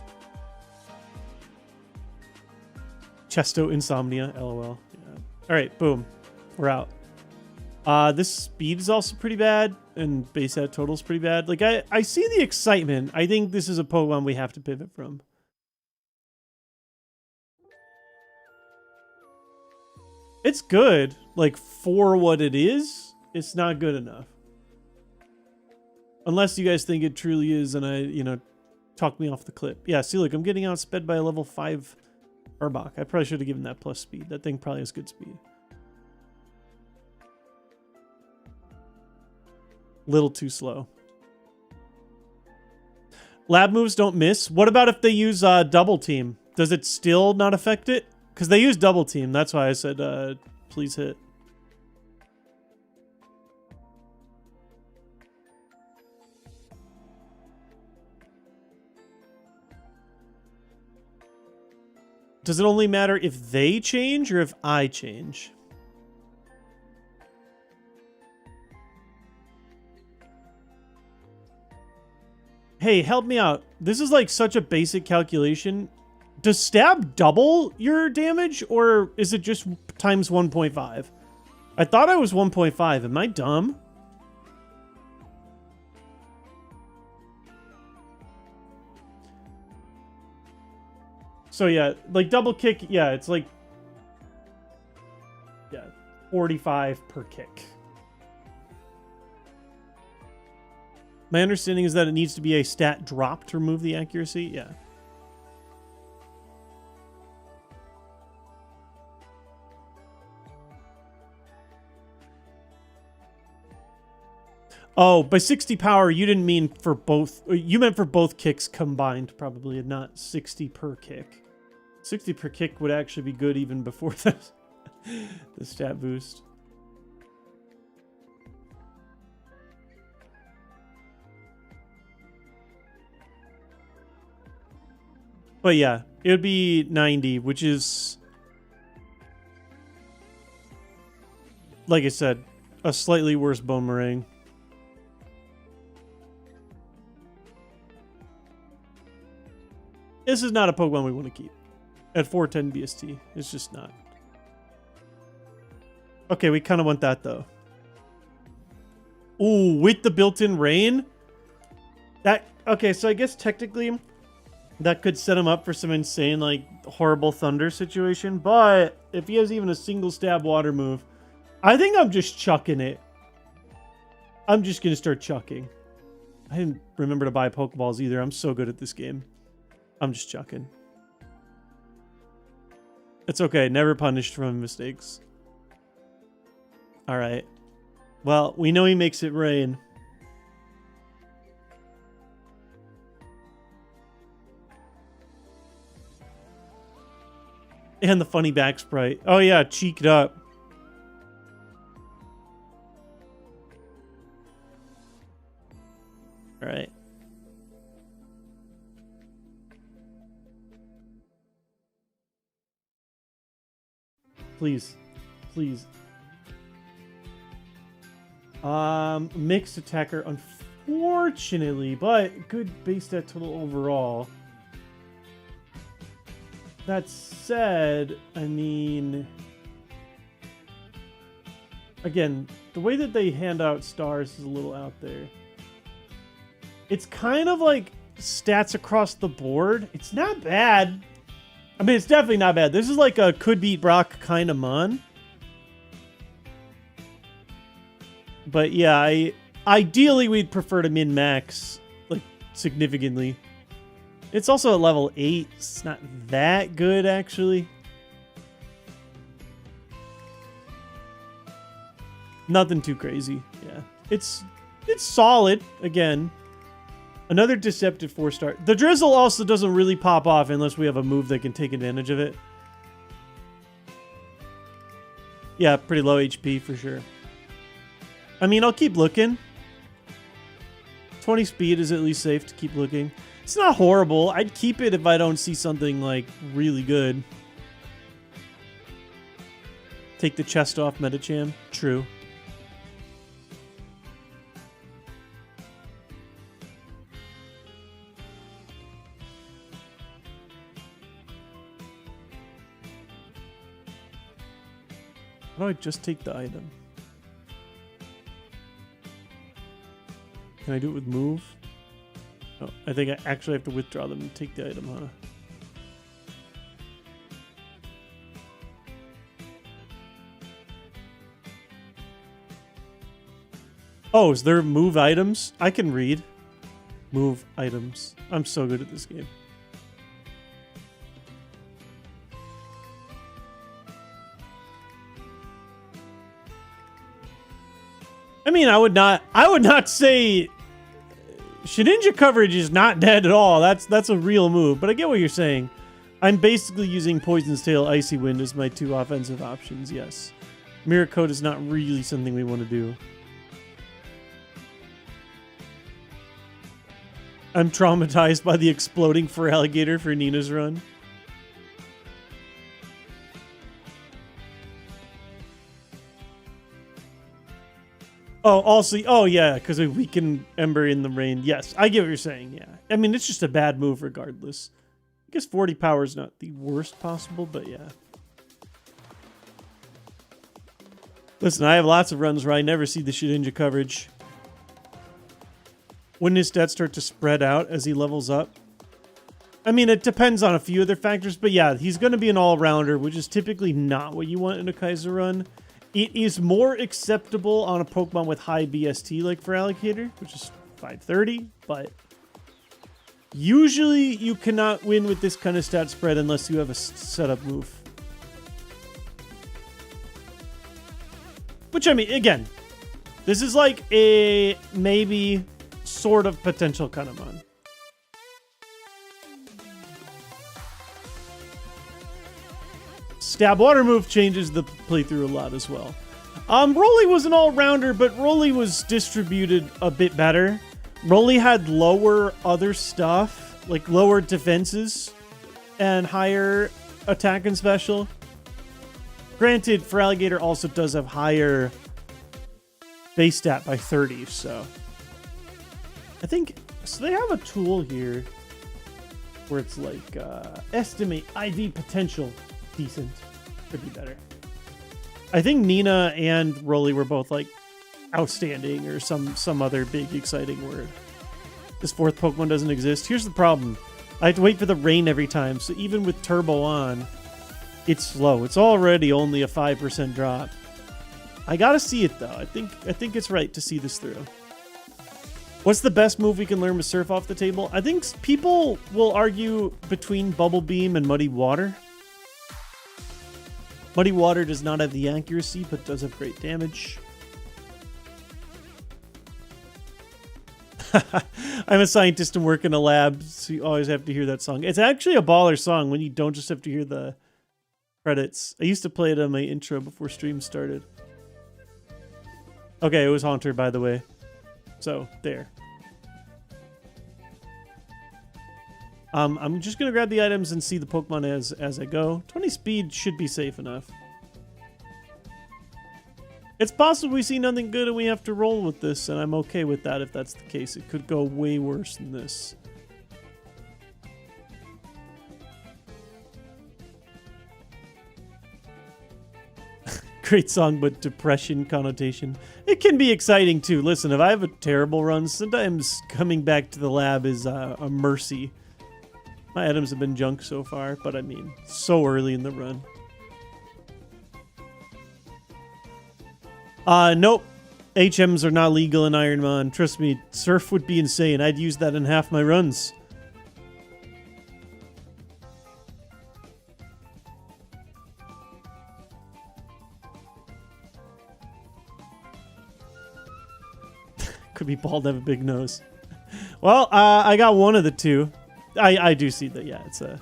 Chesto Insomnia, LOL. Yeah. All right, boom. We're out. This speed is also pretty bad, and base set total is pretty bad. Like, I see the excitement. I think this is a Pokemon we have to pivot from. It's good. Like, for what it is, it's not good enough. Unless you guys think it truly is, and you know, talk me off the clip. Yeah, see, look, I'm getting outsped by a level 5 Arbok. I probably should have given that plus speed. That thing probably has good speed. Little too slow. Lab moves don't miss. What about if they use double team? Does it still not affect it? Because they use double team. That's why I said please hit. Does it only matter if they change or if I change? hey, help me out. This is like such a basic calculation. Does stab double your damage, or is it just times 1.5? I thought I was 1.5. Am I dumb? So yeah, like double kick, yeah, it's like, yeah, 45 per kick. My understanding is that it needs to be a stat drop to remove the accuracy. Yeah. Oh, by 60 power, you didn't mean for both. You meant for both kicks combined, probably, and not 60 per kick. 60 per kick would actually be good even before the stat boost. But yeah, it would be 90, which is, like I said, a slightly worse bone meringue. This is not a Pokemon we want to keep. At 410 BST. It's just not. Okay, we kind of want that, though. Ooh, with the built-in rain? Okay, so I guess technically that could set him up for some insane, like, horrible thunder situation. But if he has even a single stab water move, I think I'm just chucking it. I'm just going to start chucking. I didn't remember to buy Pokeballs either. I'm so good at this game. I'm just chucking. It's okay. Never punished from mistakes. All right. Well, we know he makes it rain. And the funny back sprite. Oh yeah, cheeked up. All right. Please. Please. Mixed attacker, unfortunately, but good base stat total overall. That said, I mean, again, the way that they hand out stars is a little out there. It's kind of like stats across the board. It's not bad. I mean, it's definitely not bad. This is like a could beat Brock kind of mon. But yeah, ideally we'd prefer to min-max, like, significantly. It's also at level 8. It's not that good, actually. Nothing too crazy. Yeah. It's solid, again. Another deceptive 4-star. The Drizzle also doesn't really pop off unless we have a move that can take advantage of it. Yeah, pretty low HP for sure. I mean, I'll keep looking. 20 speed is at least safe to keep looking. It's not horrible. I'd keep it if I don't see something, like, really good. Take the chest off Metacham. True. How do I just take the item? Can I do it with move? Oh, I think I actually have to withdraw them and take the item, huh? Oh, is there move items? I can read. Move items. I'm so good at this game. I mean, I would not say Shedinja coverage is not dead at all. That's a real move, but I get what you're saying. I'm basically using Poison's Tail, Icy Wind as my two offensive options, yes. Mirror Coat is not really something we want to do. I'm traumatized by the exploding Feraligatr for Nina's run. Oh, also, oh yeah, because we weaken Ember in the rain. Yes, I get what you're saying, yeah. I mean, it's just a bad move regardless. I guess 40 power is not the worst possible, but yeah. Listen, I have lots of runs where I never see the Shedinja coverage. Wouldn't his stats start to spread out as he levels up? I mean, it depends on a few other factors, but yeah, he's going to be an all-rounder, which is typically not what you want in a Kaizo run. It is more acceptable on a Pokemon with high BST, like for Alligator, which is 530, but usually you cannot win with this kind of stat spread unless you have a setup move. Which, I mean, again, this is like a maybe sort of potential Kanamon. Stab water move changes the playthrough a lot as well. Rolly was an all-rounder, but Rolly was distributed a bit better. Rolly had lower other stuff, like lower defenses and higher attack and special. Granted, for Alligator also does have higher base stat by 30, so I think, so they have a tool here where it's like estimate IV potential. Decent. Could be better. I think Nina and Rolly were both like outstanding or some other big exciting word. This fourth Pokemon doesn't exist. Here's the problem. I have to wait for the rain every time, so even with Turbo on, it's slow. It's already only a 5% drop. I gotta see it though. I think it's right to see this through. What's the best move we can learn with Surf off the table? I think people will argue between Bubble Beam and Muddy Water. Muddy Water does not have the accuracy, but does have great damage. I'm a scientist and work in a lab, so you always have to hear that song. It's actually a baller song when you don't just have to hear the credits. I used to play it on my intro before stream started. Okay, it was Haunter, by the way. So, there. I'm just going to grab the items and see the Pokemon as I go. 20 speed should be safe enough. It's possible we see nothing good and we have to roll with this, and I'm okay with that if that's the case. It could go way worse than this. Great song, but depression connotation. It can be exciting too. Listen, if I have a terrible run, sometimes coming back to the lab is a mercy. My items have been junk so far, but I mean, so early in the run. Nope. HMs are not legal in IronMON. Trust me, Surf would be insane. I'd use that in half my runs. Could be bald, have a big nose. Well, I got one of the two. I do see that, yeah, it's a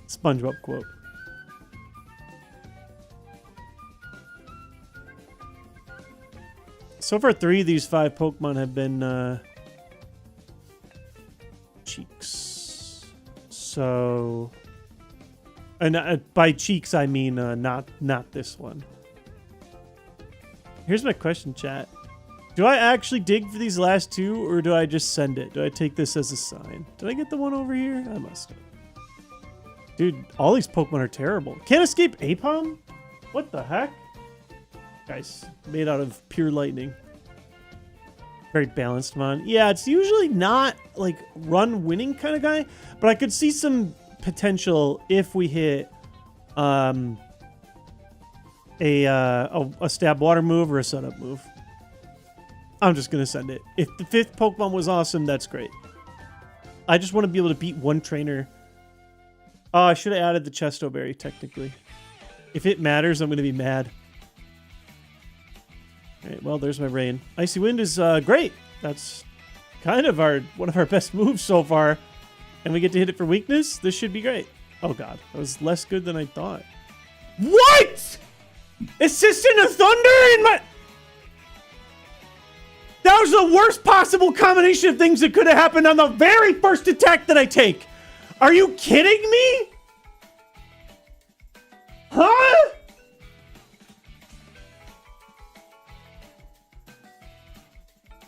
SpongeBob quote. So far, 3 of these 5 Pokemon have been Cheeks. So, and by Cheeks I mean not this one. Here's my question, chat. Do I actually dig for these last 2, or do I just send it? Do I take this as a sign? Did I get the one over here? I must have. Dude, all these Pokemon are terrible. Can't escape Apom? What the heck? Guys, made out of pure lightning. Very balanced mon. Yeah, it's usually not like run winning kind of guy, but I could see some potential if we hit a stab water move or a setup move. I'm just going to send it. If the 5th Pokemon was awesome, that's great. I just want to be able to beat one trainer. Oh, I should have added the Chesto Berry, technically. If it matters, I'm going to be mad. Alright, well, there's my rain. Icy Wind is great. That's kind of one of our best moves so far. And we get to hit it for weakness? This should be great. Oh god, that was less good than I thought. What?! Assistant of Thunder in my... That was the worst possible combination of things that could have happened on the very first attack that I take. Are you kidding me? Huh?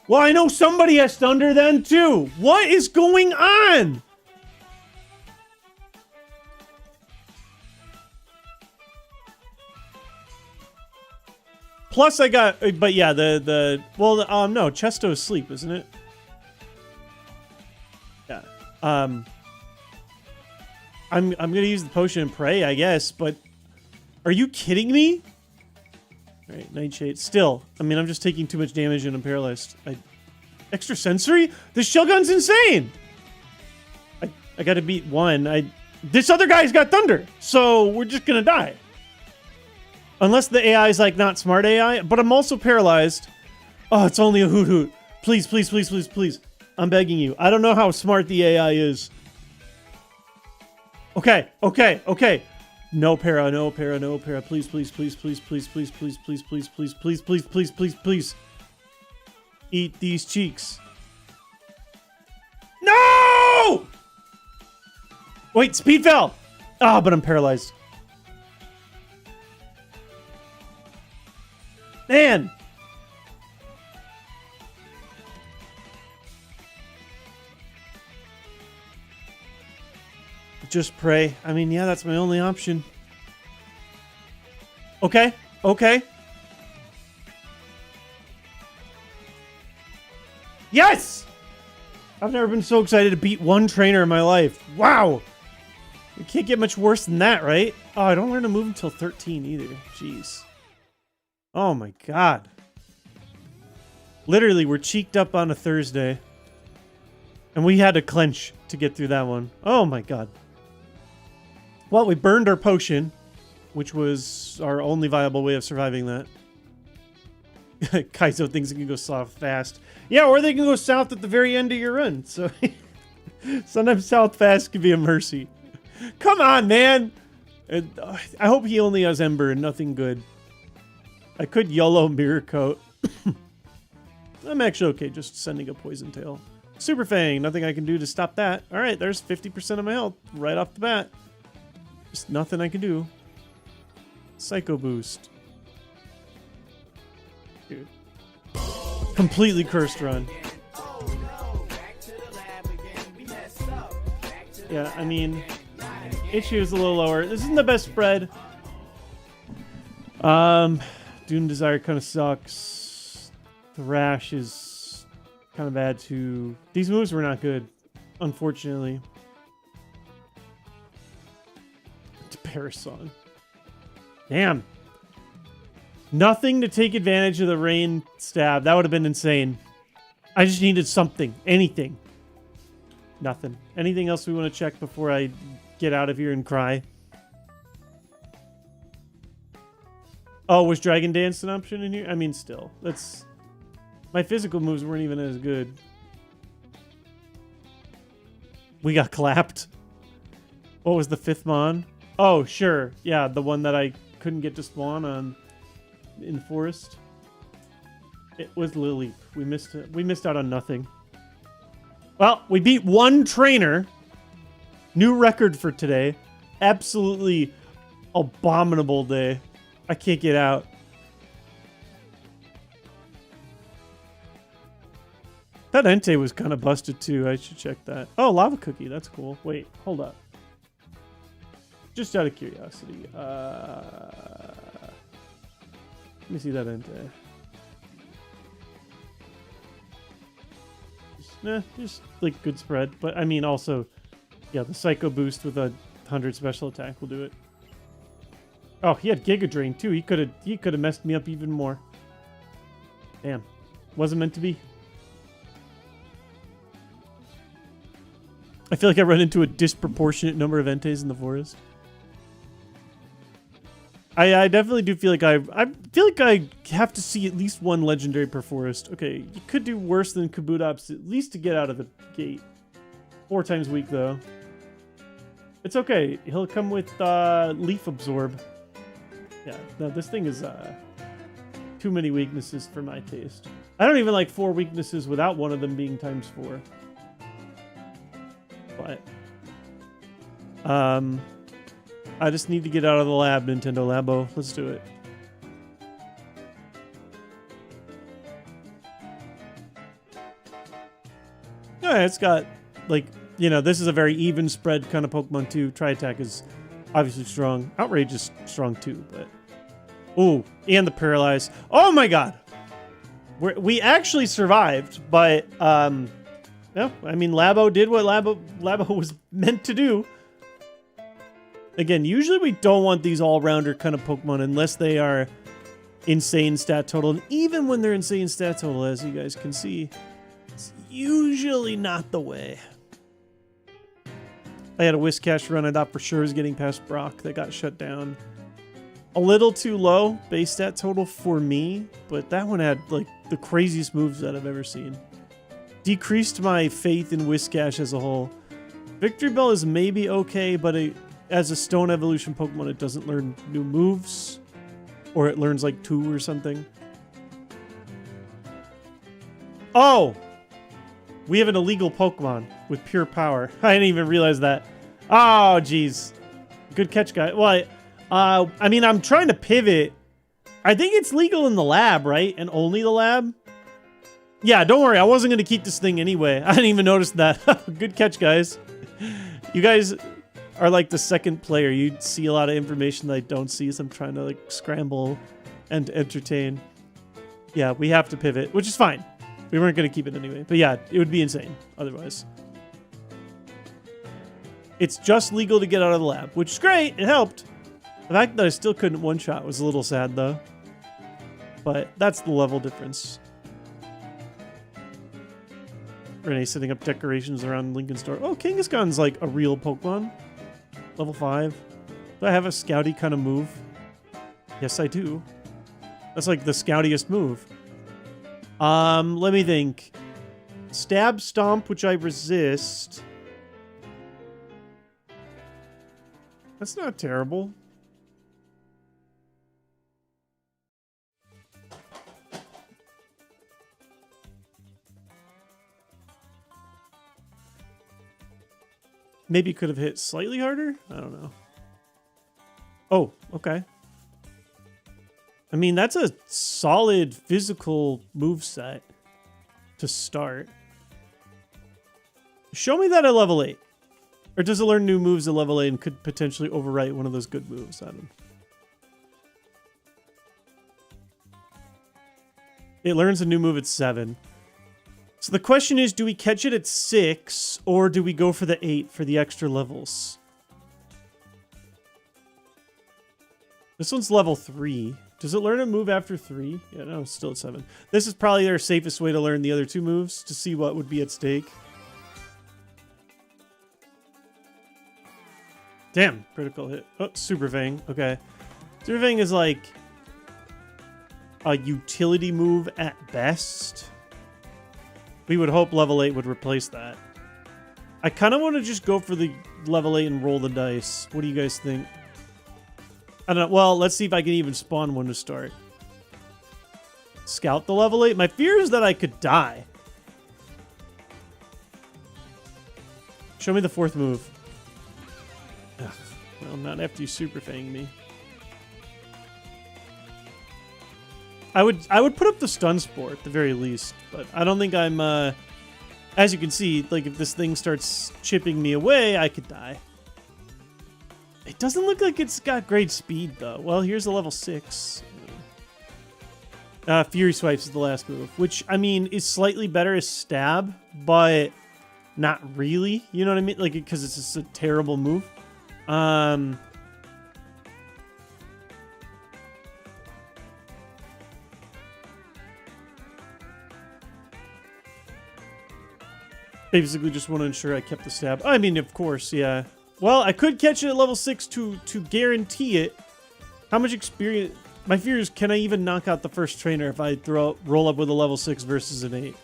Well, I know somebody has thunder then too. What is going on? Plus I got, but yeah, well, no, Chesto's asleep, isn't it? Yeah. I'm gonna use the potion and pray, I guess, but are you kidding me? All right, Nightshade. Still, I mean, I'm just taking too much damage and I'm paralyzed. Extra sensory? This shell gun's insane. I gotta beat one. This other guy's got thunder, so we're just gonna die. Unless the AI is like not smart AI, but I'm also paralyzed. Oh, it's only a hoot hoot. Please, please, please, please, please. I'm begging you. I don't know how smart the AI is. Okay, okay, okay. No para, no para, no para. Please, please, please, please, please, please, please, please, please, please, please, please, please, please, please. Eat these cheeks. No! Wait, speed fell. Ah, but I'm paralyzed. Man. Just pray. I mean, yeah, that's my only option. Okay. Okay. Yes! I've never been so excited to beat one trainer in my life. Wow. You can't get much worse than that, right? Oh, I don't learn to move until 13 either. Jeez. Oh my god. Literally, we're cheeked up on a Thursday. And we had to clench to get through that one. Oh my god. Well, we burned our potion, which was our only viable way of surviving that. Kaizo thinks it can go south fast. Yeah, or they can go south at the very end of your run. So sometimes south fast can be a mercy. Come on, man! I hope he only has Ember and nothing good. I could YOLO Mirror Coat. I'm actually okay just sending a Poison Tail. Super Fang, nothing I can do to stop that. Alright, there's 50% of my health right off the bat. Just nothing I can do. Psycho Boost. Dude. Completely cursed run. Yeah, I mean, issue is a little lower. This isn't the best spread. Dune Desire kind of sucks. Thrash is kind of bad too. These moves were not good, unfortunately. It's Paris song. Damn. Nothing to take advantage of the rain stab. That would have been insane. I just needed something. Anything. Nothing. Anything else we want to check before I get out of here and cry? Oh, was Dragon Dance an option in here? I mean, still. That's... My physical moves weren't even as good. We got clapped. What was the 5th Mon? Oh, sure. Yeah, the one that I couldn't get to spawn on in the forest. It was Lily. We missed out on nothing. Well, we beat one trainer. New record for today. Absolutely abominable day. I can't get out. That Entei was kind of busted too. I should check that. Oh, Lava Cookie. That's cool. Wait, hold up. Just out of curiosity. Let me see that Entei. Just like good spread. But I mean also, yeah, the Psycho Boost with a 100 special attack will do it. Oh, he had Giga Drain too. He could have messed me up even more. Damn. Wasn't meant to be. I feel like I run into a disproportionate number of Enteis in the forest. I definitely do feel like I have to see at least one legendary per forest. Okay, you could do worse than Kabutops at least to get out of the gate. 4 times weak though. It's okay. He'll come with Leaf Absorb. Yeah, no, this thing is too many weaknesses for my taste. I don't even like 4 weaknesses without one of them being times 4. But I just need to get out of the lab, Nintendo Labo. Let's do it. it's got, like, you know, this is a very even spread kind of Pokemon too. Tri-Attack is obviously strong. Outrage is strong too, but... Ooh, and the Paralyze. Oh my god! We actually survived, but, no, I mean, Labo did what Labo was meant to do. Again, usually we don't want these all-rounder kind of Pokemon unless they are insane stat total. And even when they're insane stat total, as you guys can see, it's usually not the way. I had a Whiscash run I thought for sure was getting past Brock that got shut down. A little too low base stat total for me, but that one had like the craziest moves that I've ever seen. Decreased my faith in Whiscash as a whole. Victory Bell is maybe okay, but as a Stone Evolution Pokemon, it doesn't learn new moves. Or it learns like 2 or something. Oh! We have an illegal Pokemon with pure power. I didn't even realize that. Oh, jeez. Good catch, guy. Well, I mean, I'm trying to pivot. I think it's legal in the lab, right? And only the lab? Yeah, don't worry. I wasn't going to keep this thing anyway. I didn't even notice that. Good catch, guys. You guys are like the second player. You see a lot of information that I don't see, so I'm trying to like scramble and entertain. Yeah, we have to pivot, which is fine. We weren't going to keep it anyway. But yeah, it would be insane otherwise. It's just legal to get out of the lab, which is great. It helped. The fact that I still couldn't one-shot was a little sad, though. But that's the level difference. Renee setting up decorations around Lincoln Store. Oh, Kangaskhan's like a real Pokemon. Level 5. Do I have a scouty kind of move? Yes, I do. That's like the scoutiest move. Let me think. Stab, Stomp, which I resist. That's not terrible. Maybe could have hit slightly harder? I don't know. Oh, okay. I mean, that's a solid physical moveset to start. Show me that at level 8. Or does it learn new moves at level 8 and could potentially overwrite one of those good moves? I don't know. It learns a new move at 7. So the question is, do we catch it at 6 or do we go for the 8 for the extra levels? This one's level 3. Does it learn a move after 3? Yeah, no, it's still at 7. This is probably their safest way to learn the other 2 moves to see what would be at stake. Damn, critical hit. Oh, Super Fang. Okay. Super Fang is like a utility move at best. We would hope level 8 would replace that. I kind of want to just go for the level 8 and roll the dice. What do you guys think? I don't know. Well, let's see if I can even spawn one to start. Scout the level 8. My fear is that I could die. Show me the 4th move. Ugh, well, not after you Super Fang me. I would put up the Stun Spore at the very least, but I don't think I'm, as you can see, like if this thing starts chipping me away, I could die. It doesn't look like it's got great speed, though. Well, here's a level 6. Fury Swipes is the last move, which, I mean, is slightly better as Stab, but not really. You know what I mean? Like, because it's just a terrible move. Basically just want to ensure I kept the Stab. I mean, of course, yeah. Well, I could catch it at level 6 to guarantee it. How much experience... My fear is, can I even knock out the first trainer if I roll up with a level 6 versus an 8?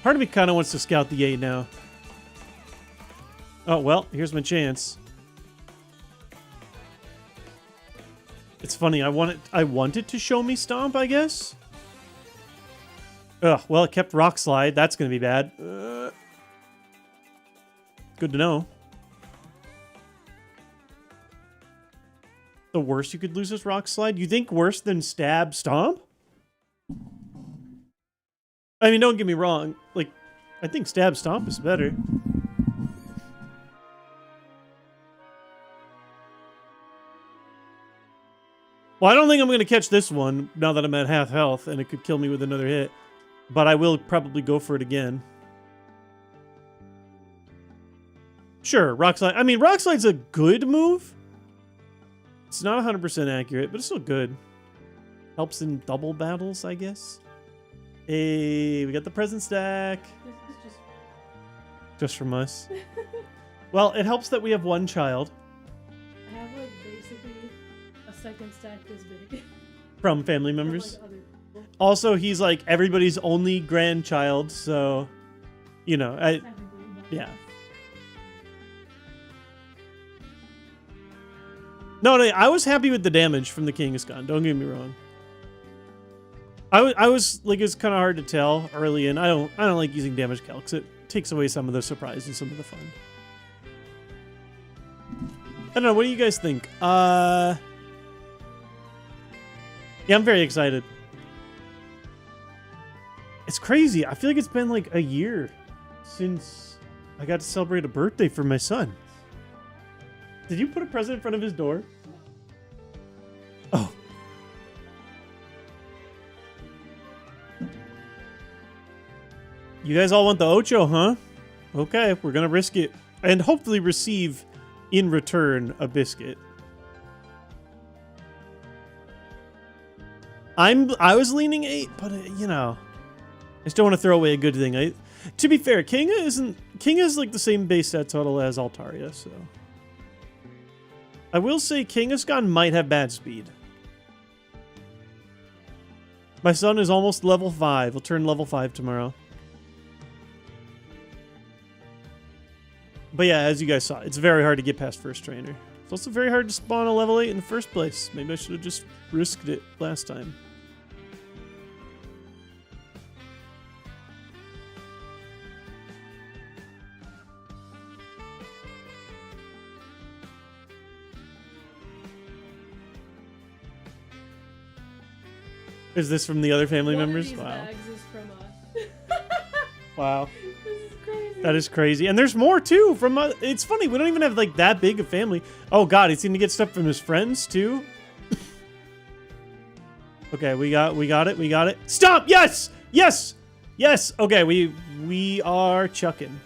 Part of me kind of wants to scout the 8 now. Oh, well, here's my chance. It's funny, I wanted to show me Stomp, I guess. Ugh, well, it kept Rock Slide. That's going to be bad. Good to know. The worst you could lose is Rock Slide? You think worse than Stab Stomp? I mean, don't get me wrong. Like, I think Stab Stomp is better. Well, I don't think I'm going to catch this one now that I'm at half health, and it could kill me with another hit. But I will probably go for it again. Sure, Rock Slide. I mean, Rock Slide's a good move. It's not 100% accurate, but it's still good. Helps in double battles, I guess. Hey, we got the present stack. This is Just from us. Well, it helps that we have one child. I have like basically a second stack this big. From family From, members. like, other people. Also, he's like everybody's only grandchild, so, you know, Technically, but yeah. No, I was happy with the damage from the Kangaskhan. Don't get me wrong. I was like, it's kind of hard to tell early in. I don't like using damage calcs. It takes away some of the surprise and some of the fun. I don't know. What do you guys think? Yeah, I'm very excited. It's crazy. I feel like it's been like a year since I got to celebrate a birthday for my son. Did you put a present in front of his door? Oh. You guys all want the Ocho, huh? Okay, we're gonna risk it. And hopefully receive, in return, a biscuit. I was leaning 8, but, you know. I just don't want to throw away a good thing. To be fair, Kinga is like the same base set total as Altaria, so... I will say Kangaskhan might have bad speed. My son is almost level 5. He'll turn level 5 tomorrow. But yeah, as you guys saw, it's very hard to get past first trainer. It's also very hard to spawn a level 8 in the first place. Maybe I should have just risked it last time. Is this from the other family One members? of these Wow. bags is from us. Wow. This is crazy. That is crazy. And there's more too from it's funny, we don't even have like that big a family. Oh god, he's gonna get stuff from his friends too. Okay, we got it. Stop! Yes! Yes! Yes! Okay, we are chucking.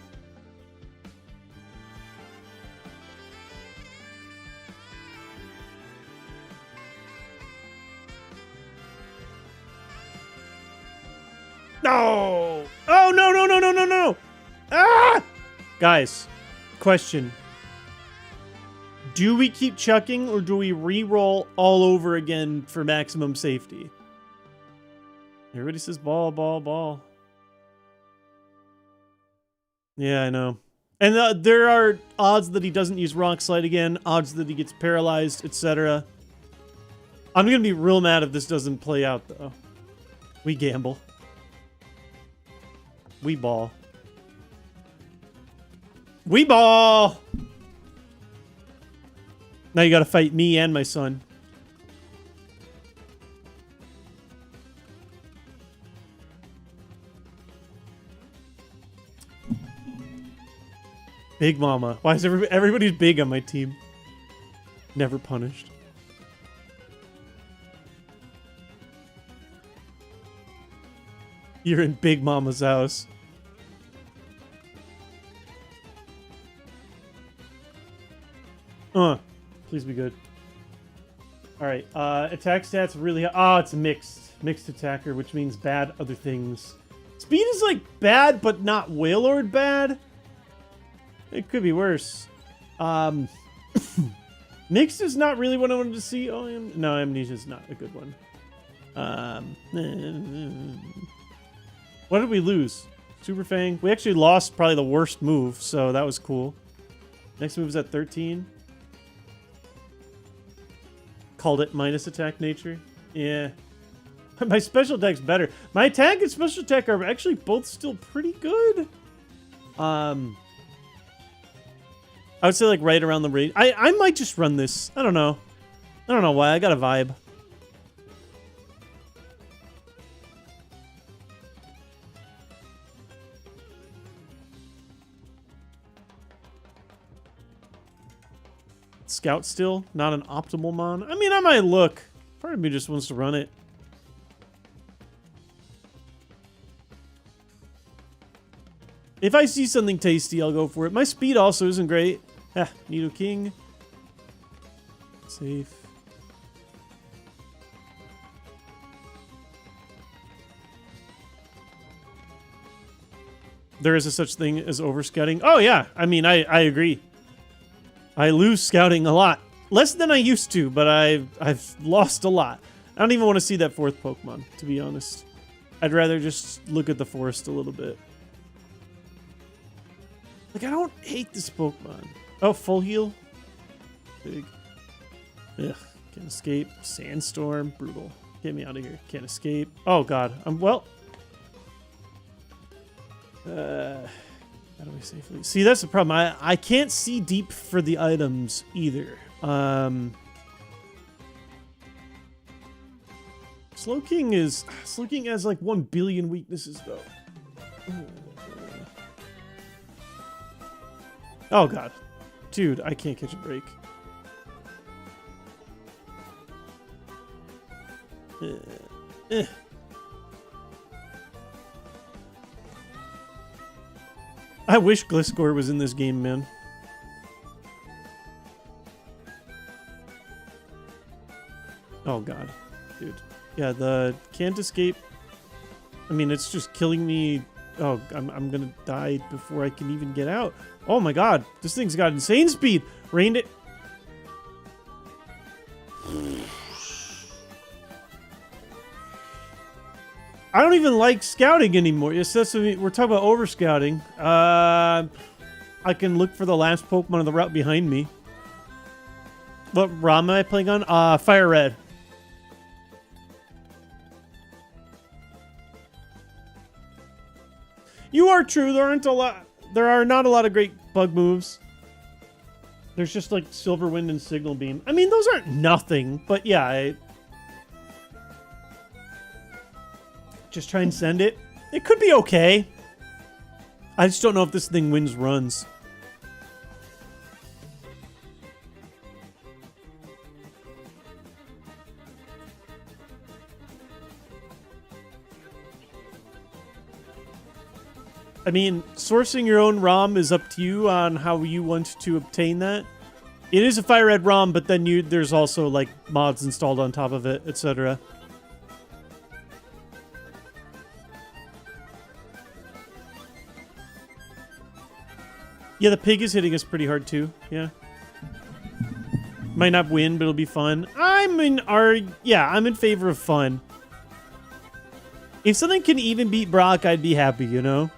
No! Oh, no, no, no, no, no, no! Ah! Guys, question. Do we keep chucking or do we re-roll all over again for maximum safety? Everybody says ball, ball, ball. Yeah, I know. And there are odds that he doesn't use Rock Slide again, odds that he gets paralyzed, etc. I'm going to be real mad if this doesn't play out, though. We gamble. We ball. We ball! Now you gotta fight me and my son. Big Mama. Why is everybody's big on my team? Never punished. You're in Big Mama's house. Please be good. Alright, attack stats really... Oh, it's mixed. Mixed attacker, which means bad other things. Speed is, like, bad, but not Wailord bad. It could be worse. Mixed is not really what I wanted to see. Oh, no, Amnesia is not a good one. What did we lose? Super Fang. We actually lost probably the worst move, so that was cool. Next move is at 13. Called it minus attack nature. Yeah. My special attack's better. My attack and special attack are actually both still pretty good. I would say like right around the range. I might just run this. I don't know. I don't know why. I got a vibe. Scout still, not an optimal mon. I mean, I might look. Part of me just wants to run it. If I see something tasty, I'll go for it. My speed also isn't great. Ah, Nido King. Safe. There is a such thing as overscouting. Oh yeah, I mean, I agree. I lose scouting a lot. Less than I used to, but I've lost a lot. I don't even want to see that fourth Pokemon, to be honest. I'd rather just look at the forest a little bit. Like, I don't hate this Pokemon. Oh, full heal? Big. Ugh, can't escape. Sandstorm, brutal. Get me out of here. Can't escape. Oh god, well. How do we safely? See, that's the problem. I can't see deep for the items either. Slowking has like 1 billion weaknesses though. Oh god, dude, I can't catch a break. I wish Gliscor was in this game, man. Oh god, dude. Yeah, the can't escape. I mean, it's just killing me. Oh, I'm gonna die before I can even get out. Oh my god, this thing's got insane speed. Rained it. I don't even like scouting anymore. Yes, that's what we're talking about over scouting. I can look for the last Pokemon on the route behind me. What ROM am I playing on? FireRed. You are true. There are not a lot of great bug moves. There's just like Silver Wind and Signal Beam. I mean, those aren't nothing, but yeah, just try and send it. It could be okay. I just don't know if this thing wins runs. I mean, sourcing your own ROM is up to you on how you want to obtain that. It is a FireRed ROM, but then there's also like mods installed on top of it, etc. Yeah, the pig is hitting us pretty hard too. Yeah. Might not win, but it'll be fun. I'm in favor of fun. If something can even beat Brock, I'd be happy, you know?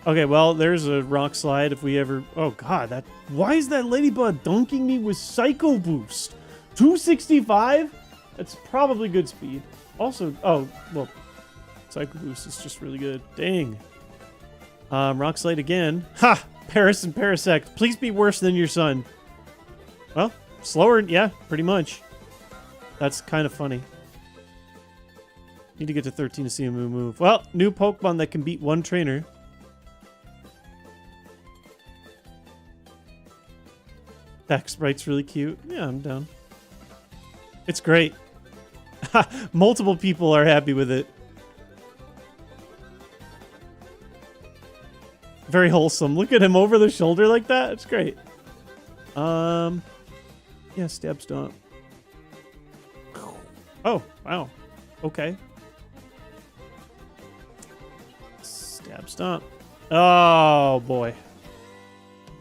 Okay, well, there's a rock slide if we ever... Oh, God, why is that ladybug dunking me with Psycho Boost? 265? That's probably good speed. Also, oh, well, Psycho Boost is just really good. Dang. Rock slide again. Ha! Paris and Parasect. Please be worse than your son. Well, slower, yeah, pretty much. That's kind of funny. Need to get to 13 to see him move. Well, new Pokemon that can beat one trainer. That sprite's really cute. Yeah, I'm down. It's great. Multiple people are happy with it. Very wholesome. Look at him over the shoulder like that. It's great. Yeah, stab stomp. Oh, wow. Okay. Stab stomp. Oh, boy.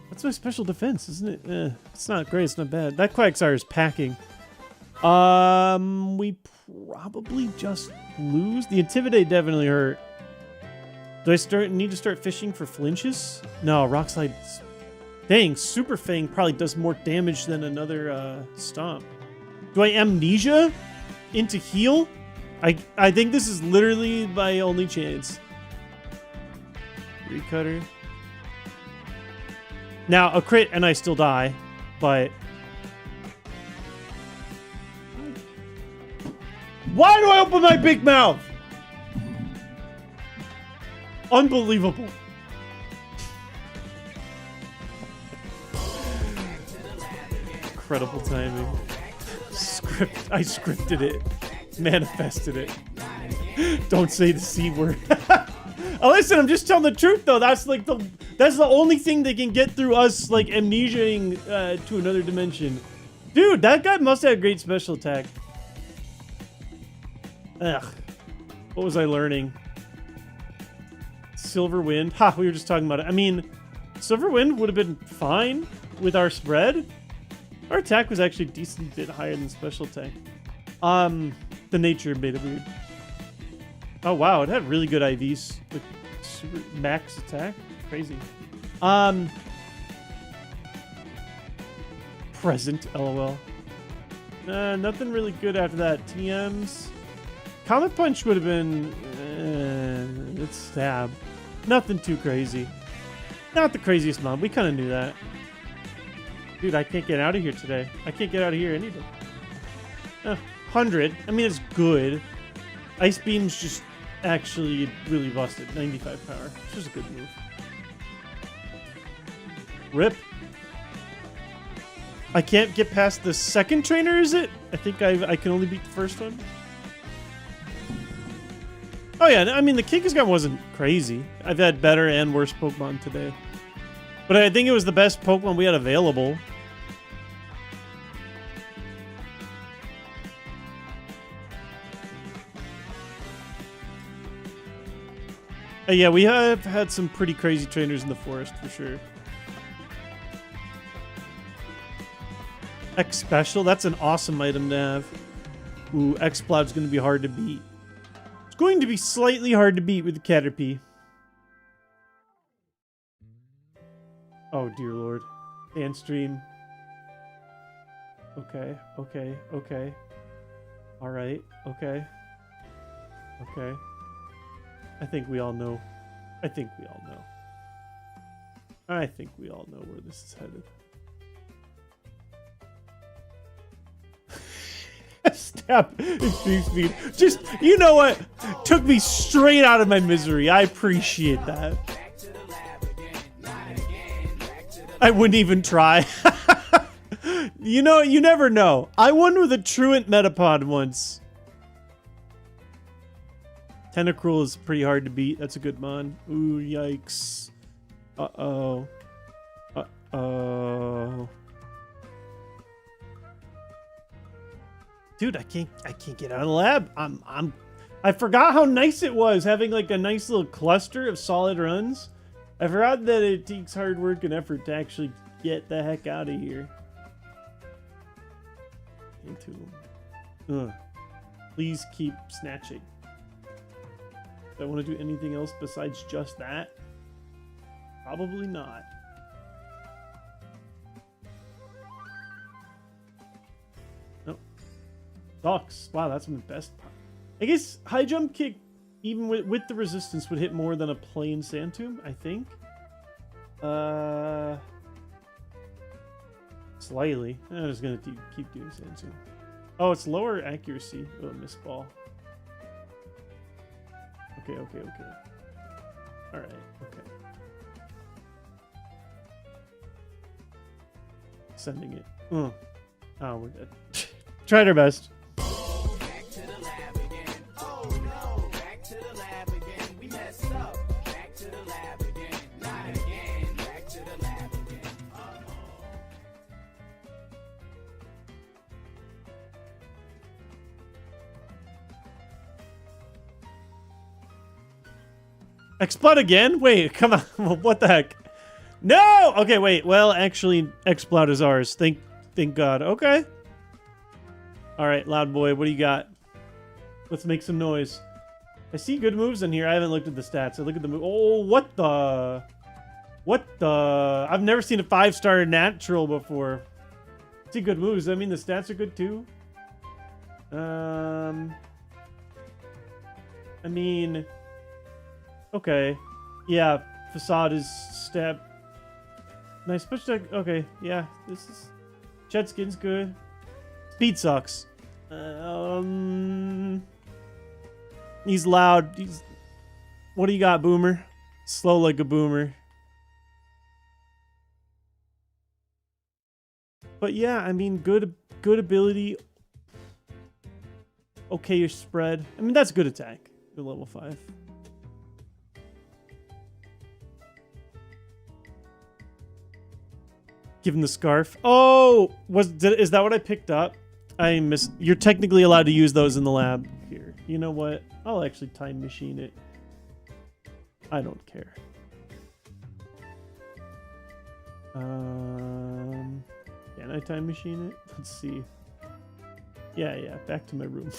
That's my special defense, isn't it? It's not great. It's not bad. That Quagsire is packing. We probably just lose. The Intimidate definitely hurt. Do I need to start fishing for flinches? No, Rock Slide. Dang, Super Fang probably does more damage than another Stomp. Do I Amnesia into heal? I think this is literally my only chance. Recutter. Now, a crit and I still die, but... Why do I open my big mouth? Unbelievable. Incredible timing. I scripted it. Manifested it. Don't say the C word. Oh, listen, I'm just telling the truth though. That's like that's the only thing that can get through us like amnesiaing to another dimension. Dude, that guy must have a great special attack. Ugh. What was I learning? Silver Wind. Ha, we were just talking about it. I mean, Silver Wind would have been fine with our spread. Our attack was actually a decent bit higher than special attack. The nature made it weird. Oh wow, it had really good IVs. Like super max attack. Crazy. Present, LOL. Nothing really good after that. TMs. Comet Punch would have been... it's stab. Nothing too crazy. Not the craziest mob. We kind of knew that. Dude, I can't get out of here today. I can't get out of here any day. 100. I mean, it's good. Ice Beam's just actually really busted. 95 power. Which is a good move. Rip. I can't get past the second trainer, is it? I think I can only beat the first one. Oh yeah, I mean, the Kangaskhan wasn't crazy. I've had better and worse Pokemon today. But I think it was the best Pokemon we had available. Yeah, we have had some pretty crazy trainers in the forest, for sure. X Special, that's an awesome item to have. Ooh, X-Plod's going to be hard to beat. It's going to be slightly hard to beat with the Caterpie. Oh, dear Lord. Sandstream. Okay, okay, okay. Alright, okay. Okay. I think we all know. I think we all know. I think we all know where this is headed. Stab extreme speed. Just, you know what? Took me straight out of my misery. I appreciate that. I wouldn't even try. You know, you never know. I won with a Truant Metapod once. Tentacruel is pretty hard to beat. That's a good mon. Ooh, yikes. Uh-oh. Uh-oh. Dude, I can't get out of the lab. I forgot how nice it was having like a nice little cluster of solid runs. I forgot that it takes hard work and effort to actually get the heck out of here. Please keep snatching. Do I want to do anything else besides just that? Probably not. Nope. Ducks. Wow, that's my best part. I guess high jump kick, even with the resistance, would hit more than a plain sand tomb, I think. Slightly. I'm just gonna keep doing sand tomb. Oh, it's lower accuracy. Oh, miss ball. Okay. Alright, okay. Sending it. Oh, we're dead. Tried our best. Back to the lab again. Oh no, back to the lab again. We messed up. Back to the lab again. Not again. Back to the lab again. Explode again? Wait, come on. What the heck? No! Okay, wait. Well, actually, Explode is ours. Thank God. Okay. Alright, Loud Boy, what do you got? Let's make some noise. I see good moves in here. I haven't looked at the stats. I look at the move. Oh, what the? What the? I've never seen a 5-star natural before. I see good moves. I mean, the stats are good too. I mean... Okay. Yeah, Facade is stab. Nice push deck. Okay, yeah. This is... Shed Skin's good. Speed sucks. He's loud. What do you got, Boomer? Slow like a boomer. But yeah, I mean, good ability. Okay-ish spread. I mean, that's good attack for level 5. Give him the scarf. Oh, is that what I picked up? You're technically allowed to use those in the lab. Here, you know what? I'll actually time machine it. I don't care. Can I time machine it? Let's see. Yeah, back to my room.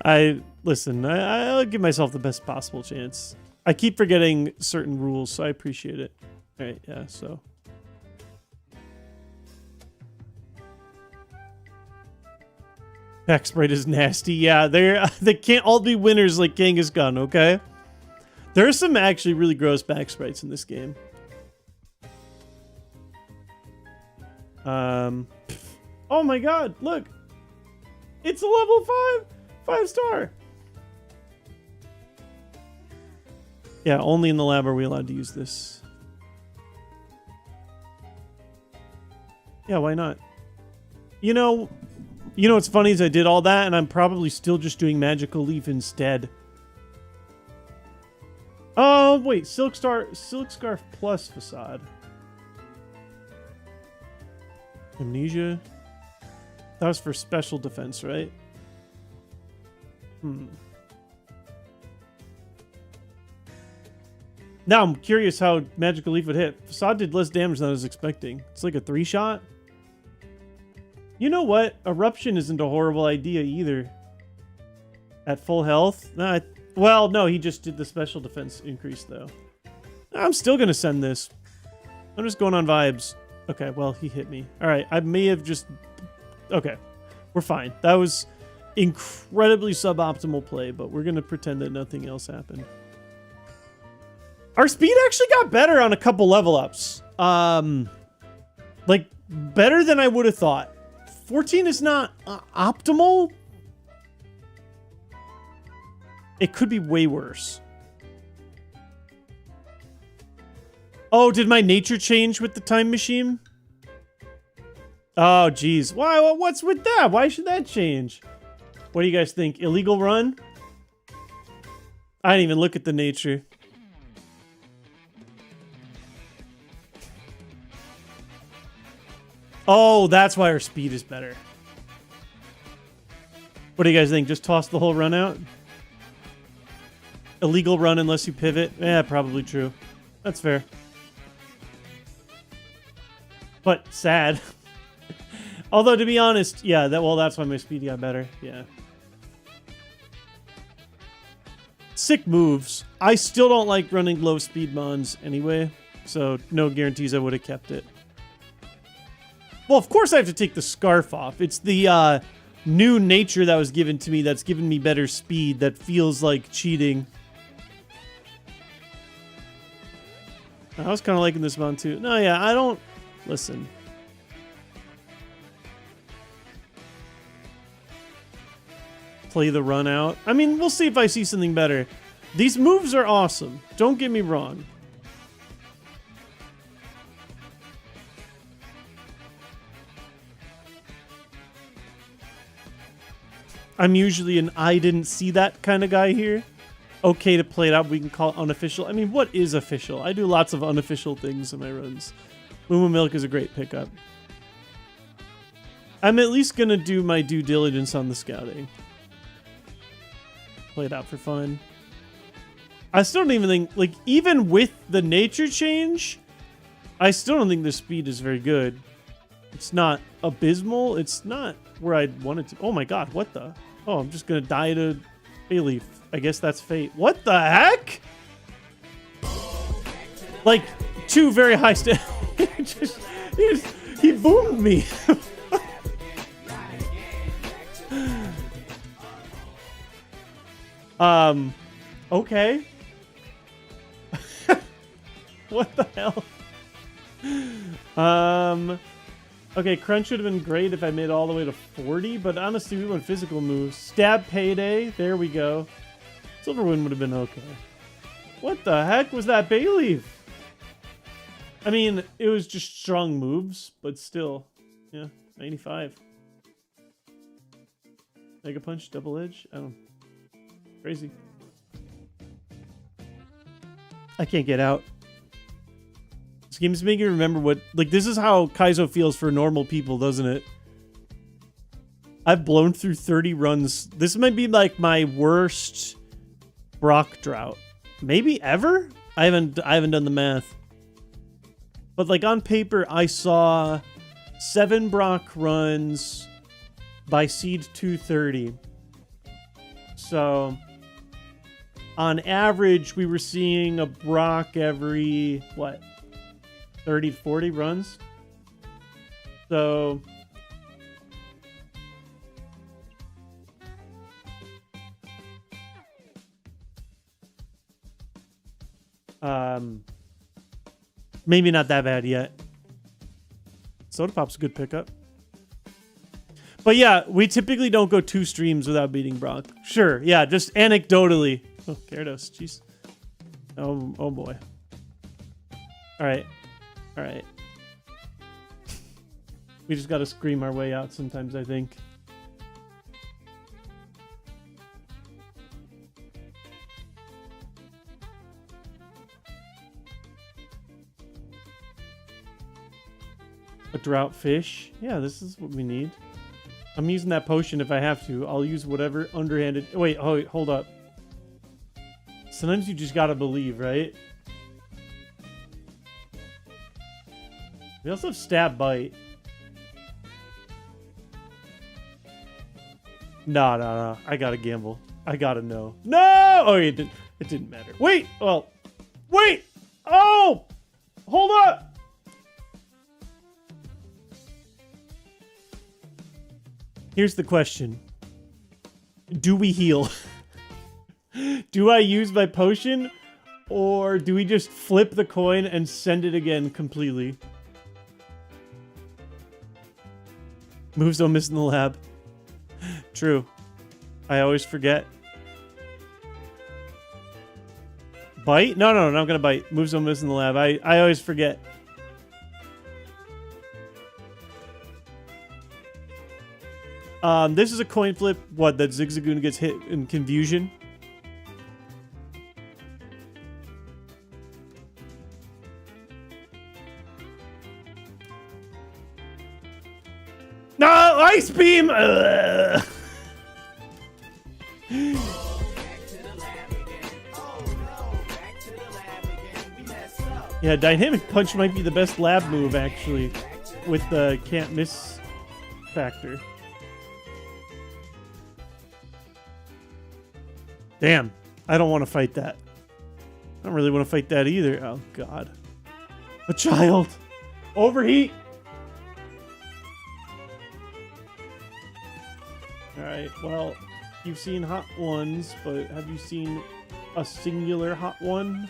I'll give myself the best possible chance. I keep forgetting certain rules, so I appreciate it. All right, yeah, so. Back sprite is nasty. Yeah, they can't all be winners like Kangaskhan, okay? There are some actually really gross back sprites in this game. Oh my god, look! It's a level 5-star! Yeah, only in the lab are we allowed to use this. Yeah, why not? You know what's funny is I did all that and I'm probably still just doing Magical Leaf instead. Oh, wait, Silk Scarf plus Facade. Amnesia? That was for special defense, right? Now I'm curious how Magical Leaf would hit. Facade did less damage than I was expecting. It's like a 3-shot. You know what? Eruption isn't a horrible idea either. At full health? Well, no, he just did the special defense increase, though. I'm still going to send this. I'm just going on vibes. Okay, well, he hit me. All right, I may have just... Okay, we're fine. That was incredibly suboptimal play, but we're going to pretend that nothing else happened. Our speed actually got better on a couple level ups. Like, better than I would have thought. 14 is not optimal. It could be way worse. Oh, did my nature change with the time machine? Oh, geez. Why? What's with that? Why should that change? What do you guys think? Illegal run? I didn't even look at the nature. Oh, that's why our speed is better. What do you guys think? Just toss the whole run out? Illegal run unless you pivot? Yeah, probably true. That's fair. But sad. Although, to be honest, yeah, that's why my speed got better. Yeah. Sick moves. I still don't like running low speed mons anyway, so no guarantees I would have kept it. Well, of course I have to take the scarf off. It's the new nature that was given to me that's given me better speed that feels like cheating. I was kind of liking this mon too. No, yeah, I don't... Listen. Play the run out. I mean, we'll see if I see something better. These moves are awesome. Don't get me wrong. I'm usually an I didn't see that kind of guy here. Okay to play it out. We can call it unofficial. I mean, what is official? I do lots of unofficial things in my runs. Moo Milk is a great pickup. I'm at least going to do my due diligence on the scouting. Play it out for fun. I still don't even think, like, even with the nature change, I still don't think the speed is very good. It's not abysmal. It's not where I'd want it to. Oh my god, what the? Oh, I'm just going to die to Bayleaf. I guess that's fate. What the heck? Like, two very high stats. He boomed me. Okay. What the hell? Okay, Crunch would have been great if I made it all the way to 40, but honestly, we went physical moves. Stab Payday. There we go. Silverwind would have been okay. What the heck was that Bayleaf? I mean, it was just strong moves, but still. Yeah, 95. Mega Punch, Double Edge. I don't. Crazy. I can't get out. This game's making me remember what... Like, this is how Kaizo feels for normal people, doesn't it? I've blown through 30 runs. This might be, like, my worst Brock drought. Maybe ever? I haven't done the math. But, like, on paper, I saw 7 Brock runs by seed 230. So, on average, we were seeing a Brock every, what, 30 to 40 runs? So, maybe not that bad yet. Soda Pop's a good pickup. But yeah, we typically don't go 2 streams without beating Brock. Sure, yeah, just anecdotally. Oh, Gyarados, jeez. Oh boy. Alright. Alright. We just gotta scream our way out sometimes, I think. A drought fish? Yeah, this is what we need. I'm using that potion if I have to. I'll use whatever underhanded... Wait, hold up. Sometimes you just gotta believe, right? We also have Stab Bite. No. I gotta gamble. I gotta know. No! Oh, it didn't matter. Wait! Well, wait! Oh! Hold up! Here's the question. Do we heal? Do I use my potion? Or do we just flip the coin and send it again completely? Moves don't miss in the lab. True. I always forget. Bite? No, I'm not gonna bite. Moves don't miss in the lab. I always forget. This is a coin flip. What, that Zigzagoon gets hit in confusion? No! Ice Beam! Ugh. Yeah, Dynamic Punch might be the best lab move, actually, with the can't miss factor. Damn, I don't want to fight that. I don't really want to fight that either. Oh, God. A child. Overheat. Alright, well, you've seen hot ones, but have you seen a singular hot one?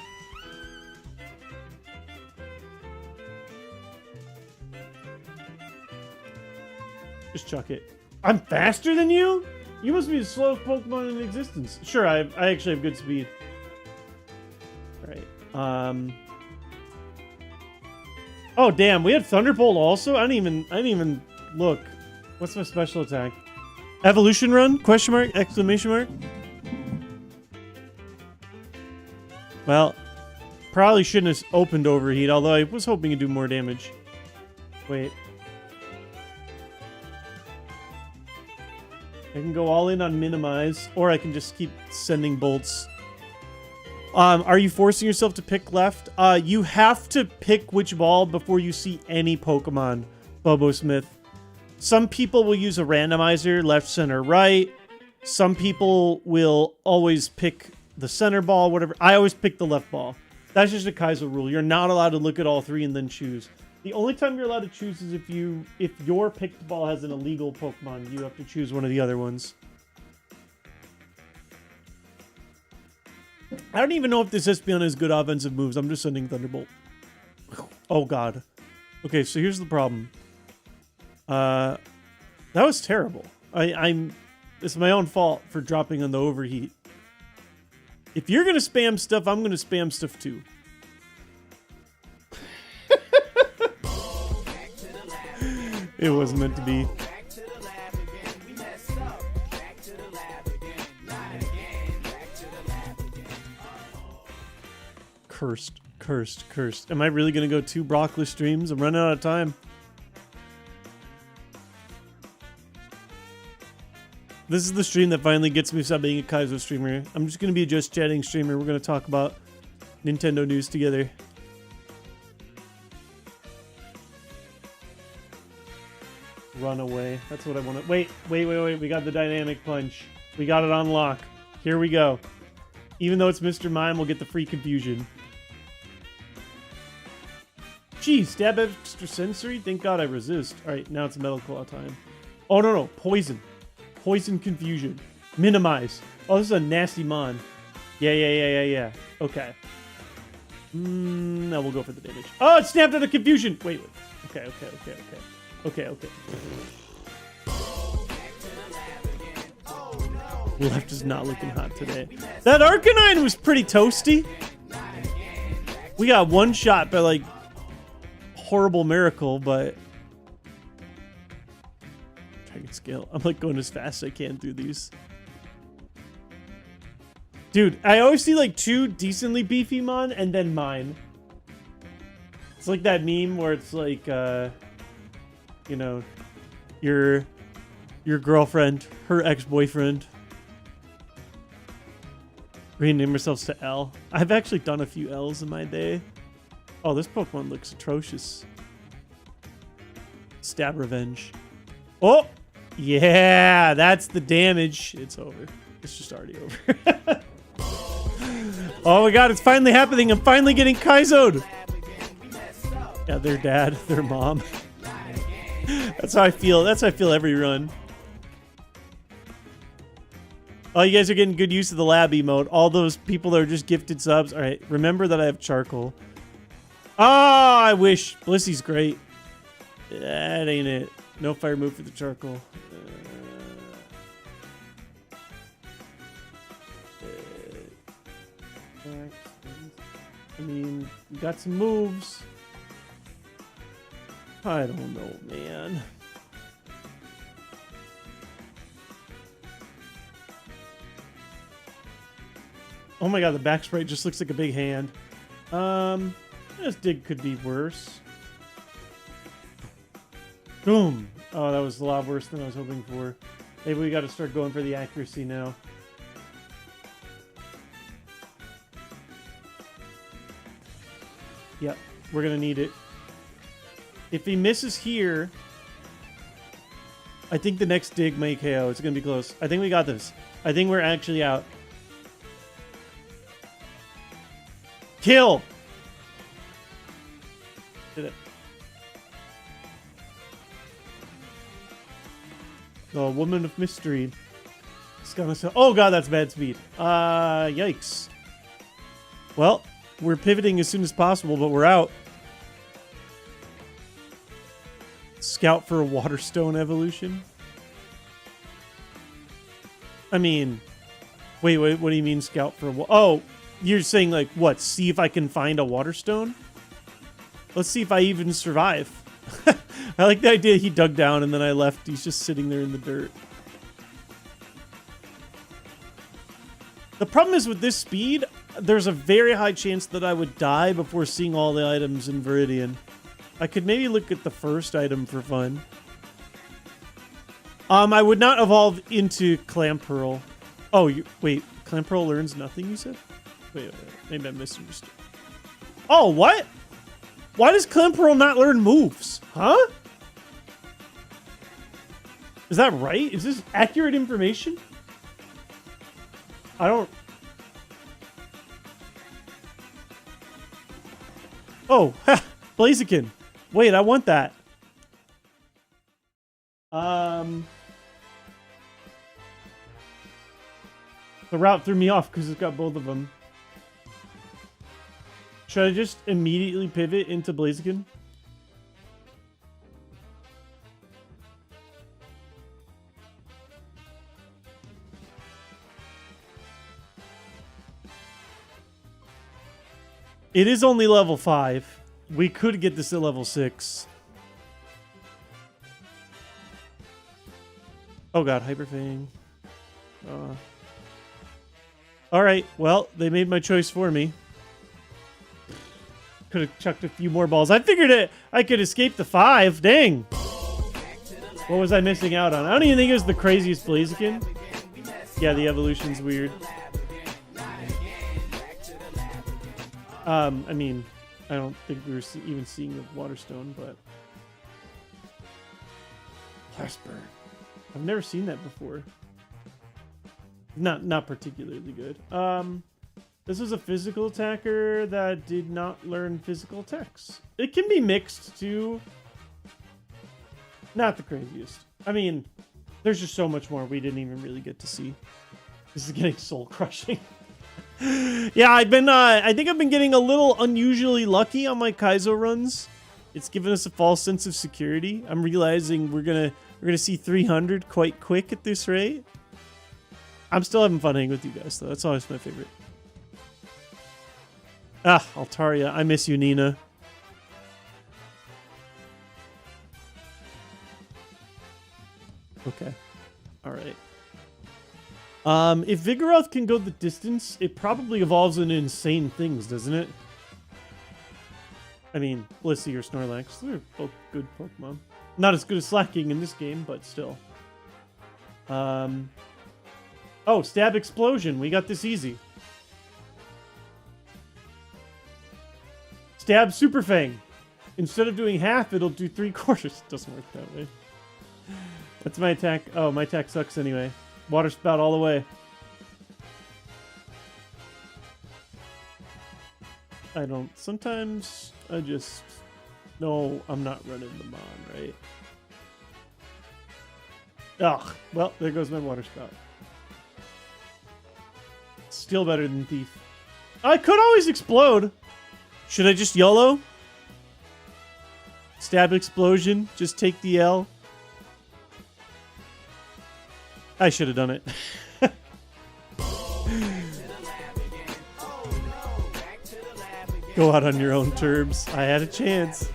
Just chuck it. I'm faster than you? You must be the slowest Pokemon in existence. Sure, I actually have good speed. Alright. Oh damn, we had Thunderbolt also? I didn't even look. What's my special attack? Evolution Run? Question mark? Exclamation mark? Well, probably shouldn't have opened Overheat, although I was hoping to do more damage. Wait. I can go all in on Minimize, or I can just keep sending bolts. Are you forcing yourself to pick left? You have to pick which ball before you see any Pokemon, Bobo Smith. Some people will use a randomizer, left, center, right. Some people will always pick the center ball, whatever. I always pick the left ball. That's just a Kaizo rule. You're not allowed to look at all 3 and then choose. The only time you're allowed to choose is if your picked ball has an illegal Pokemon. You have to choose one of the other ones. I don't even know if this Espeon has good offensive moves. I'm just sending Thunderbolt. Oh, God. Okay, so here's the problem. That was terrible. It's my own fault for dropping on the overheat. If you're gonna spam stuff, I'm gonna spam stuff too. It wasn't meant to be. Back to the lab again. We messed up. Back to the lab again. Not again. Back to the lab again. Cursed, cursed, cursed. Am I really gonna go 2 broccoli streams? I'm running out of time. This is the stream that finally gets me to stop being a Kaizo streamer. I'm just gonna be a just chatting streamer. We're gonna talk about Nintendo news together. Run away. That's what I want to. Wait. We got the dynamic punch. We got it on lock. Here we go. Even though it's Mr. Mime, we'll get the free confusion. Geez, stab extrasensory? Thank God I resist. Alright, now it's Metal Claw time. Oh, no. Poison. Poison confusion. Minimize. Oh, this is a nasty mon. Yeah. Okay. Now we'll go for the damage. Oh, it snapped out of confusion. Wait. Okay. Left is not looking hot today. That Arcanine was pretty toasty. We got one shot by like horrible miracle, but Dragon Scale. I'm like going as fast as I can through these. Dude, I always see like 2 decently beefy mon and then mine. It's like that meme where it's like you know, your girlfriend, her ex-boyfriend. Rename ourselves to L. I've actually done a few L's in my day. Oh, this Pokemon looks atrocious. Stab Revenge. Oh! Yeah, that's the damage. It's over. It's just already over. Oh my god, it's finally happening. I'm finally getting Kaizo'd. Yeah, their dad, their mom. That's how I feel. That's how I feel every run. Oh, you guys are getting good use of the lab emote. All those people that are just gifted subs. All right, remember that I have charcoal. Oh, I wish. Blissy's great. That ain't it. No fire move for the charcoal. I mean, we got some moves. I don't know, man. Oh my god, the back sprite just looks like a big hand. This dig could be worse. Boom! Oh, that was a lot worse than I was hoping for. Maybe we gotta start going for the accuracy now. Yep, we're gonna need it. If he misses here, I think the next dig may KO. It's gonna be close. I think we got this. I think we're actually out. Kill! Did it. The woman of mystery. It's gonna say, oh god, that's bad speed. Yikes. Well, we're pivoting as soon as possible, but we're out. Scout for a Waterstone evolution? I mean, wait, what do you mean scout for a oh, you're saying like what? See if I can find a Waterstone? Let's see if I even survive. I like the idea he dug down and then I left. He's just sitting there in the dirt. The problem is with this speed, there's a very high chance that I would die before seeing all the items in Viridian. I could maybe look at the first item for fun. I would not evolve into Clamperl. Oh, wait. Clamperl learns nothing, you said? Wait. Maybe I misunderstood. Oh, what? Why does Clamperl not learn moves? Huh? Is that right? Is this accurate information? I don't... Oh, ha! Blaziken. Wait, I want that. The route threw me off because it's got both of them. Should I just immediately pivot into Blaziken? It is only level 5. We could get this at level 6. Oh god, Hyperfang. Alright, well, they made my choice for me. Could have chucked a few more balls. I figured I could escape the 5. Dang. What was I missing out on? I don't even think it was the craziest Blaziken. Yeah, the evolution's weird. I mean, I don't think we were even seeing the Waterstone, but... Blastburn. I've never seen that before. Not particularly good. This was a physical attacker that did not learn physical attacks. It can be mixed too. Not the craziest. I mean, there's just so much more we didn't even really get to see. This is getting soul crushing. Yeah, I think I've been getting a little unusually lucky on my Kaizo runs. It's given us a false sense of security. I'm realizing we're gonna see 300 quite quick at this rate. I'm still having fun hanging with you guys though. That's always my favorite. Ah, Altaria. I miss you, Nina. Okay. Alright. If Vigoroth can go the distance, it probably evolves into insane things, doesn't it? I mean, Blissey or Snorlax, they're both good Pokemon. Not as good as Slacking in this game, but still. Oh, Stab Explosion. We got this easy. Stab Super Fang. Instead of doing half, it'll do 3/4. Doesn't work that way. That's my attack. Oh, my attack sucks anyway. Water Spout all the way. I don't. Sometimes I just... No, I'm not running the Mon, right? Ugh. Well, there goes my Water Spout. Still better than Thief. I could always explode. Should I just YOLO? Stab Explosion. Just take the L. I should have done it. Go out on your own terms. I had a chance.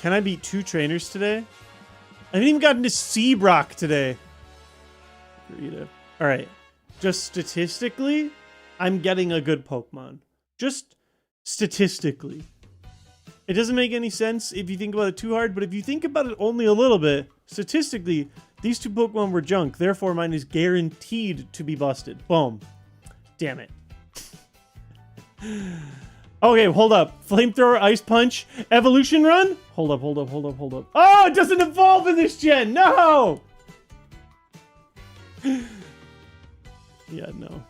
Can I beat 2 trainers today? I haven't even gotten to see Brock today. Alright. Just statistically, I'm getting a good Pokemon. Just statistically. It doesn't make any sense if you think about it too hard, but if you think about it only a little bit, statistically, these 2 Pokemon were junk. Therefore, mine is guaranteed to be busted. Boom. Damn it. Okay, hold up. Flamethrower, Ice Punch, Evolution Run? Hold up. Oh, it doesn't evolve in this gen! No! Yeah, no.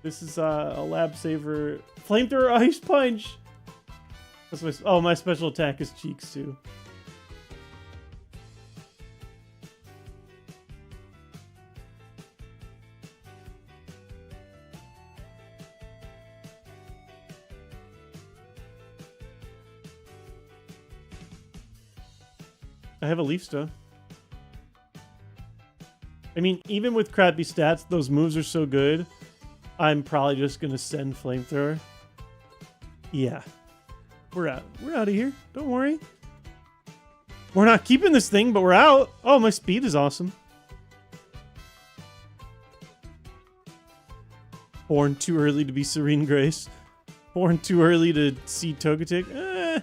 This is a Lab Saver. Flamethrower, Ice Punch! That's my, oh, my special attack is Cheeks, too. I have a Leaf Stone. I mean, even with crappy stats, those moves are so good, I'm probably just going to send Flamethrower. Yeah. We're out. We're out of here. Don't worry. We're not keeping this thing, but we're out. Oh, my speed is awesome. Born too early to be Serene Grace. Born too early to see Togetic.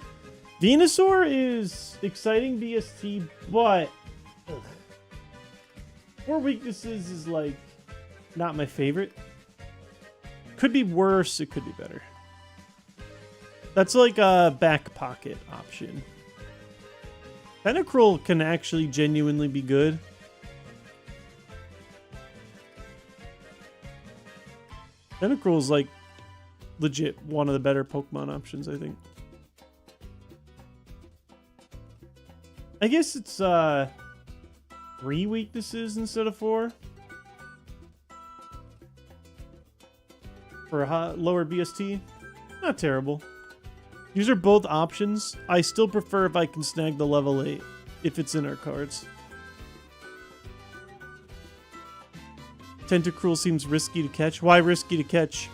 Venusaur is exciting BST, but... Ugh. 4 weaknesses is, like, not my favorite. Could be worse. It could be better. That's like a back pocket option. Tentacruel can actually genuinely be good. Tentacruel is like legit one of the better Pokemon options, I think. I guess it's 3 weaknesses instead of 4. For a lower BST. Not terrible. These are both options. I still prefer if I can snag the level 8, if it's in our cards. Tentacruel seems risky to catch. Why risky to catch?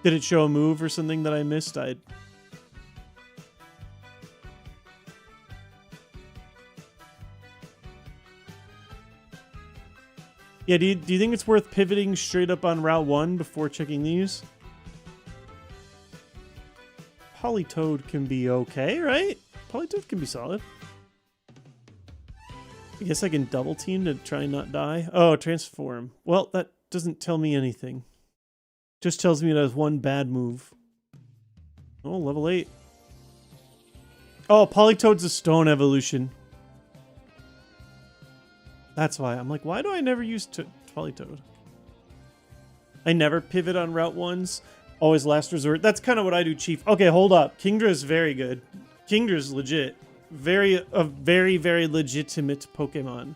Did it show a move or something that I missed? Yeah, do you think it's worth pivoting straight up on Route 1 before checking these? Politoed can be okay, right? Politoed can be solid. I guess I can double team to try and not die. Oh, transform. Well, that doesn't tell me anything. Just tells me it has one bad move. Oh, level 8. Oh, Politoed's a stone evolution. That's why. I'm like, why do I never use Politoed? I never pivot on Route 1s. Always last resort. That's kind of what I do, Chief. Okay, hold up. Kingdra is very good. Kingdra's legit. A very, very legitimate Pokemon.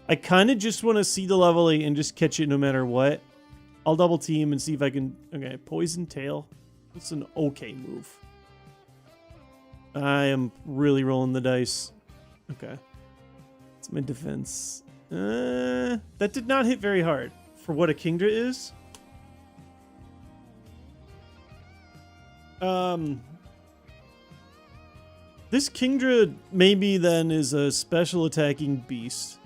I kind of just want to see the level 8 and just catch it no matter what. I'll double team and see if I can... Okay, Poison Tail. That's an okay move. I am really rolling the dice. Okay. That's my defense. That did not hit very hard for what a Kingdra is. This Kingdra maybe then is a special attacking beast.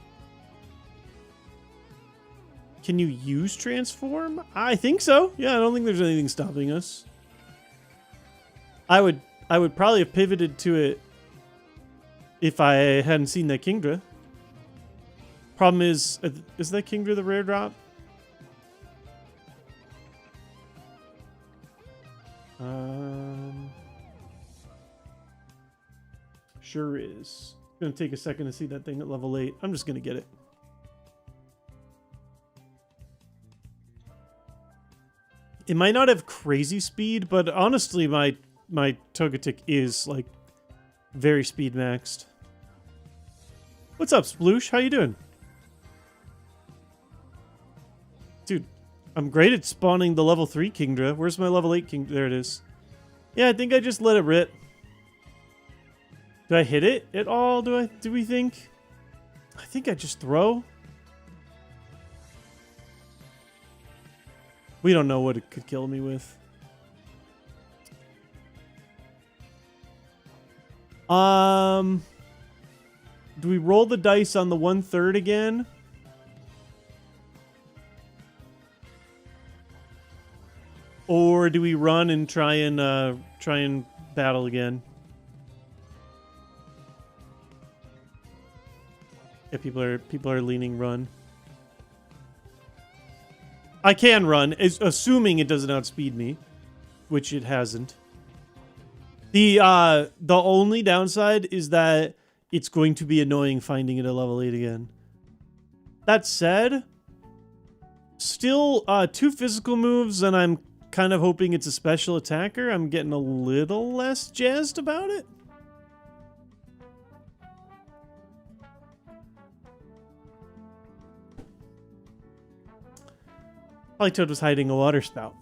Can you use transform? I think so. Yeah, I don't think there's anything stopping us. I would probably have pivoted to it if I hadn't seen that Kingdra. Problem is that Kingdra the rare drop? Sure is. It's gonna take a second to see that thing at level 8. I'm just gonna get it. It might not have crazy speed, but honestly, my Togetic is like very speed maxed. What's up, Sploosh? How you doing? Dude, I'm great at spawning the level 3 Kingdra. Where's my level 8 Kingdra? There it is. Yeah, I think I just let it rip. Do I hit it at all? Do we think? I think I just throw. We don't know what it could kill me with. Do we roll the dice on the 1/3 again? Or do we run and try and battle again? Yeah, people are leaning run. I can run, assuming it doesn't outspeed me, which it hasn't. The only downside is that it's going to be annoying finding it at level 8 again. That said, still 2 physical moves, and I'm kind of hoping it's a special attacker. I'm getting a little less jazzed about it. Politoed was hiding a water spout.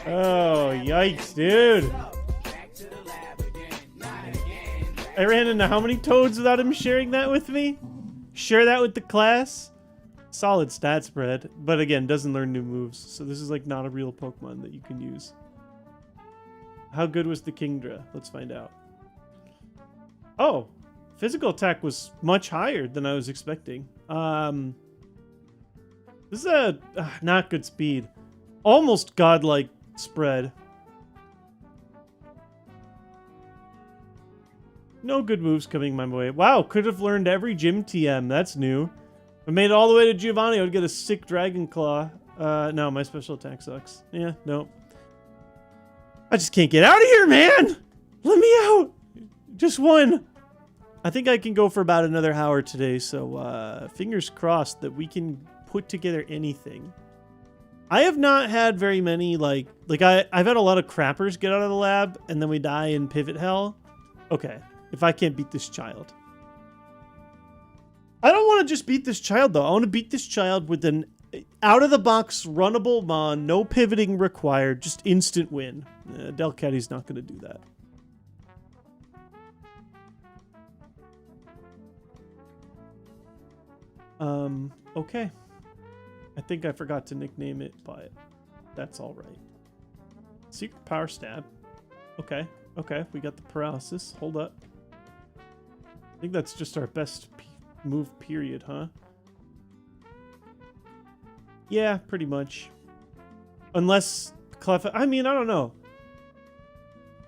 Oh, yikes, dude. I ran into how many toads without him sharing that with me? Share that with the class? Solid stat spread, but again, doesn't learn new moves. So this is like not a real Pokemon that you can use. How good was the Kingdra? Let's find out. Oh, physical attack was much higher than I was expecting. This is a not good speed. Almost godlike spread. No good moves coming my way. Wow, could have learned every gym TM. That's new. If I made it all the way to Giovanni, I would get a sick Dragon Claw. No, my special attack sucks. Yeah, no. I just can't get out of here, man! Let me out! Just one. I think I can go for about another hour today, so fingers crossed that we can put together anything. I have not had very many, I've had a lot of crappers get out of the lab, and then we die in pivot hell. Okay, if I can't beat this child. I don't want to just beat this child, though. I want to beat this child with an out-of-the-box runnable mon, no pivoting required, just instant win. Delcatty's not going to do that. Okay. I think I forgot to nickname it, but that's all right. Secret power stab. Okay. Okay. We got the paralysis. Hold up. I think that's just our best move, period, huh? Yeah, pretty much. Unless Cleffa... I mean, I don't know.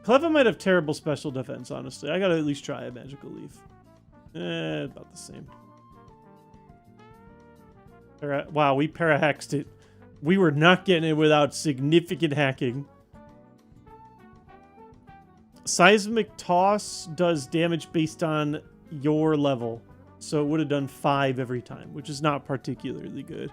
Cleffa might have terrible special defense, honestly. I gotta at least try a magical leaf. About the same. Wow, we para-hexed it. We were not getting it without significant hacking. Seismic Toss does damage based on your level. So it would have done 5 every time, which is not particularly good.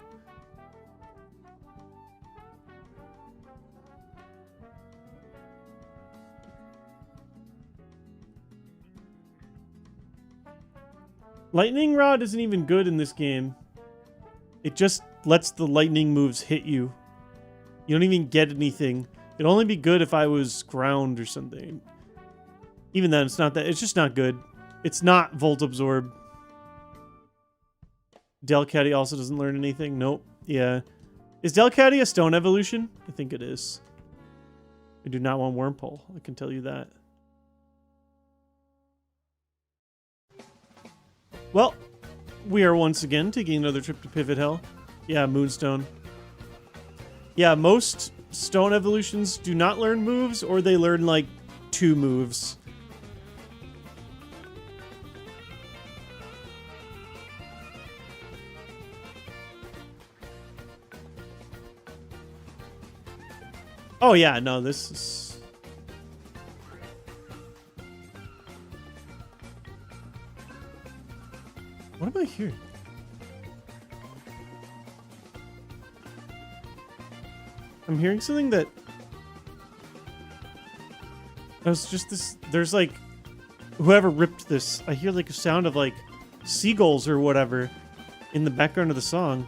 Lightning Rod isn't even good in this game. It just lets the lightning moves hit you. You don't even get anything. It'd only be good if I was ground or something. Even then, it's not that. It's just not good. It's not Volt Absorb. Delcatty also doesn't learn anything. Nope. Yeah. Is Delcatty a stone evolution? I think it is. I do not want Wormpole. I can tell you that. Well, we are once again taking another trip to Pivot Hill. Yeah, Moonstone. Yeah, most stone evolutions do not learn moves, or they learn like 2 moves. Oh yeah, no, this is... What am I hearing? I'm hearing something that... It was just this... There's like... Whoever ripped this, I hear like a sound of like seagulls or whatever in the background of the song.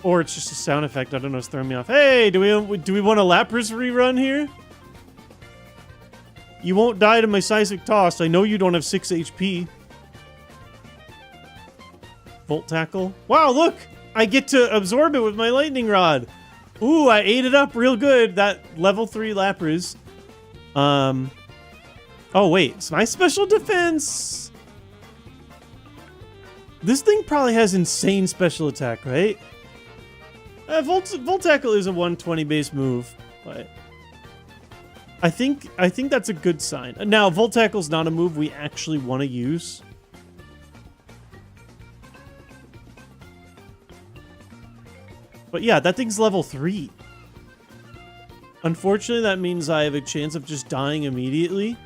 Or it's just a sound effect. I don't know. It's throwing me off. Hey, do we want a Lapras rerun here? You won't die to my Seismic Toss. I know you don't have 6 HP. Volt Tackle. Wow, look! I get to absorb it with my Lightning Rod. Ooh, I ate it up real good. That level 3 Lapras. Oh, wait. It's my special defense. This thing probably has insane special attack, right? Volt Tackle is a 120 base move, but... I think that's a good sign. Now, Volt Tackle's not a move we actually want to use. But yeah, that thing's level 3. Unfortunately, that means I have a chance of just dying immediately.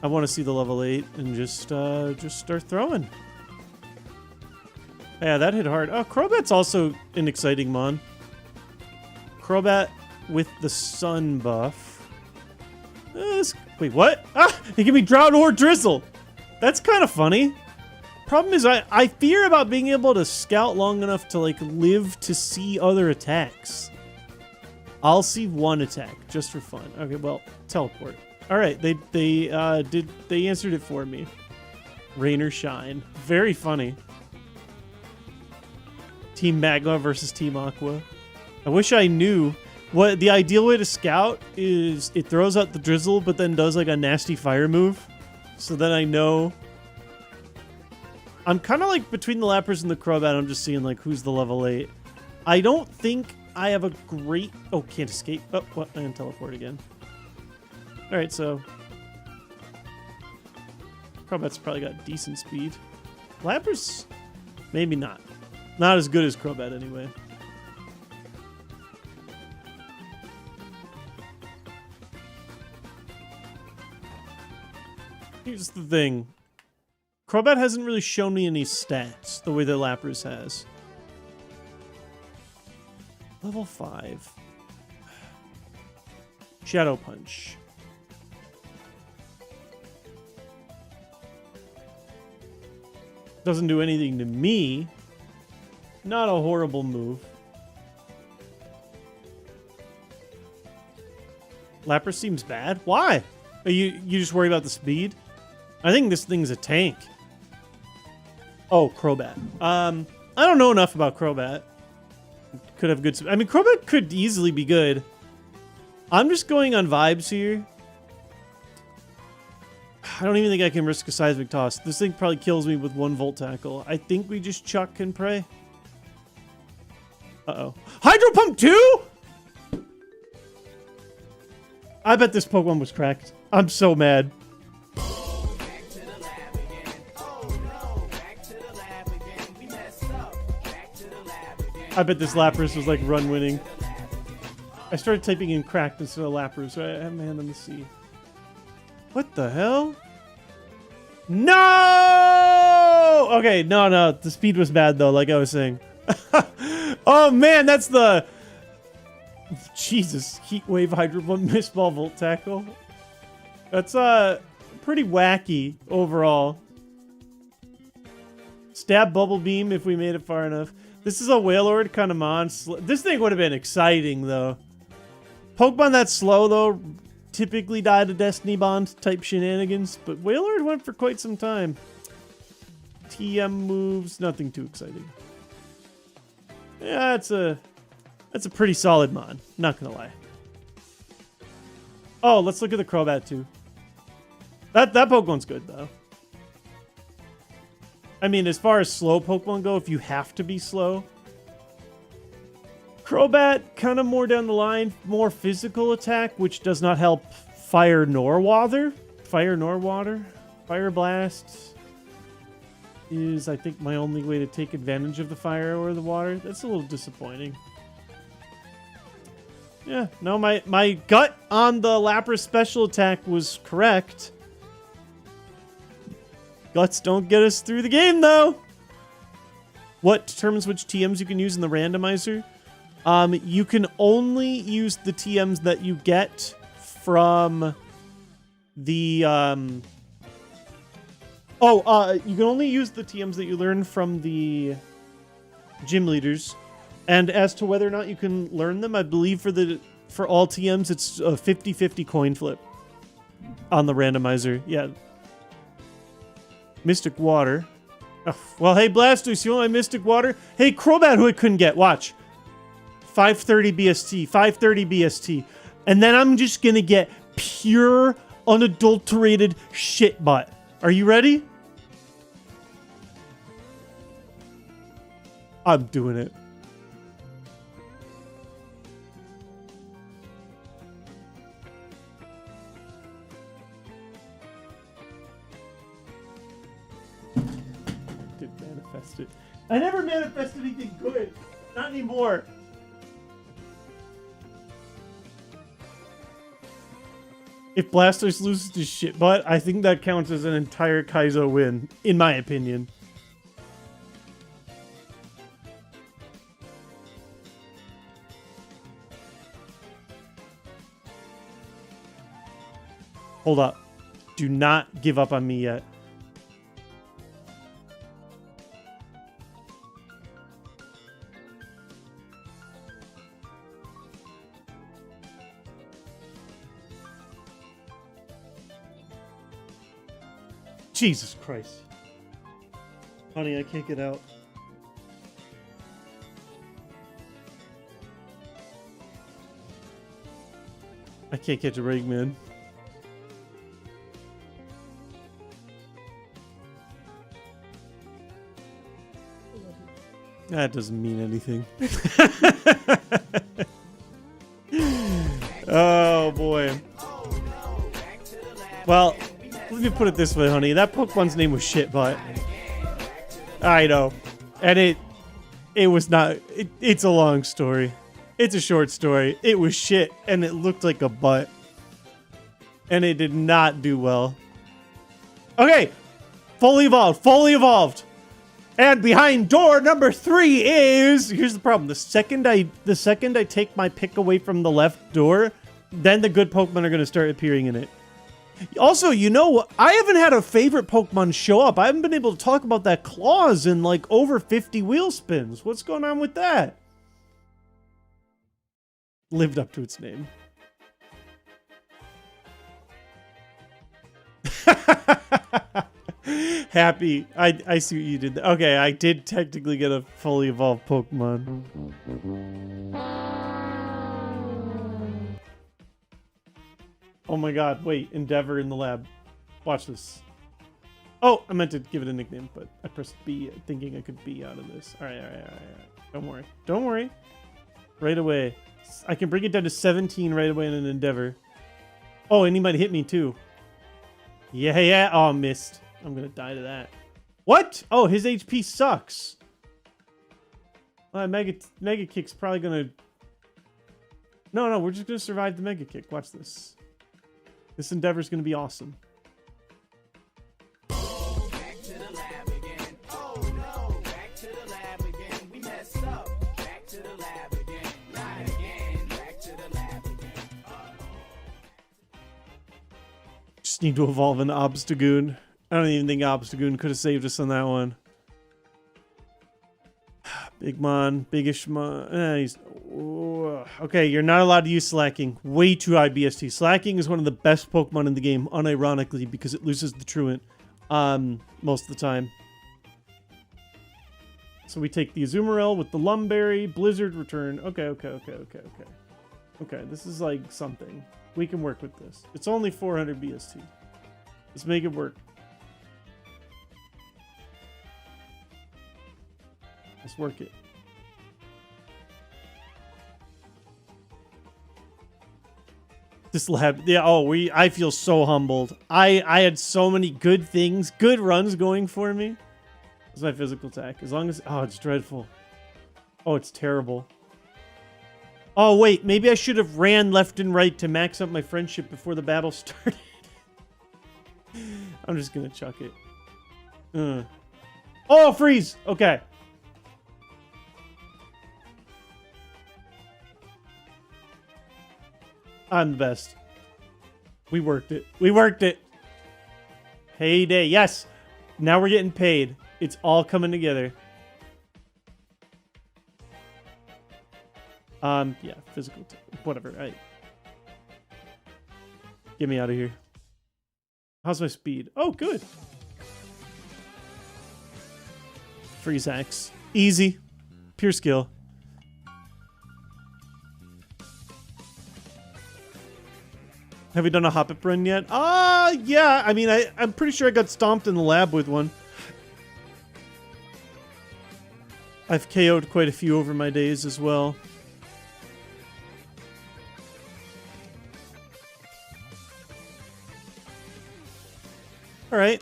I want to see the level 8 and just start throwing. Yeah, that hit hard. Oh, Crobat's also an exciting mon. Crobat with the sun buff. Wait, what? Ah! They give me Drought or Drizzle! That's kind of funny. Problem is, I fear about being able to scout long enough to, like, live to see other attacks. I'll see one attack, just for fun. Okay, well, teleport. Alright, they answered it for me. Rain or Shine. Very funny. Team Magma versus Team Aqua. I wish I knew... What the ideal way to scout is it throws out the drizzle, but then does like a nasty fire move. So then I know. I'm kind of like between the Lapras and the Crobat. I'm just seeing like who's the level 8. I don't think I have a great... Oh, can't escape. Oh, what? And teleport again. All right, so Crobat's probably got decent speed. Lapras, maybe not. Not as good as Crobat anyway. Here's the thing. Crobat hasn't really shown me any stats the way that Lapras has. Level 5. Shadow Punch. Doesn't do anything to me. Not a horrible move. Lapras seems bad. Why? You just worry about the speed? I think this thing's a tank. Oh, Crobat. I don't know enough about Crobat. Could have good... I mean, Crobat could easily be good. I'm just going on vibes here. I don't even think I can risk a seismic toss. This thing probably kills me with 1 volt tackle. I think we just chuck and pray. Uh-oh. Hydro Pump 2?! I bet this Pokemon was cracked. I'm so mad. Back to the lab again. Oh no, back to the lab again. We messed up. Back to the lab again. I bet this Lapras was like run winning. I started typing in cracked instead of Lapras, so I have my hand on the C. What the hell? No! Okay, no. The speed was bad though, like I was saying. Oh man, that's the... Jesus, Heat Wave, Hydro Pump, Mist Ball, Volt Tackle. That's pretty wacky overall. Stab Bubble Beam if we made it far enough. This is a Wailord kind of mon. This thing would have been exciting though. Pokemon that slow though typically die to Destiny Bond type shenanigans, but Wailord went for quite some time. TM moves, nothing too exciting. Yeah, that's a pretty solid mon, not gonna lie. Oh, let's look at the Crobat too. That Pokemon's good though. I mean, as far as slow Pokemon go, if you have to be slow. Crobat, kind of more down the line, more physical attack, which does not help Fire nor Water. Fire nor Water. Fire Blast is, I think, my only way to take advantage of the fire or the water. That's a little disappointing. Yeah, no, my gut on the Lapras special attack was correct. Guts don't get us through the game, though. What determines which TMs you can use in the randomizer? You can only use the TMs that you get from the... you can only use the TMs that you learn from the gym leaders. And as to whether or not you can learn them, I believe for all TMs, it's a 50-50 coin flip on the randomizer. Yeah. Mystic Water. Oh, well, hey, Blastoise, you want my Mystic Water? Hey, Crobat, who I couldn't get. Watch. 530 BST. 530 BST. And then I'm just going to get pure, unadulterated shit butt. Are you ready? I'm doing it. Didn't manifest it. I never manifest anything good. Not anymore. If Blastoise loses to shit butt, I think that counts as an entire Kaizo win, in my opinion. Hold up. Do not give up on me yet. Jesus Christ. Honey, I can't get out. I can't catch a break, man. That doesn't mean anything. Oh, boy. Well, let me put it this way, honey. That Pokemon's name was Shitbutt. I know. And it was not... It's a long story. It's a short story. It was shit, and it looked like a butt. And it did not do well. Okay. Fully evolved. Fully evolved. And behind door number 3 is... Here's the problem. The second I take my pick away from the left door, then the good Pokemon are going to start appearing in it. Also, you know, I haven't had a favorite Pokemon show up. I haven't been able to talk about that Claws in like over 50 wheel spins. What's going on with that? Lived up to its name. Happy. I see what you did there. Okay, I did technically get a fully evolved Pokemon. Oh my god, wait. Endeavor in the lab. Watch this. Oh, I meant to give it a nickname, but I pressed B thinking I could B out of this. Alright. Don't worry. Don't worry. Right away. I can bring it down to 17 right away in an Endeavor. Oh, and he might hit me too. Yeah. Oh, missed. I'm gonna die to that. What? Oh, his HP sucks. Mega Kick's probably gonna... No, we're just gonna survive the Mega Kick. Watch this. This Endeavor's gonna be awesome. Back to the lab again. Oh no, back to the lab again. We messed up. Back to the lab again. Not again. Back to the lab again. Just need to evolve an Obstagoon. I don't even think Obstagoon could have saved us on that one. Bigmon, Bigishmon. Okay, you're not allowed to use Slacking. Way too high BST. Slacking is one of the best Pokemon in the game, unironically, because it loses the Truant most of the time. So we take the Azumarill with the Lumberry, Blizzard return. Okay. Okay, this is like something. We can work with this. It's only 400 BST. Let's make it work. Let's work it. This lab, yeah. Oh, I feel so humbled. I had so many good things, good runs going for me. That's my physical attack. As long as, oh, it's dreadful. Oh, it's terrible. Oh wait, maybe I should have ran left and right to max up my friendship before the battle started. I'm just gonna chuck it. Oh, freeze. Okay. I'm the best. We worked it. We worked it. Payday. Yes. Now we're getting paid. It's all coming together. Yeah, physical. Whatever. Right. Get me out of here. How's my speed? Oh, good. Freeze axe. Easy. Pure skill. Have we done a hop-up run yet? Yeah. I mean, I'm pretty sure I got stomped in the lab with one. I've KO'd quite a few over my days as well. All right.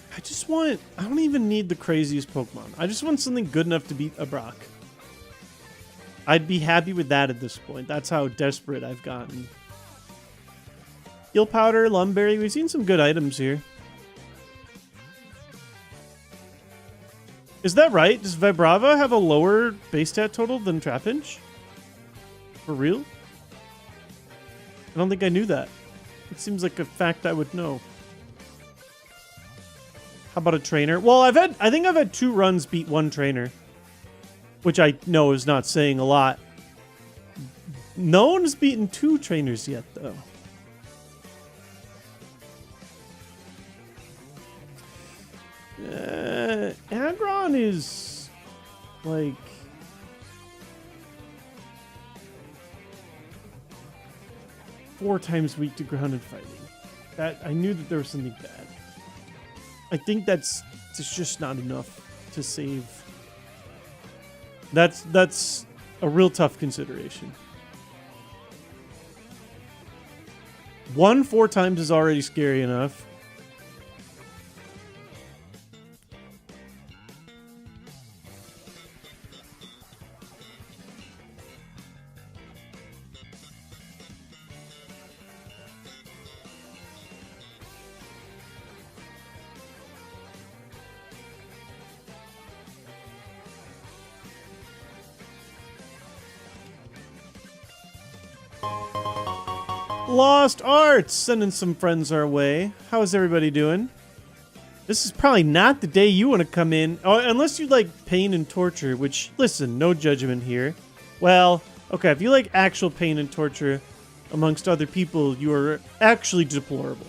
I don't even need the craziest Pokemon. I just want something good enough to beat a Brock. I'd be happy with that at this point. That's how desperate I've gotten. Heal Powder, Lumberry. We've seen some good items here. Is that right? Does Vibrava have a lower base stat total than Trapinch? For real? I don't think I knew that. It seems like a fact I would know. How about a trainer? Well, I think I've had 2 runs beat 1 trainer. Which I know is not saying a lot. No one has beaten 2 trainers yet, though. Aggron is like four times weak to ground and fighting. That I knew that there was something bad. I think that's just not enough to save. That's a real tough consideration. 1 4 times is already scary enough. Lost Arts sending some friends our way. How is everybody doing? This is probably not the day you want to come in. Oh, unless you like pain and torture, which, listen, no judgment here. Well, okay, if you like actual pain and torture, amongst other people, you are actually deplorable.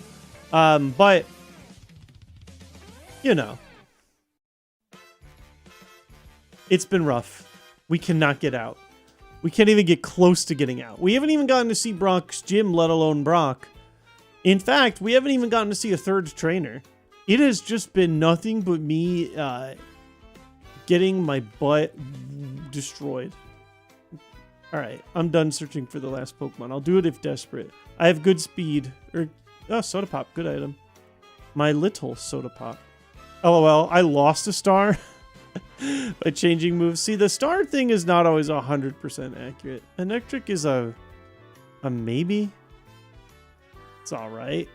But, you know, it's been rough. We cannot get out. We can't even get close to getting out. We haven't even gotten to see Brock's gym, let alone Brock. In fact, we haven't even gotten to see a third trainer. It has just been nothing but me getting my butt destroyed. Alright, I'm done searching for the last Pokemon. I'll do it if desperate. I have good speed. Oh, Soda Pop, good item. My little Soda Pop. LOL, I lost a star by changing moves. See, the star thing is not always 100% accurate. Electric is a maybe. It's alright.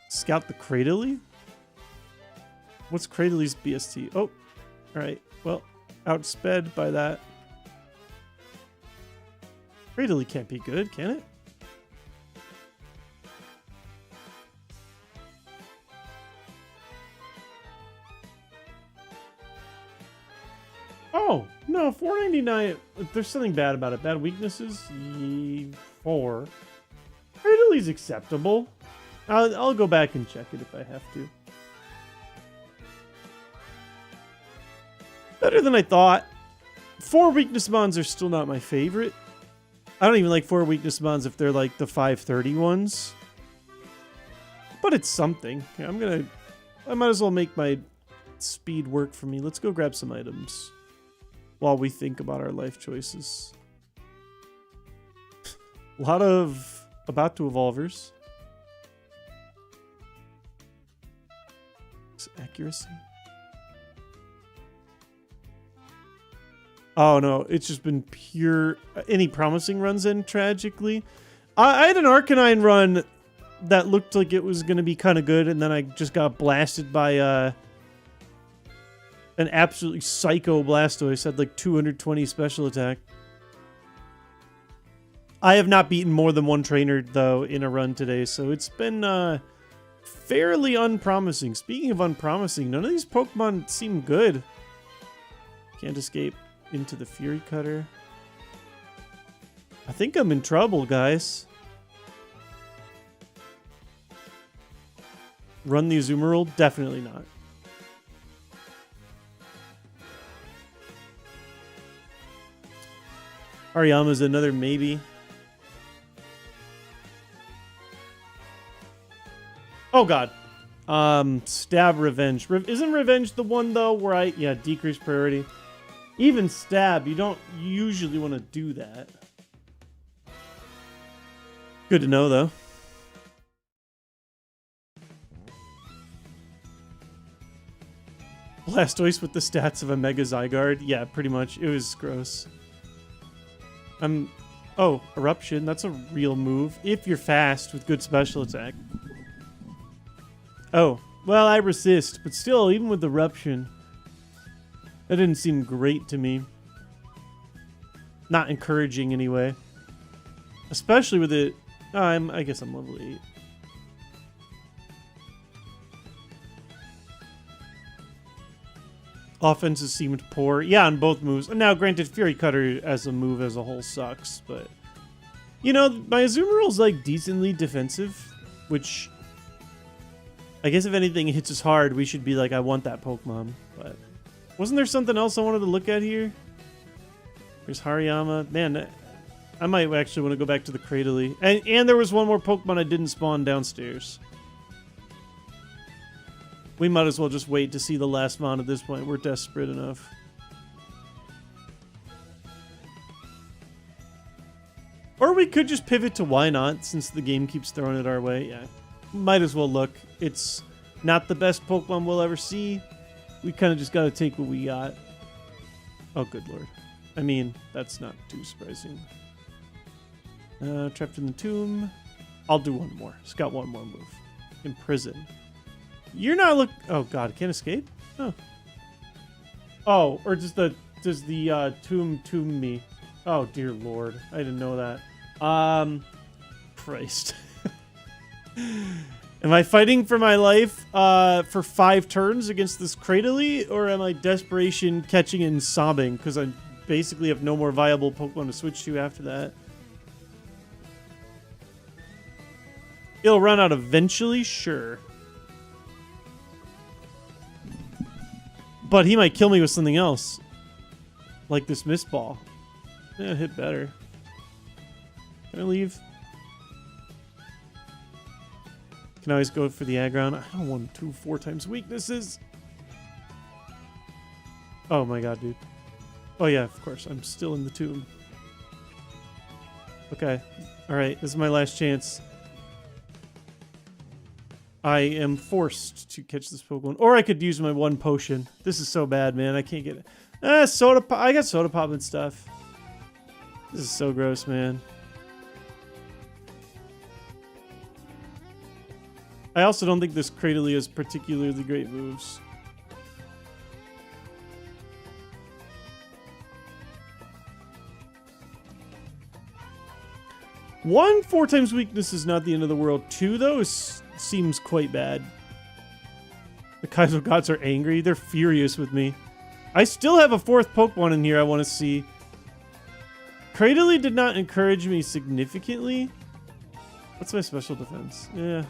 Scout the Cradily? What's Crady's BST? Oh, alright. Well, outsped by that. Cradily can't be good, can it? Oh, no, 499. There's something bad about it. Bad weaknesses? 4. Crady's acceptable. I'll go back and check it if I have to. Better than I thought. 4 weakness mons are still not my favorite. I don't even like 4 weakness mons if they're like the 530 ones. But it's something. Okay, I might as well make my speed work for me. Let's go grab some items while we think about our life choices. A lot of about to evolvers. Accuracy. Oh no, it's just been pure. Any promising runs in tragically. I had an Arcanine run that looked like it was going to be kind of good, and then I just got blasted by an absolutely psycho Blastoise. Had like 220 special attack. I have not beaten more than one trainer though in a run today, so it's been fairly unpromising. Speaking of unpromising, none of these Pokemon seem good. Can't escape into the Fury Cutter. I think I'm in trouble, guys. Run the Azumarill? Definitely not. Hariyama's another maybe. Oh god. Stab Revenge. Isn't Revenge the one though where yeah, decrease priority? Even Stab, you don't usually want to do that. Good to know though. Blastoise with the stats of a Mega Zygarde. Yeah, pretty much. It was gross. Oh, Eruption. That's a real move. If you're fast with good special attack. Oh, well, I resist. But still, even with Eruption, that didn't seem great to me. Not encouraging anyway. Especially with it. I guess I'm level 8. Offenses seemed poor. Yeah, on both moves. Now, granted, Fury Cutter as a move as a whole sucks, but... You know, my Azumarill's, like, decently defensive, which... I guess if anything hits us hard, we should be like, I want that Pokemon, but... Wasn't there something else I wanted to look at here? There's Hariyama. Man, I might actually want to go back to the Cradily. And there was one more Pokemon I didn't spawn downstairs. We might as well just wait to see the last mon at this point. We're desperate enough. Or we could just pivot to why not, since the game keeps throwing it our way. Yeah, might as well look. It's not the best Pokemon we'll ever see. We kind of just got to take what we got. Oh, good lord. I mean, that's not too surprising. Trapped in the tomb. I'll do one more. It's got one more move. Imprison. You're not oh god, can't escape? Oh. Oh, or does the tomb me? Oh dear lord. I didn't know that. Christ. Am I fighting for my life for 5 turns against this Cradily, or am I desperation catching and sobbing because I'm basically have no more viable Pokemon to switch to after that. It'll run out eventually, sure. But he might kill me with something else. Like this Mist Ball. Yeah, hit better. Can I leave? Can I always go for the Aggron? I don't want 2 4 times weaknesses. Oh my god, dude. Oh yeah, of course. I'm still in the tomb. Okay. Alright, this is my last chance. I am forced to catch this Pokemon. Or I could use my 1 potion. This is so bad, man. I can't get it. Soda Pop. I got Soda Pop and stuff. This is so gross, man. I also don't think this Cradily has particularly great moves. One, 4 times weakness is not the end of the world. 2, though, seems quite bad. The Kaizo gods are angry. They're furious with me. I still have a 4th Pokemon in here I want to see. Cradily did not encourage me significantly. What's my special defense? Yeah.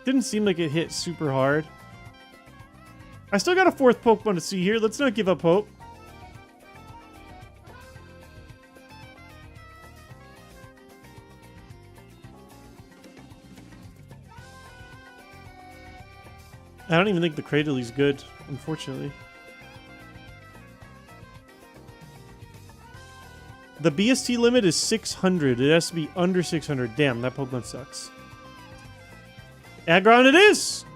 Didn't seem like it hit super hard. I still got a 4th Pokemon to see here. Let's not give up hope. I don't even think the Cradely's good, unfortunately. The BST limit is 600. It has to be under 600. Damn, that Pokemon sucks. Aggron it is!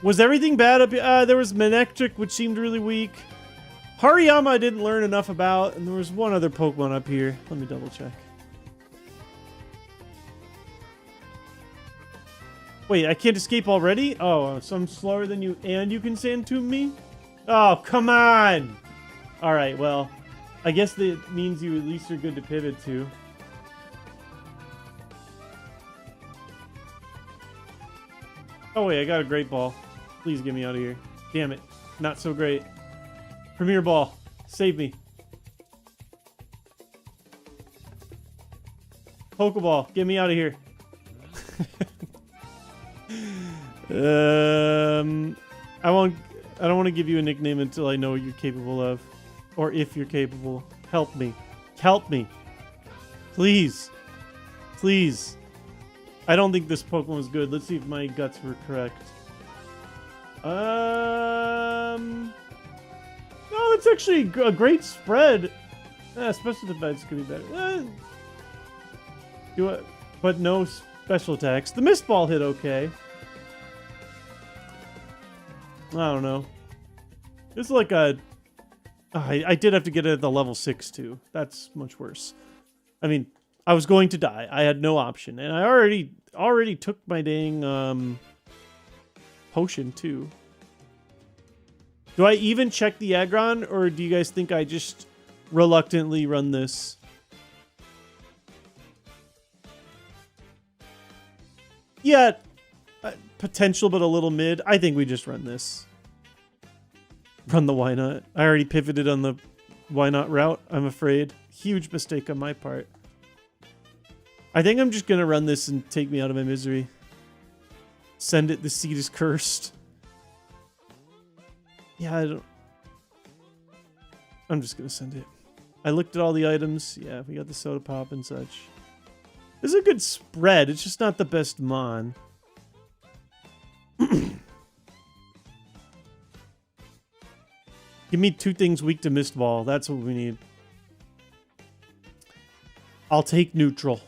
Was everything bad up here? There was Manectric, which seemed really weak. Hariyama I didn't learn enough about, and there was one other Pokemon up here. Let me double check. Wait, I can't escape already? Oh, so I'm slower than you and you can Sand Tomb me? Oh, come on! Alright, well, I guess that means you at least are good to pivot to. Oh wait, I got a Great Ball. Please get me out of here. Damn it. Not so great. Premier Ball. Save me. Pokeball. Get me out of here. I don't want to give you a nickname until I know what you're capable of. Or if you're capable. Help me. Help me. Please. Please. I don't think this Pokemon is good. Let's see if my guts were correct. No, it's actually a great spread. Special defense could be better. Do it, but no special attacks. The Mist Ball hit okay. I don't know. This is like a... I did have to get it at the level 6 too. That's much worse. I mean, I was going to die. I had no option, and I already took my dang potion too. Do I even check the Aggron, or do you guys think I just reluctantly run this? Yeah, potential, but a little mid. I think we just run this. Run the why not. I already pivoted on the why not route, I'm afraid. Huge mistake on my part. I think I'm just going to run this and take me out of my misery. Send it, the seed is cursed. Yeah, I'm just going to send it. I looked at all the items. Yeah, we got the Soda Pop and such. This is a good spread. It's just not the best Mon. Give me 2 things weak to Mist Ball. That's what we need. I'll take neutral.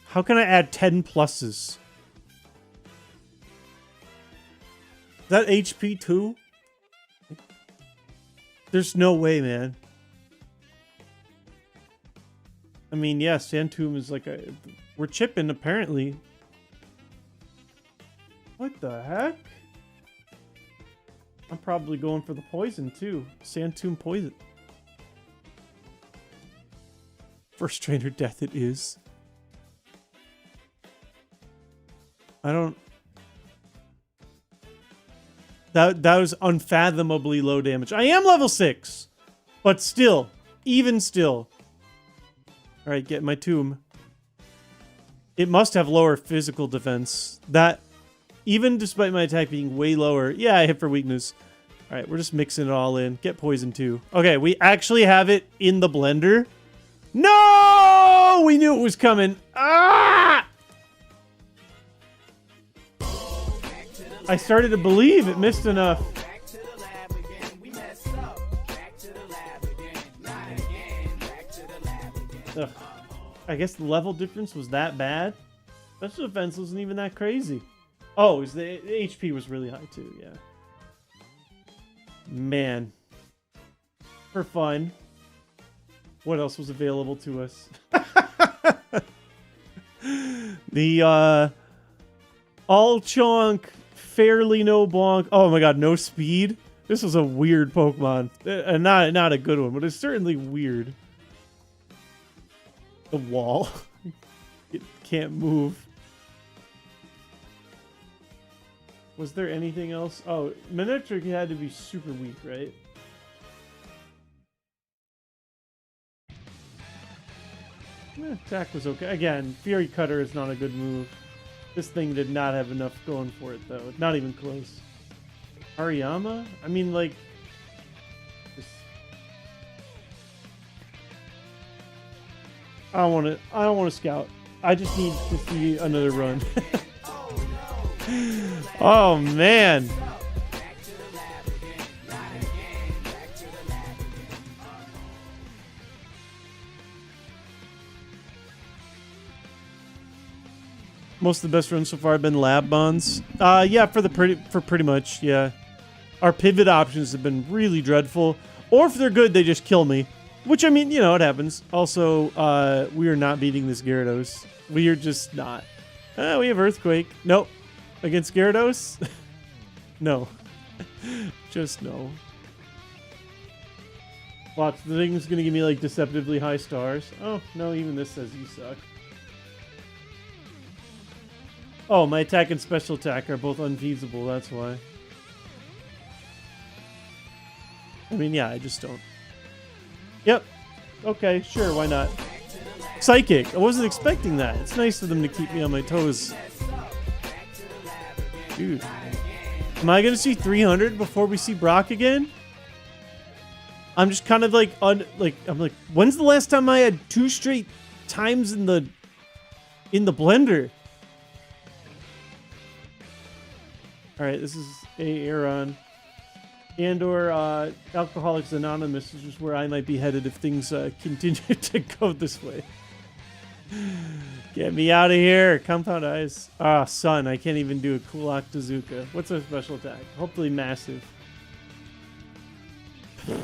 How can I add 10 pluses? Is that HP too? There's no way, man. I mean, yeah, Sand Tomb is like a... We're chipping, apparently. What the heck? I'm probably going for the poison, too. Sand Tomb poison. First trainer death it is. I don't... That was unfathomably low damage. I am level 6. But still. Even still. Alright, get my tomb. It must have lower physical defense. That... Even despite my attack being way lower... Yeah, I hit for weakness. Alright, we're just mixing it all in. Get poison too. Okay, we actually have it in the blender. No! We knew it was coming. Ah! I started to believe it missed enough. Back to the lab again. We messed up. Back to the lab again. Not again. Back to the lab again. Ugh. I guess the level difference was that bad. Special defense wasn't even that crazy. Oh, it was the HP was really high too, yeah. Man. For fun. What else was available to us? The all chonk, fairly no bonk. Oh my god, no speed. This was a weird Pokemon. And not a good one, but it's certainly weird. The wall. It can't move. Was there anything else? Oh, Manectric had to be super weak, right? Attack was okay. Again, Fury Cutter is not a good move. This thing did not have enough going for it, though. Not even close. Ariyama? I mean, like... I don't want to scout. I just need to see another run. Oh, man. Most of the best runs so far have been lab bonds. Yeah, for pretty much, yeah. Our pivot options have been really dreadful. Or if they're good, they just kill me. Which, I mean, you know, it happens. Also, we are not beating this Gyarados. We are just not. We have Earthquake. Nope. Against Gyarados? No. Just no. Watch, the thing's gonna give me, like, deceptively high stars. Oh, no, even this says you suck. Oh, my attack and special attack are both unfeasible, that's why. I mean, yeah, I just don't. Yep. Okay, sure, why not? Psychic. I wasn't expecting that. It's nice of them to keep me on my toes. Dude. Am I going to see 300 before we see Brock again? I'm just kind of like, I'm like, when's the last time I had 2 straight times in the blender? Alright, this is Aaron. And or Alcoholics Anonymous is just where I might be headed if things continue to go this way. Get me out of here. Compound Eyes. Ah, Sun. I can't even do a Kulak Tezuka. What's our special attack? Hopefully massive. I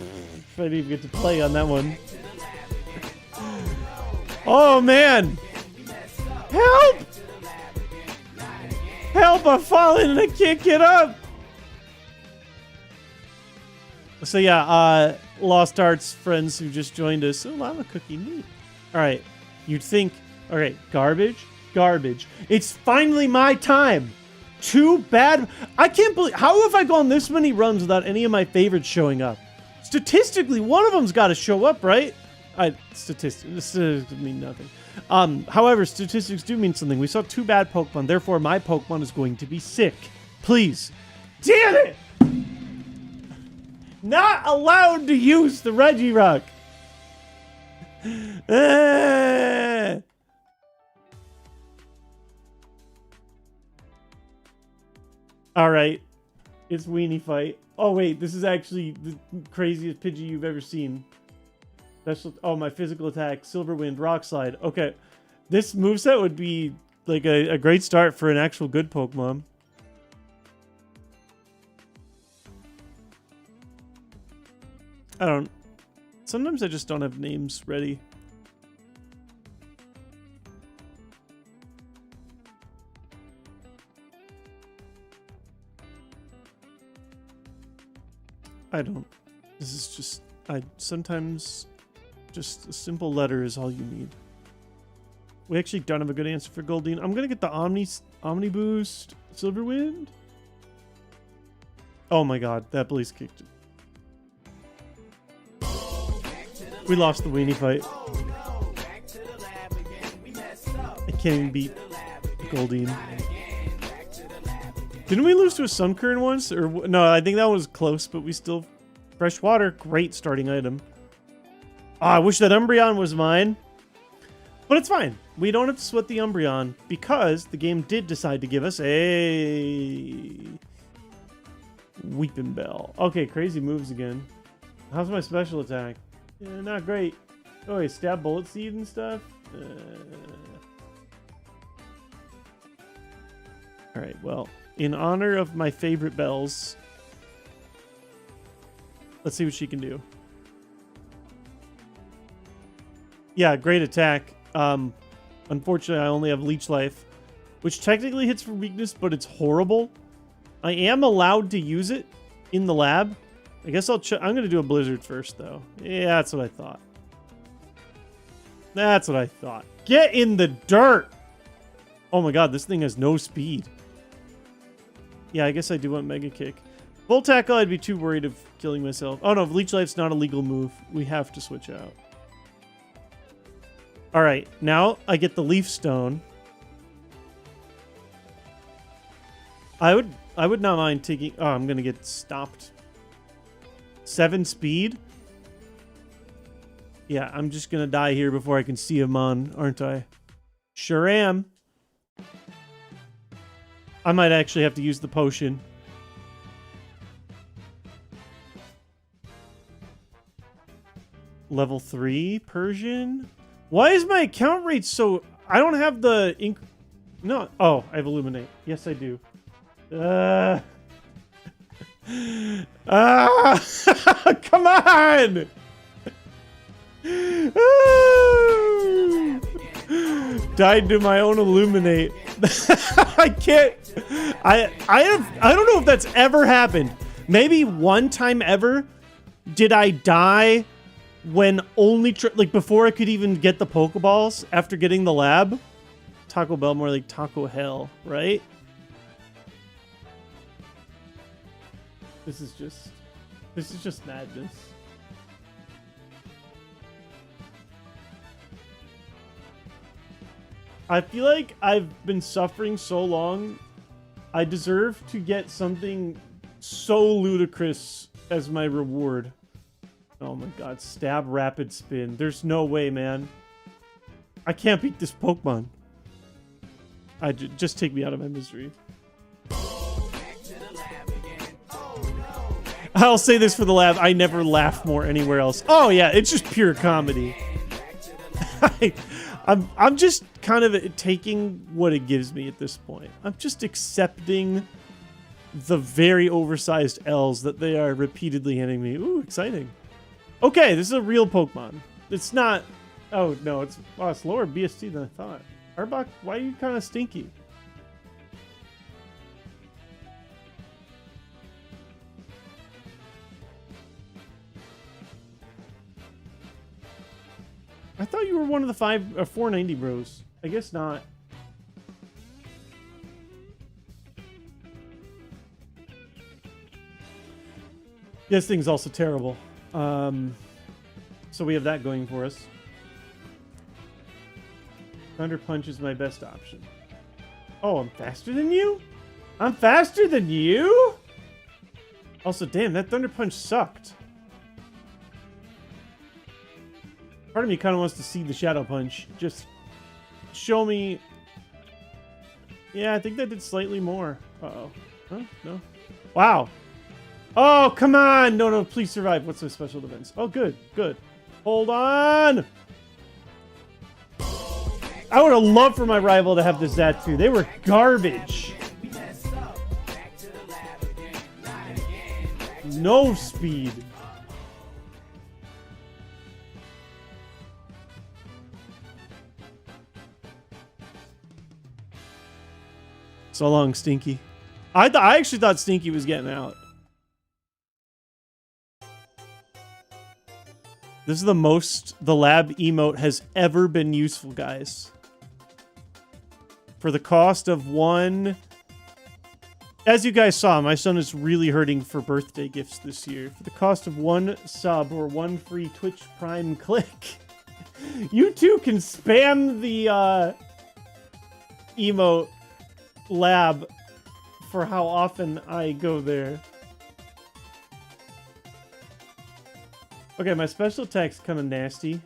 didn't even get to play on that one. Oh, man. Help! Help! I'm falling and I can't get up. So yeah, Lost Arts friends who just joined us. Oh, Lava Cookie, neat. All right, you'd think, all right, garbage. It's finally my time. Too bad. I can't believe, how have I gone this many runs without any of my favorites showing up? Statistically, one of them's got to show up, right? Statistics mean nothing. However, statistics do mean something. We saw 2 bad Pokemon, therefore my Pokemon is going to be sick. Please. Damn it! Not allowed to use the Regirock. All right, it's Weenie Fight. Oh wait, this is actually the craziest Pidgey you've ever seen. Special. Oh, my physical attack, Silver Wind, Rock Slide. Okay, this moveset would be like a great start for an actual good Pokemon. Sometimes I just don't have names ready. This is just, sometimes just a simple letter is all you need. We actually don't have a good answer for Goldeen. I'm gonna get the Omni Boost Silverwind. Oh my god, that Blaze kicked it. We lost the weenie fight. I can't even beat Goldeen. Didn't we lose to a Sunkern once? Or no, I think that was close, but we still... Fresh water, great starting item. Oh, I wish that Umbreon was mine. But it's fine. We don't have to sweat the Umbreon because the game did decide to give us a... Weeping Bell. Okay, crazy moves again. How's my special attack? Yeah, not great. Oh, wait, stab Bullet Seed and stuff? Alright, well, in honor of my favorite bells, let's see what she can do. Yeah, great attack. Unfortunately, I only have Leech Life, which technically hits for weakness, but it's horrible. I am allowed to use it in the lab. I guess I'm going to do a Blizzard first, though. Yeah, that's what I thought. That's what I thought. Get in the dirt! Oh my god, this thing has no speed. Yeah, I guess I do want Mega Kick. Full Tackle, I'd be too worried of killing myself. Oh no, Leech Life's not a legal move. We have to switch out. Alright, now I get the Leaf Stone. I would not mind taking... Oh, I'm going to get stopped. 7 speed? Yeah, I'm just going to die here before I can see him on, aren't I? Sure am. I might actually have to use the potion. Level 3 Persian? Why is my account rate so... I don't have the... No. Oh, I have Illuminate. Yes, I do. Come on! Died to my own Illuminate. I can't... I don't know if that's ever happened. Maybe one time ever did I die when only... like, before I could even get the Pokeballs after getting the lab. Taco Bell, more like Taco Hell, right? This is just madness. I feel like I've been suffering so long, I deserve to get something so ludicrous as my reward. Oh my god, stab rapid spin. There's no way, man. I can't beat this Pokemon. Just take me out of my misery. I'll say this for the lab. I never laugh more anywhere else. Oh yeah, it's just pure comedy. I'm just kind of taking what it gives me at this point. I'm just accepting the very oversized L's that they are repeatedly handing me. Ooh, exciting. Okay, this is a real Pokemon. It's not... Oh, no, it's lower BST than I thought. Arbok, why are you kind of stinky? I thought you were one of the 490 bros. I guess not. This thing's also terrible. So we have that going for us. Thunder Punch is my best option. Oh, I'm faster than you? I'm faster than you? Also, damn, that Thunder Punch sucked. Part of me kind of wants to see the Shadow Punch. Just show me... Yeah, I think that did slightly more. Uh-oh. Huh? No? Wow. Oh, come on! No, please survive. What's the special defense? Oh, good, good. Hold on! I would have loved for my rival to have the Zatu. They were garbage. No speed. So long, Stinky. I actually thought Stinky was getting out. This is the most the lab emote has ever been useful, guys. for the cost of one. As you guys saw, my son is really hurting for birthday gifts this year. For the cost of one sub or one free Twitch Prime click, you too can spam the emote lab for how often I go there. Okay, my special attack's kind of nasty.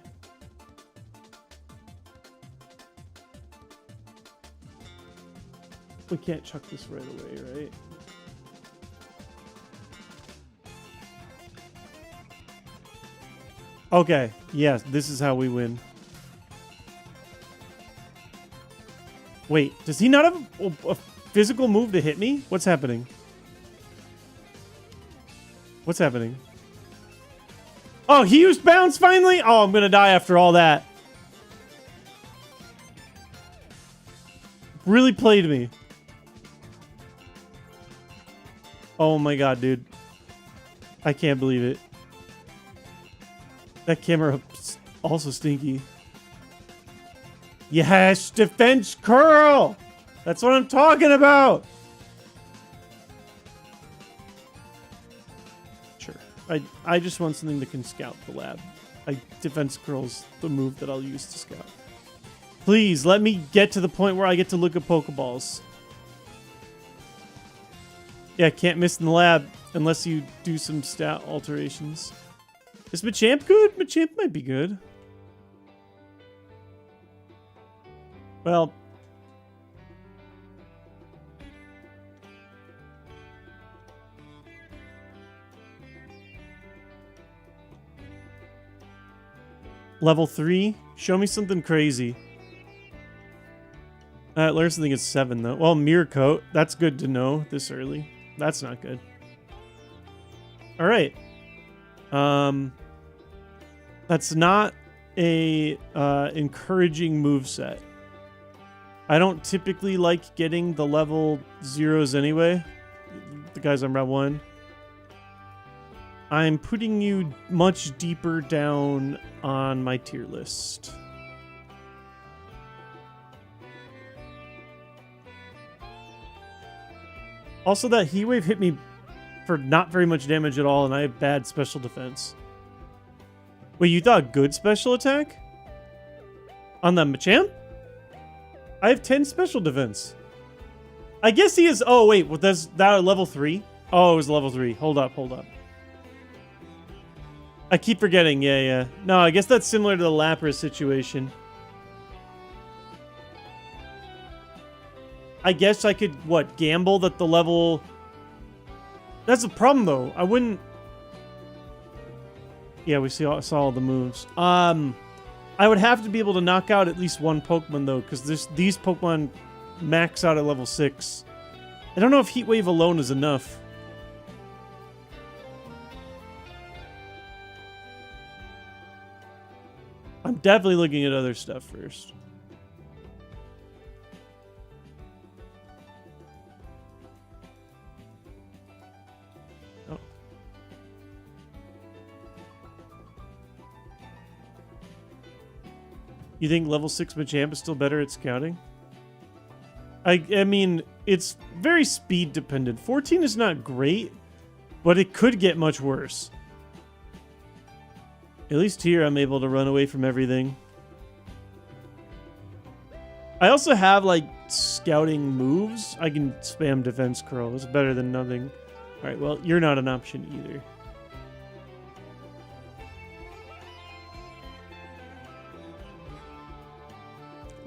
We can't chuck this right away, right? Okay, yes, this is how we win. Wait, does he not have a physical move to hit me? What's happening? What's happening? Oh, he used bounce finally? Oh, I'm gonna die after all that. Really played me. Oh my god, dude. I can't believe it. That camera also stinky. Yes, defense curl! That's what I'm talking about! Sure. I just want something that can scout the lab. Defense curl's the move that I'll use to scout. Please, let me get to the point where I get to look at Pokeballs. Yeah, can't miss in the lab unless you do some stat alterations. Is Machamp good? Machamp might be good. Well, level 3? Show me something crazy. Learn something at 7 though. Well, Mirror Coat. That's good to know this early. That's not good. All right. That's not a encouraging moveset. I don't typically like getting the level 0s anyway. The guys on Route 1. I'm putting you much deeper down on my tier list. Also, that Heat Wave hit me for not very much damage at all, and I have bad special defense. Wait, you thought good special attack? On the Machamp? I have 10 special defense. I guess he is... Oh, wait. Was that level 3? Oh, it was level 3. Hold up, hold up. I keep forgetting. Yeah. No, I guess that's similar to the Lapras situation. I guess I could, what, gamble that the level... That's a problem, though. I wouldn't... Yeah, we saw all the moves. I would have to be able to knock out at least one Pokemon, though, because these Pokemon max out at level 6. I don't know if Heat Wave alone is enough. I'm definitely looking at other stuff first. You think level 6 Machamp is still better at scouting? I mean, it's very speed dependent. 14 is not great, but it could get much worse. At least here I'm able to run away from everything. I also have, like, scouting moves. I can spam defense curl. It's better than nothing. Alright, well, you're not an option either.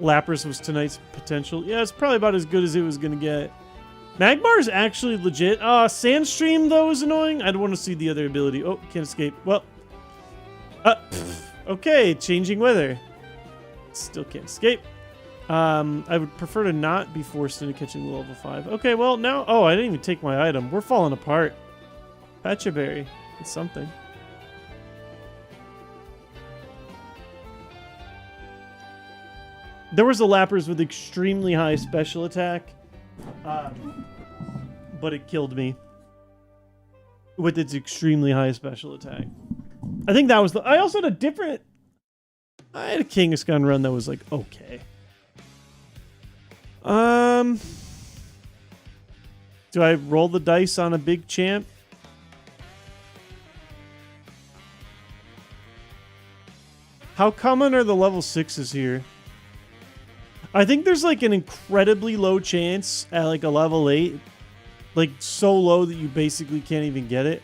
Lapras was tonight's potential. Yeah, it's probably about as good as it was going to get. Magmar is actually legit. Sandstream, though, is annoying. I'd want to see the other ability. Oh, can't escape. Well. Okay, changing weather. Still can't escape. I would prefer to not be forced into catching the level 5. Okay, well, now... Oh, I didn't even take my item. We're falling apart. Patchaberry. It's something. There was a Lapras with extremely high special attack, but it killed me with its extremely high special attack. I think that was the... I also had a different... I had a Kangaskhan run that was like, okay. Do I roll the dice on a big champ? How common are the level 6s here? I think there's like an incredibly low chance at like a level 8. Like so low that you basically can't even get it.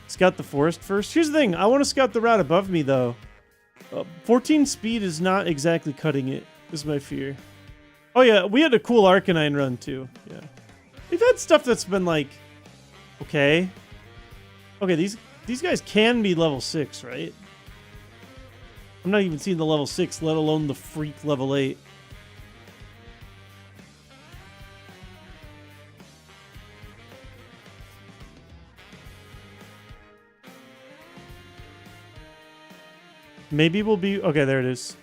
Scout the forest first. Here's the thing. I want to scout the route above me though. 14 speed is not exactly cutting it, is my fear. Oh yeah, we had a cool Arcanine run too. Yeah. We've had stuff that's been like, okay. Okay, these guys can be level 6, right? I'm not even seeing the level 6, let alone the freak level 8. Maybe we'll be... Okay, there it is.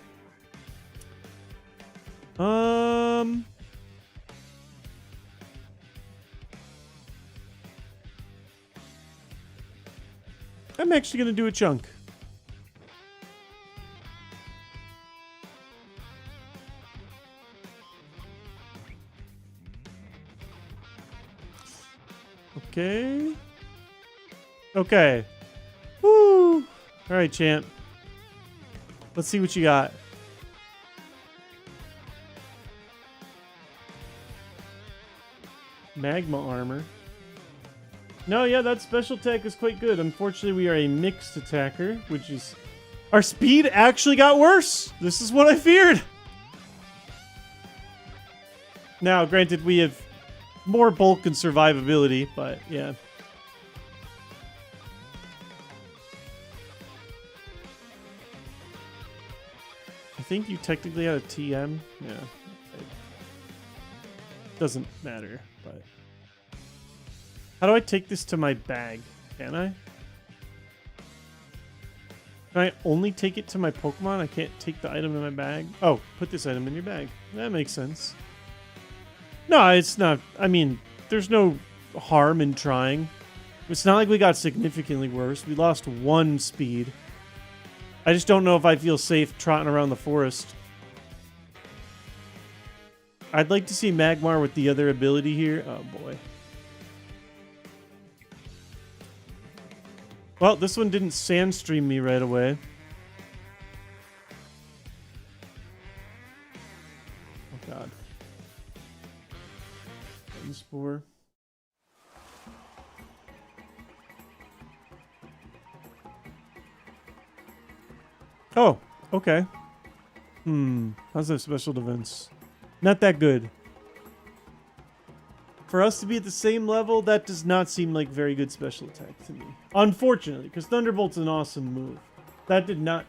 I'm actually going to do a chunk. Okay. Okay. Woo! All right, champ. Let's see what you got. Magma armor. No, yeah, that special attack is quite good. Unfortunately, we are a mixed attacker, which is... Our speed actually got worse! This is what I feared! Now, granted, we have more bulk and survivability, but yeah. I think you technically had a TM. Yeah. It doesn't matter, but... How do I take this to my bag? Can I? Can I only take it to my Pokemon? I can't take the item in my bag? Oh, put this item in your bag. That makes sense. No, it's not. I mean, there's no harm in trying. It's not like we got significantly worse. We lost 1 speed. I just don't know if I feel safe trotting around the forest. I'd like to see Magmar with the other ability here. Oh, boy. Well, this one didn't sandstream me right away. Oh, God. Spore. Oh, okay. How's that special defense? Not that good. For us to be at the same level, that does not seem like very good special attack to me. Unfortunately, because Thunderbolt's an awesome move. That did not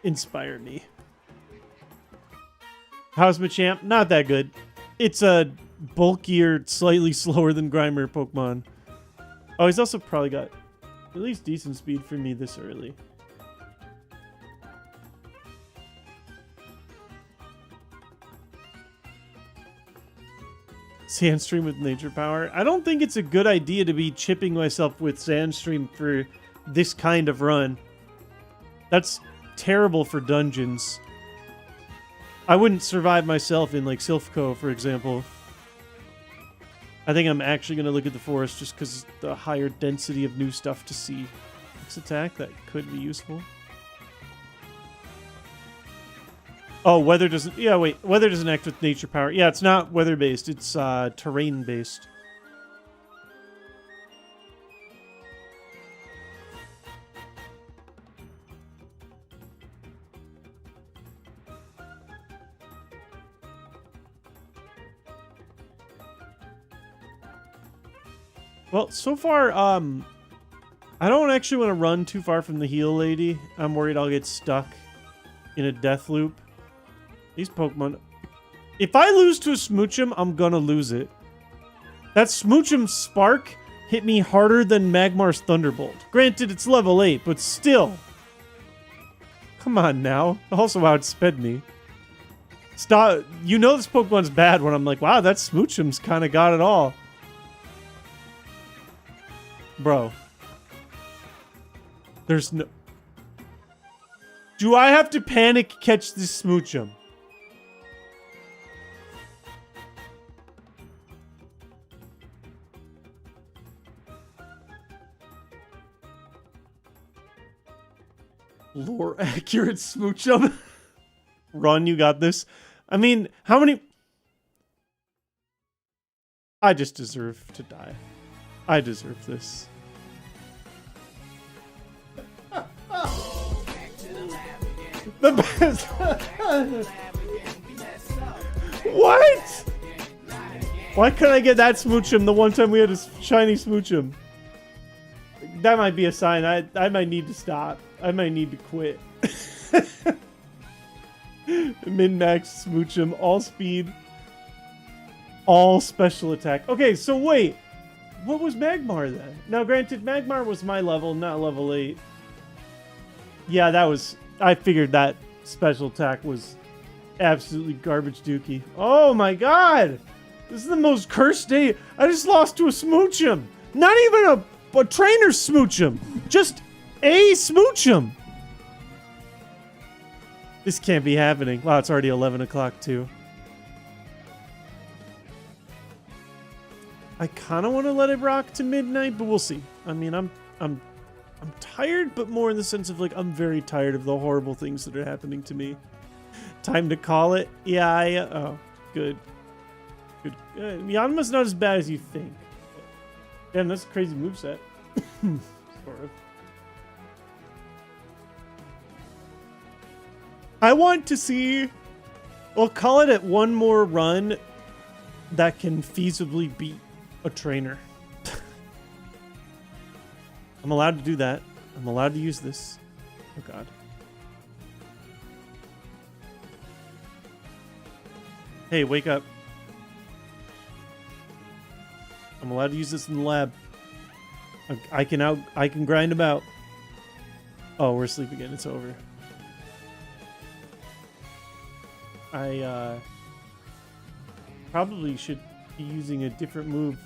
inspire me. How's Machamp? Not that good. It's a bulkier, slightly slower than Grimer Pokemon. Oh, he's also probably got at least decent speed for me this early. Sandstream with nature power. I don't think it's a good idea to be chipping myself with Sandstream for this kind of run. That's terrible for dungeons. I wouldn't survive myself in like Silphco, for example. I think I'm actually going to look at the forest just because the higher density of new stuff to see. Next attack, that could be useful. Oh, weather doesn't... Yeah, wait. Weather doesn't act with nature power. Yeah, it's not weather-based. It's terrain-based. Well, so far, I don't actually want to run too far from the heal lady. I'm worried I'll get stuck in a death loop. These Pokemon... If I lose to a Smoochum, I'm gonna lose it. That Smoochum Spark hit me harder than Magmar's Thunderbolt. Granted, it's level 8, but still. Come on now. Also outsped me. Stop. You know this Pokemon's bad when I'm like, wow, that Smoochum's kind of got it all. Bro. There's no... Do I have to panic catch this Smoochum? Lore accurate smoochum. Ron, you got this. I mean, how many... I just deserve to die. I deserve this. The best. What? Why couldn't I get that smoochum the one time we had a shiny smoochum? That might be a sign. I might need to stop. I might need to quit. Min-max smoochum, all speed, all special attack. Okay, so wait. What was Magmar then? Now, granted, Magmar was my level, not level 8. Yeah, that was... I figured that special attack was absolutely garbage dookie. Oh my god! This is the most cursed day. I just lost to a smoochum. Not even a trainer smoochum. Just a smoochum. This can't be happening. Wow, it's already 11 o'clock too. I kind of want to let it rock to midnight, but we'll see. I mean, I'm tired, but more in the sense of like I'm very tired of the horrible things that are happening to me. Time to call it. Yeah, oh, good. Good. Yanma's not as bad as you think. Damn, that's a crazy moveset. Sort of. I want to see... We'll call it at one more run that can feasibly beat a trainer. I'm allowed to do that. I'm allowed to use this. Oh, God. Hey, wake up. I'm allowed to use this in the lab. I can grind them out. Oh, we're asleep again. It's over. I probably should be using a different move.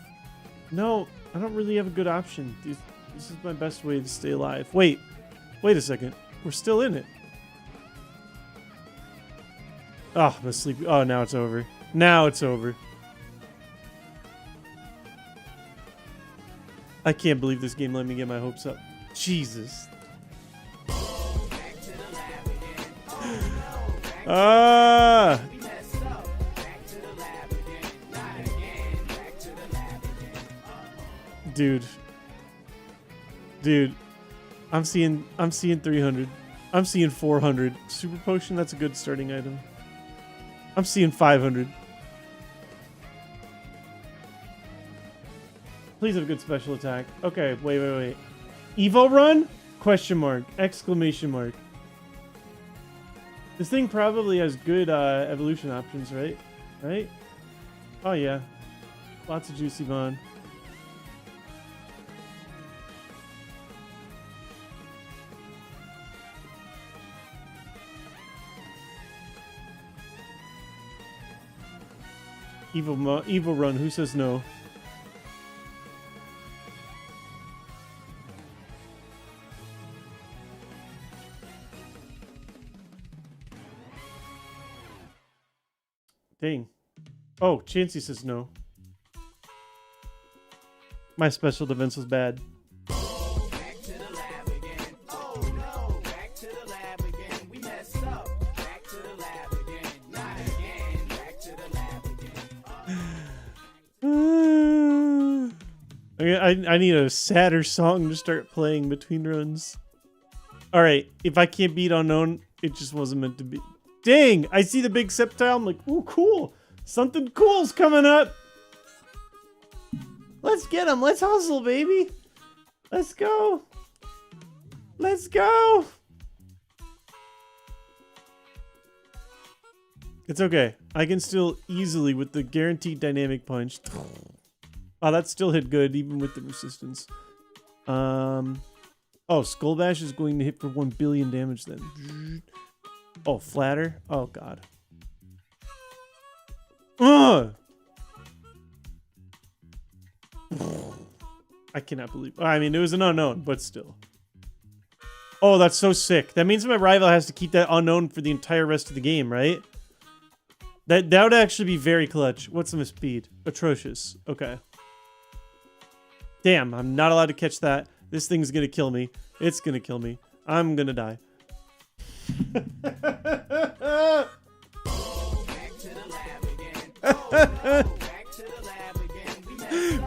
No, I don't really have a good option. This is my best way to stay alive. Wait a second. We're still in it. Oh, I'm asleep. Oh, now it's over. Now it's over. I can't believe this game let me get my hopes up. Jesus. Ah! Dude. I'm seeing 300. I'm seeing 400. Super potion, that's a good starting item. I'm seeing 500. Please have a good special attack. Okay, wait. Evo run? Question mark. Exclamation mark. This thing probably has good evolution options, right? Right? Oh yeah. Lots of juicy Von. Evil run. Who says no? Dang. Oh, Chansey says no. My special defense was bad. Back to the lab again. Oh no, back to the lab again. We messed up. Back to the lab again. Not again. Back to the lab again. I need a sadder song to start playing between runs. Alright, if I can't beat Unknown, it just wasn't meant to be. Dang! I see the big septile. I'm like, ooh, cool. Something cool's coming up. Let's get him. Let's hustle, baby. Let's go. Let's go. It's okay. I can still easily with the guaranteed dynamic punch. Oh, that still hit good even with the resistance. Oh, Skull Bash is going to hit for 1 billion damage then. Oh, flatter? Oh, God. Ugh! I cannot believe... I mean, it was an unknown, but still. Oh, that's so sick. That means my rival has to keep that unknown for the entire rest of the game, right? That would actually be very clutch. What's the speed? Atrocious. Okay. Damn, I'm not allowed to catch that. This thing's gonna kill me. It's gonna kill me. I'm gonna die.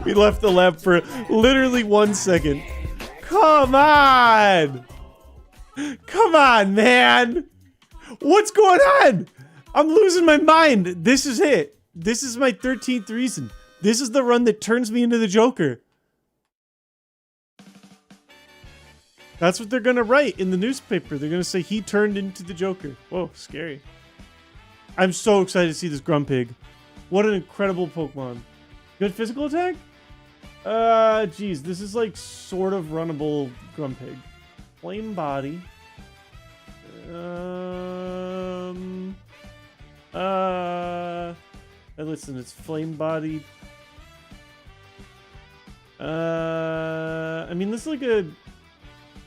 We left the lab for literally 1 second. Come on! Come on, man! What's going on? I'm losing my mind. This is it. This is my 13th reason. This is the run that turns me into the Joker. That's what they're gonna write in the newspaper. They're gonna say he turned into the Joker. Whoa, scary. I'm so excited to see this Grumpig. What an incredible Pokemon. Good physical attack? Geez, this is like sort of runnable Grumpig. Flame body. Listen, it's flame bodied. I mean, this is like a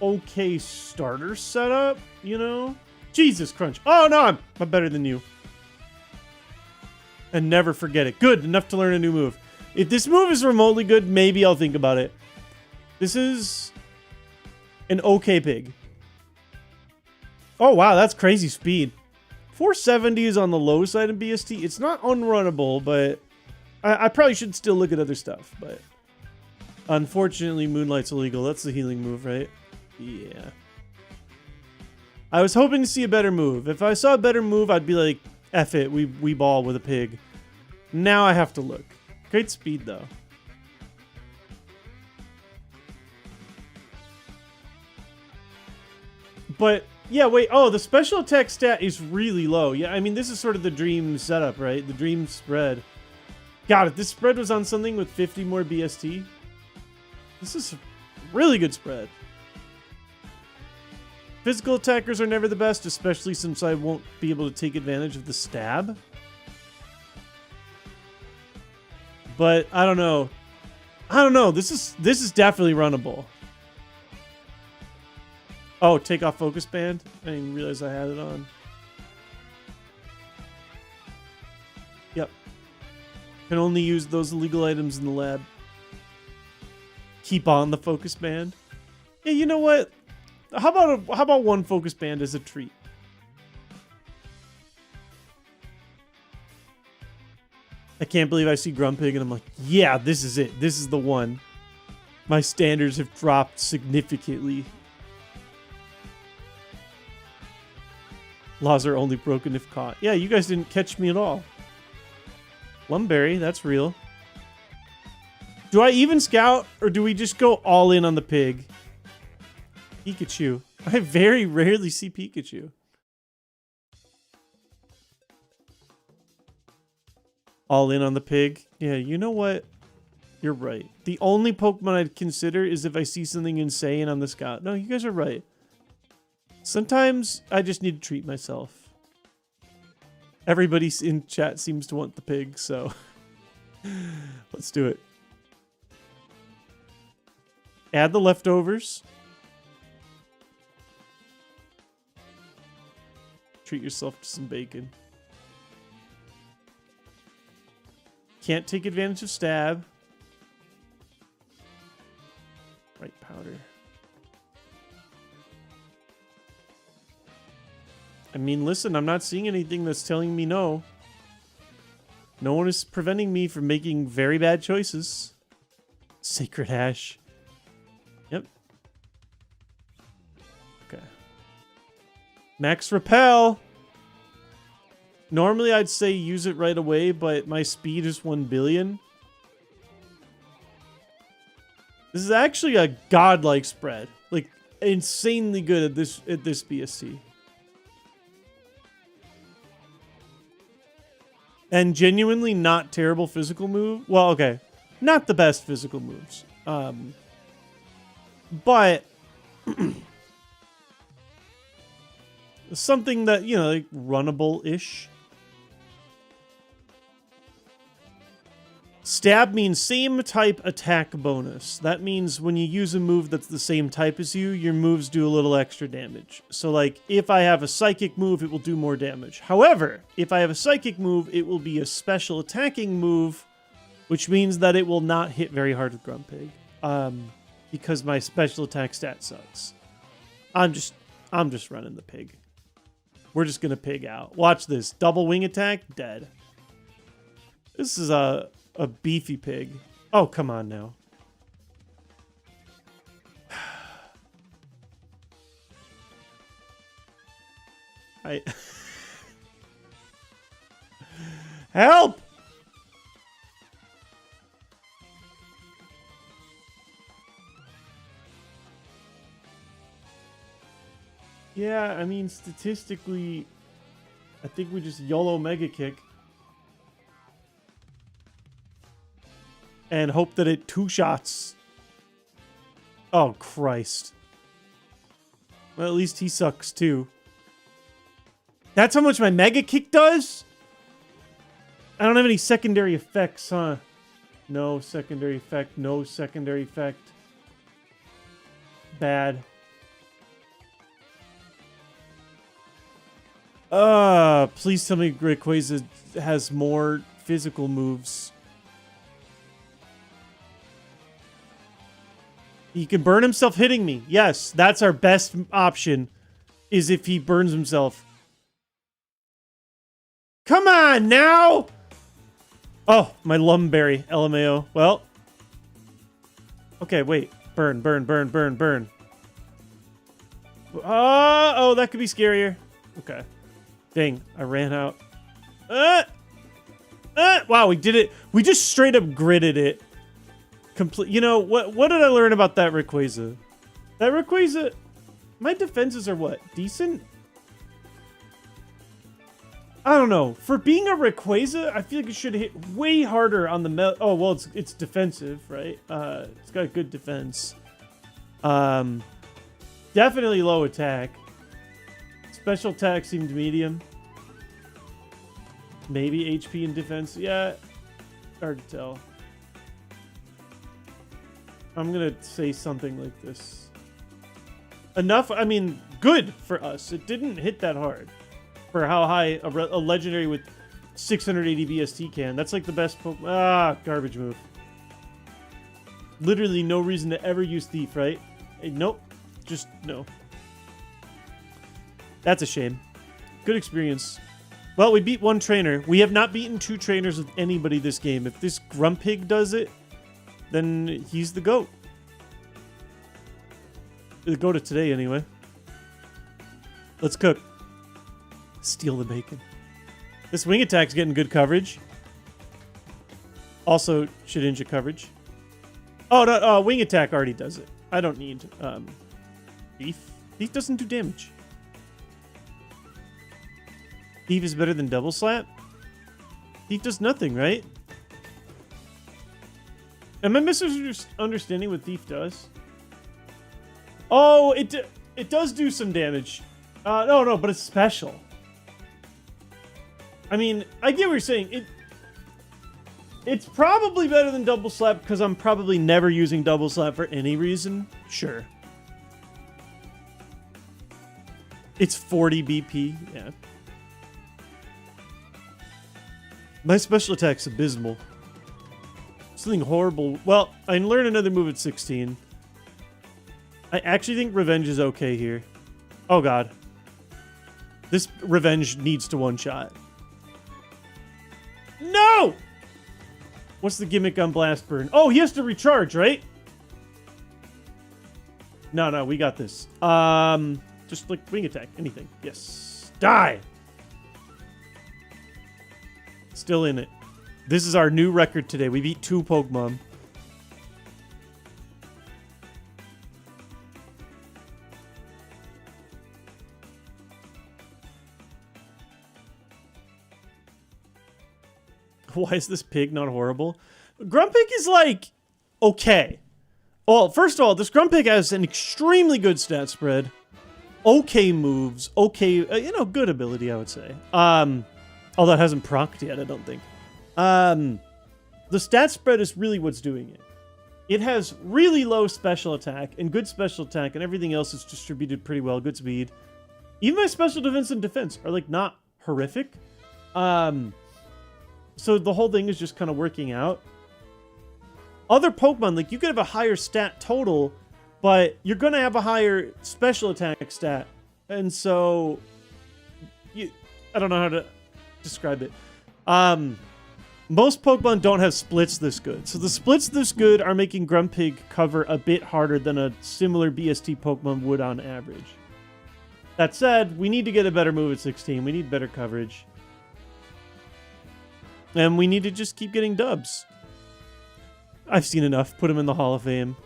okay starter setup, you know? Jesus, Crunch. Oh, no, I'm better than you. And never forget it. Good, enough to learn a new move. If this move is remotely good, maybe I'll think about it. This is an okay pig. Oh, wow, that's crazy speed. 470 is on the low side of BST. It's not unrunnable, but I probably should still look at other stuff. But unfortunately, Moonlight's illegal. That's the healing move, right? Yeah. I was hoping to see a better move. If I saw a better move, I'd be like, F it, we ball with a pig. Now I have to look. Great speed, though. But, yeah, wait. Oh, the special attack stat is really low. Yeah, I mean, this is sort of the dream setup, right? The dream spread. God, if this spread was on something with 50 more BST, this is a really good spread. Physical attackers are never the best, especially since I won't be able to take advantage of the stab. But I don't know. I don't know. This is definitely runnable. Oh, take off focus band. I didn't even realize I had it on. Yep. Can only use those illegal items in the lab. Keep on the focus band. Yeah, you know what? How about one focus band as a treat? I can't believe I see Grumpig and I'm like, yeah, this is it. This is the one. My standards have dropped significantly. Laws are only broken if caught. Yeah, you guys didn't catch me at all. Lumberry, that's real. Do I even scout or do we just go all in on the pig? Pikachu. I very rarely see Pikachu. All in on the pig. Yeah, you know what? You're right. The only Pokemon I'd consider is if I see something insane on the scout. No, you guys are right. Sometimes I just need to treat myself. Everybody in chat seems to want the pig, so let's do it. Add the leftovers. Treat yourself to some bacon. Can't take advantage of stab. Right powder. I mean, listen, I'm not seeing anything that's telling me no. No one is preventing me from making very bad choices. Sacred Hash. Yep. Okay. Max Repel. Normally I'd say use it right away, but my speed is 1 billion. This is actually a godlike spread. Like, insanely good at this BST. And genuinely not terrible physical move. Well, okay. Not the best physical moves. But something that, you know, like runnable-ish. Stab means same type attack bonus. That means when you use a move that's the same type as you, your moves do a little extra damage. So like, if I have a psychic move, it will do more damage. However, if I have a psychic move, it will be a special attacking move, which means that it will not hit very hard with Grumpig. Because my special attack stat sucks. I'm just running the pig. We're just gonna pig out. Watch this. Double wing attack, dead. This is a beefy pig. Oh, come on now. Help! Yeah, I mean, statistically, I think we just YOLO Mega Kick. And hope that it two-shots. Oh, Christ. Well, at least he sucks, too. That's how much my Mega Kick does? I don't have any secondary effects, huh? No secondary effect. No secondary effect. Bad. Please tell me Rayquaza has more physical moves. He can burn himself hitting me. Yes, that's our best option, is if he burns himself. Come on, now! Oh, my Lumberry, LMAO. Well. Okay, wait. Burn, burn, burn, burn, burn. Oh, that could be scarier. Okay. Dang, I ran out. Wow, we did it. We just straight up gridded it. You know, what did I learn about that Rayquaza? That Rayquaza, my defenses are what? Decent? I don't know. For being a Rayquaza, I feel like it should hit way harder on the oh, well, it's defensive, right? It's got good defense. Definitely low attack. Special attack seemed medium. Maybe HP and defense. Yeah, hard to tell. I'm gonna say something like this. Enough, I mean, good for us. It didn't hit that hard. For how high a legendary with 680 BST can. That's like the best garbage move. Literally no reason to ever use Thief, right? Hey, nope. Just no. That's a shame. Good experience. Well, we beat one trainer. We have not beaten two trainers with anybody this game. If this Grumpig does it, then he's the GOAT. The GOAT of today, anyway. Let's cook. Steal the bacon. This wing attack's getting good coverage. Also, Shedinja coverage. Oh, no, wing attack already does it. I don't need Thief. Thief doesn't do damage. Thief is better than Double Slap? Thief does nothing, right? Am I misunderstanding what Thief does? Oh, it does do some damage. No, but it's special. I mean, I get what you're saying. It's probably better than Double Slap because I'm probably never using Double Slap for any reason. Sure. It's 40 BP. Yeah. My special attack's abysmal. Something horrible. Well, I learned another move at 16. I actually think Revenge is okay here. Oh, God. This Revenge needs to one-shot. No! What's the gimmick on Blast Burn? Oh, he has to recharge, right? No, we got this. Just like wing attack. Anything. Yes. Die! Still in it. This is our new record today. We beat 2 Pokemon. Why is this pig not horrible? Grumpig is like, okay. Well, first of all, this Grumpig has an extremely good stat spread. Okay moves. Okay, good ability, I would say. Although it hasn't procced yet, I don't think. The stat spread is really what's doing it. It has really low special attack and good special attack, and everything else is distributed pretty well. Good speed. Even my special defense and defense are like not horrific. So the whole thing is just kind of working out. Other Pokemon, like you could have a higher stat total, but you're going to have a higher special attack stat. And so I don't know how to describe it. Most Pokemon don't have splits this good. So the splits this good are making Grumpig cover a bit harder than a similar BST Pokemon would on average. That said, we need to get a better move at 16. We need better coverage. And we need to just keep getting dubs. I've seen enough. Put him in the Hall of Fame.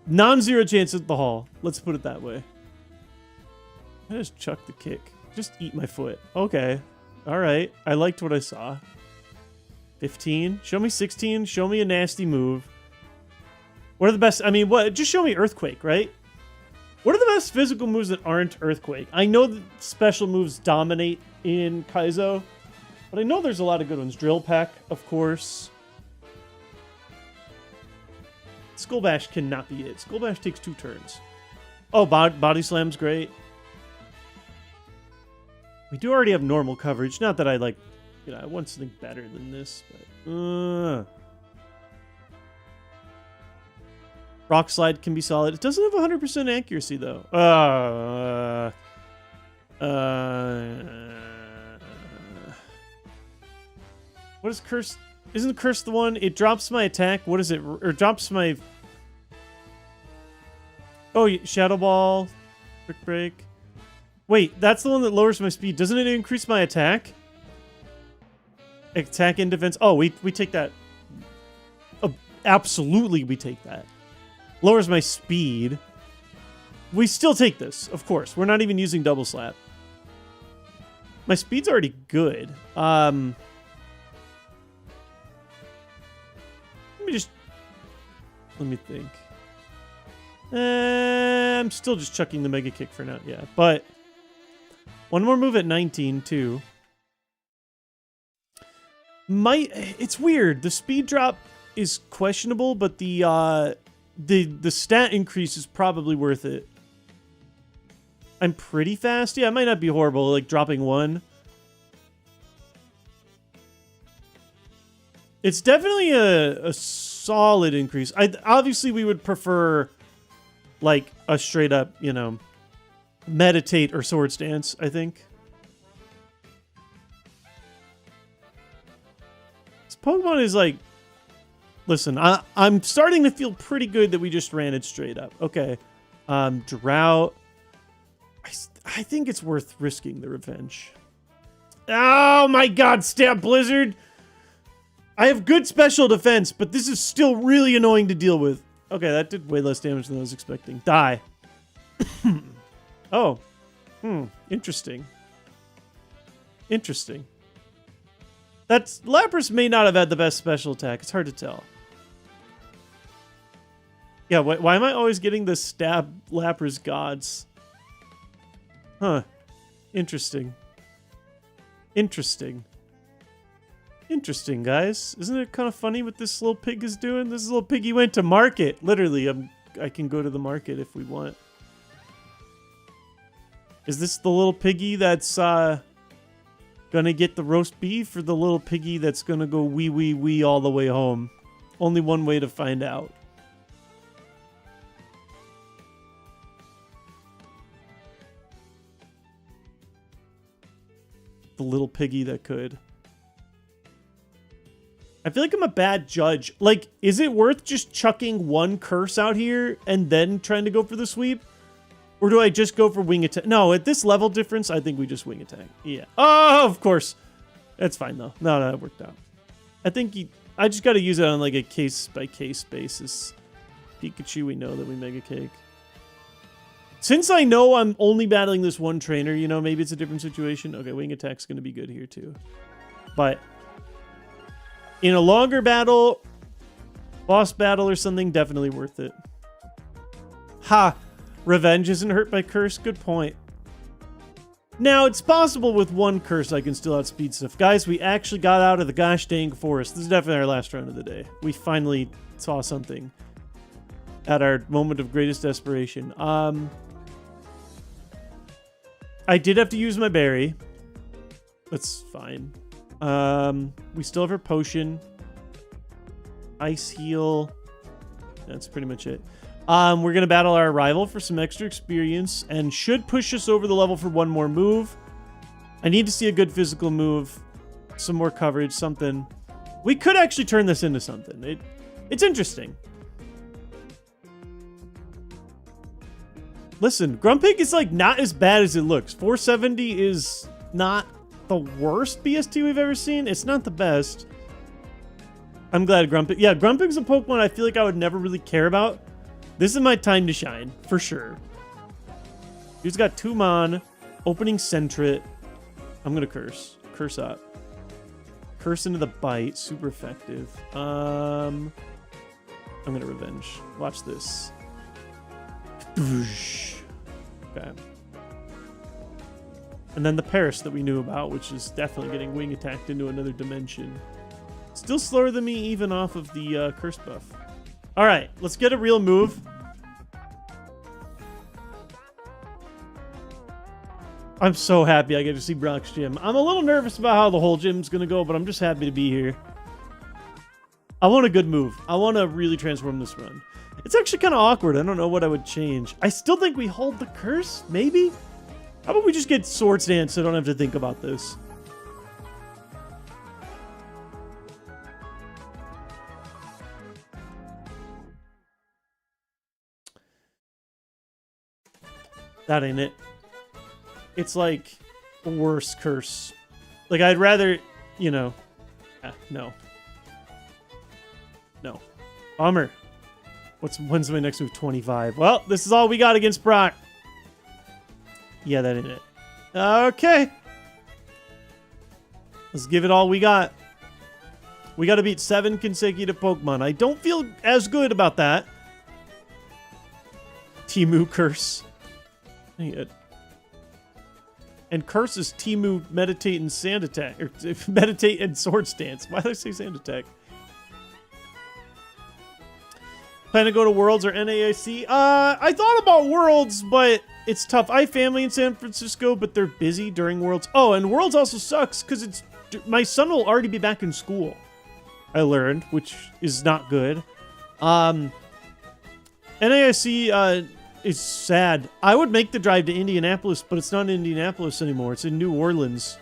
Non-zero chance at the Hall. Let's put it that way. I just chuck the kick. Just eat my foot. Okay. Alright. I liked what I saw. 15. Show me 16. Show me a nasty move. What are the best... I mean, what? Just show me Earthquake, right? What are the best physical moves that aren't Earthquake? I know that special moves dominate in Kaizo, but I know there's a lot of good ones. Drill Peck, of course. Skull Bash cannot be it. Skull Bash takes 2 turns. Oh, Body Slam's great. We do already have normal coverage. Not that I like... You know, I want something better than this, but... Rock Slide can be solid. It doesn't have 100% accuracy, though. What is Curse? Isn't Curse the one? It drops my attack. What is it? Or drops my... Oh, Shadow Ball. Quick Break. Wait, that's the one that lowers my speed. Doesn't it increase my attack? Attack and defense. Oh, we take that. Absolutely, we take that. Lowers my speed. We still take this, of course. We're not even using Double Slap. My speed's already good. Let me think. I'm still just chucking the Mega Kick for now. Yeah, but one more move at 19 too. It's weird. The speed drop is questionable, but the stat increase is probably worth it. I'm pretty fast. Yeah, it might not be horrible, like dropping 1. It's definitely a solid increase. Obviously, we would prefer like a straight up, you know, Meditate or Swords Dance, I think. This Pokemon is like... Listen, I'm starting to feel pretty good that we just ran it straight up. Okay. Drought. I think it's worth risking the revenge. Oh my god, Stab Blizzard! I have good special defense, but this is still really annoying to deal with. Okay, that did way less damage than I was expecting. Die. Oh. Interesting. Interesting. Lapras may not have had the best special attack. It's hard to tell. Yeah, why am I always getting the Stab Lapras gods? Huh. Interesting. Interesting. Interesting, guys. Isn't it kind of funny what this little pig is doing? This little piggy went to market. Literally, I can go to the market if we want. Is this the little piggy that's gonna get the roast beef, or the little piggy that's gonna go wee wee wee all the way home? Only one way to find out. The little piggy that could. I feel like I'm a bad judge. Like, is it worth just chucking 1 curse out here and then trying to go for the sweep? Or do I just go for wing attack? No, at this level difference, I think we just wing attack. Yeah. Oh, of course. That's fine, though. No, that worked out. I think I just got to use it on, like, a case-by-case basis. Pikachu, we know that we Mega Cake. Since I know I'm only battling this one trainer, you know, maybe it's a different situation. Okay, wing attack's going to be good here, too. But in a longer battle, boss battle or something, definitely worth it. Ha! Revenge isn't hurt by curse. Good point. Now, it's possible with 1 curse I can still outspeed stuff. Guys, we actually got out of the gosh dang forest. This is definitely our last round of the day. We finally saw something at our moment of greatest desperation. I did have to use my berry. That's fine. We still have our potion. Ice heal. That's pretty much it. We're going to battle our rival for some extra experience and should push us over the level for 1 more move. I need to see a good physical move, some more coverage, something. We could actually turn this into something. It's interesting. Listen, Grumpig is like not as bad as it looks. 470 is not the worst BST we've ever seen. It's not the best. I'm glad Grumpig. Yeah, Grumpig's a Pokemon I feel like I would never really care about. This is my time to shine, for sure. He's got 2 Mon, opening Sentret. I'm gonna curse. Curse up. Curse into the bite. Super effective. I'm gonna revenge. Watch this. Okay. And then the Paris that we knew about, which is definitely getting wing attacked into another dimension. Still slower than me even off of the curse buff. All right, let's get a real move. I'm so happy I get to see Brock's gym. I'm a little nervous about how the whole gym's going to go, but I'm just happy to be here. I want a good move. I want to really transform this run. It's actually kind of awkward. I don't know what I would change. I still think we hold the curse, maybe? How about we just get Swords Dance so I don't have to think about this? That ain't it. It's like the worst curse. Like, I'd rather, you know... no. No. Bummer. When's my next move? 25. Well, this is all we got against Brock. Yeah, that ain't it. Okay. Let's give it all we got. We got to beat 7 consecutive Pokemon. I don't feel as good about that. Timu Curse. Dang it. And Curse is Timu Meditate and Sand Attack. Or Meditate and Sword Stance. Why did I say Sand Attack? Plan to go to Worlds or NAIC? I thought about Worlds, but it's tough. I have family in San Francisco, but they're busy during Worlds. Oh, and Worlds also sucks because it's my son will already be back in school. I learned, which is not good. NAIC is sad. I would make the drive to Indianapolis, but it's not in Indianapolis anymore. It's in New Orleans.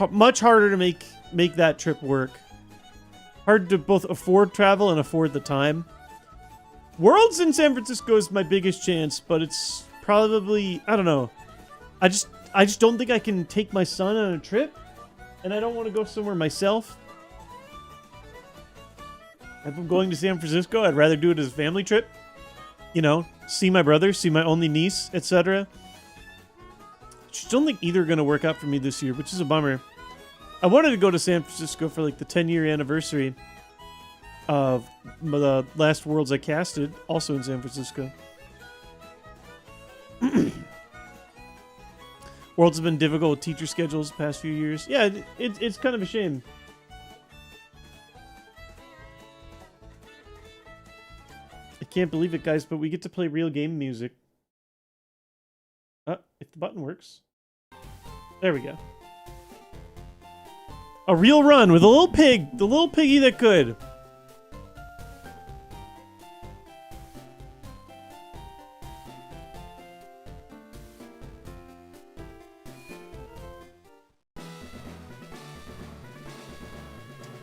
Much harder to make that trip work. Hard to both afford travel and afford the time. Worlds in San Francisco is my biggest chance, but it's probably, I don't know. I just don't think I can take my son on a trip, and I don't want to go somewhere myself. If I'm going to San Francisco, I'd rather do it as a family trip. You know, see my brother, see my only niece, etc. Just don't think either are going to work out for me this year, which is a bummer. I wanted to go to San Francisco for like the 10-year anniversary of the last Worlds I casted, also in San Francisco. Worlds have been difficult with teacher schedules the past few years. Yeah, it's kind of a shame. I can't believe it, guys, but we get to play real game music. If the button works. There we go. A real run with a little pig. The little piggy that could.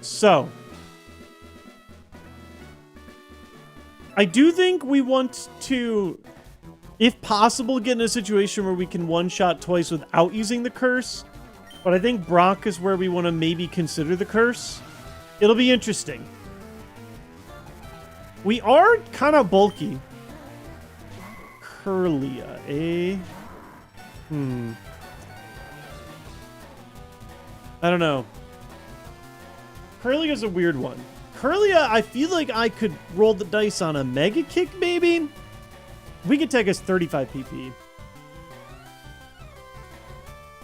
So, I do think we want to, if possible, get in a situation where we can one-shot twice without using the curse. But I think Brock is where we want to maybe consider the curse. It'll be interesting. We are kind of bulky. Curlia, eh? I don't know. Curlia is a weird one. Curlia, I feel like I could roll the dice on a Mega Kick, maybe? We could take us 35 PP.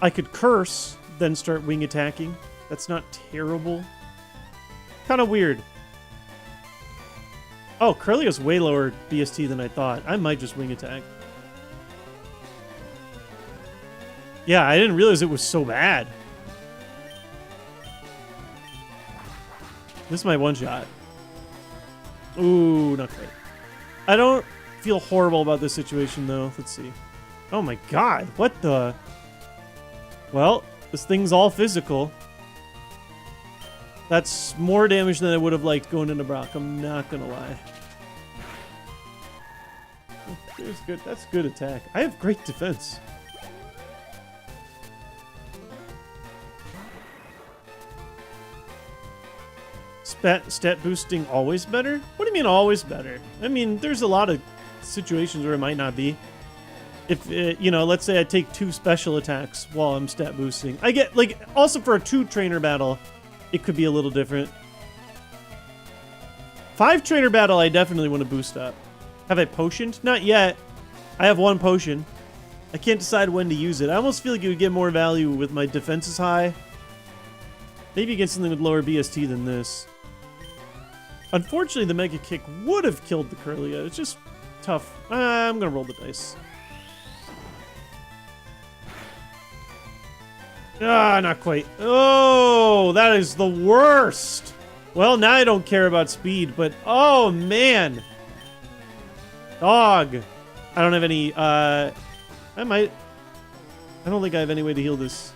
I could curse, then start wing attacking. That's not terrible. Kind of weird. Oh, Curlia's way lower BST than I thought. I might just wing attack. Yeah, I didn't realize it was so bad. This is my one shot. Ooh, not great. I don't feel horrible about this situation, though. Let's see. Oh my god, what the... Well, This thing's all physical. That's more damage than I would have liked going into Brock. I'm not gonna lie. That's good. That's good attack. I have great defense. Stat boosting always better? What do you mean always better? I mean, there's a lot of situations where it might not be. If, you know, let's say I take 2 special attacks while I'm stat boosting. I get, like, also for a 2-trainer battle, it could be a little different. 5-trainer battle, I definitely want to boost up. Have I potioned? Not yet. I have 1 potion. I can't decide when to use it. I almost feel like it would get more value with my defenses high. Maybe against something with lower BST than this. Unfortunately, the Mega Kick would have killed the Curlia. It's just tough. I'm going to roll the dice. Ah, not quite. Oh, that is the worst. Well, now I don't care about speed, but oh, man. Dog. I don't have any, I don't think I have any way to heal this.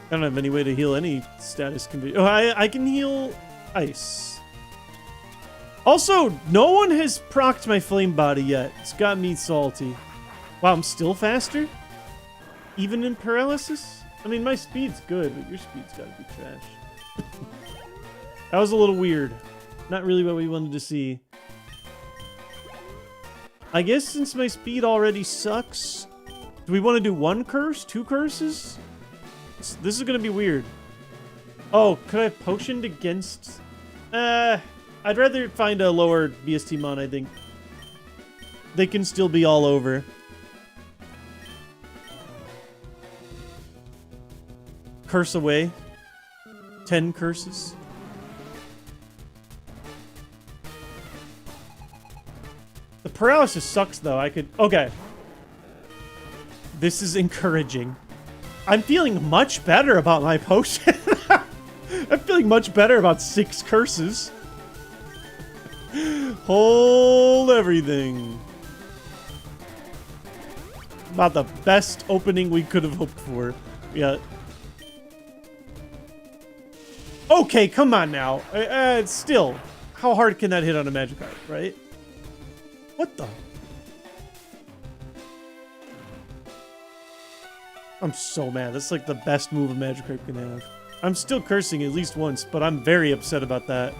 I don't have any way to heal any status condition. Oh, I can heal ice. Also, no one has procced my flame body yet. It's got me salty. Wow, I'm still faster? Even in paralysis? I mean, my speed's good, but your speed's gotta be trash. That was a little weird. Not really what we wanted to see. I guess since my speed already sucks, do we want to do 1 curse? 2 curses? This is gonna be weird. Oh, could I have potioned against... I'd rather find a lower BST mon, I think. They can still be all over. Curse away. 10 curses. The paralysis sucks, though. I could... Okay. This is encouraging. I'm feeling much better about my potion. I'm feeling much better about 6 curses. Hold everything. About the best opening we could have hoped for. Yeah. Okay, come on now. Still, how hard can that hit on a Magikarp, right? What the? I'm so mad. That's like the best move a Magikarp can have. I'm still cursing at least once, but I'm very upset about that.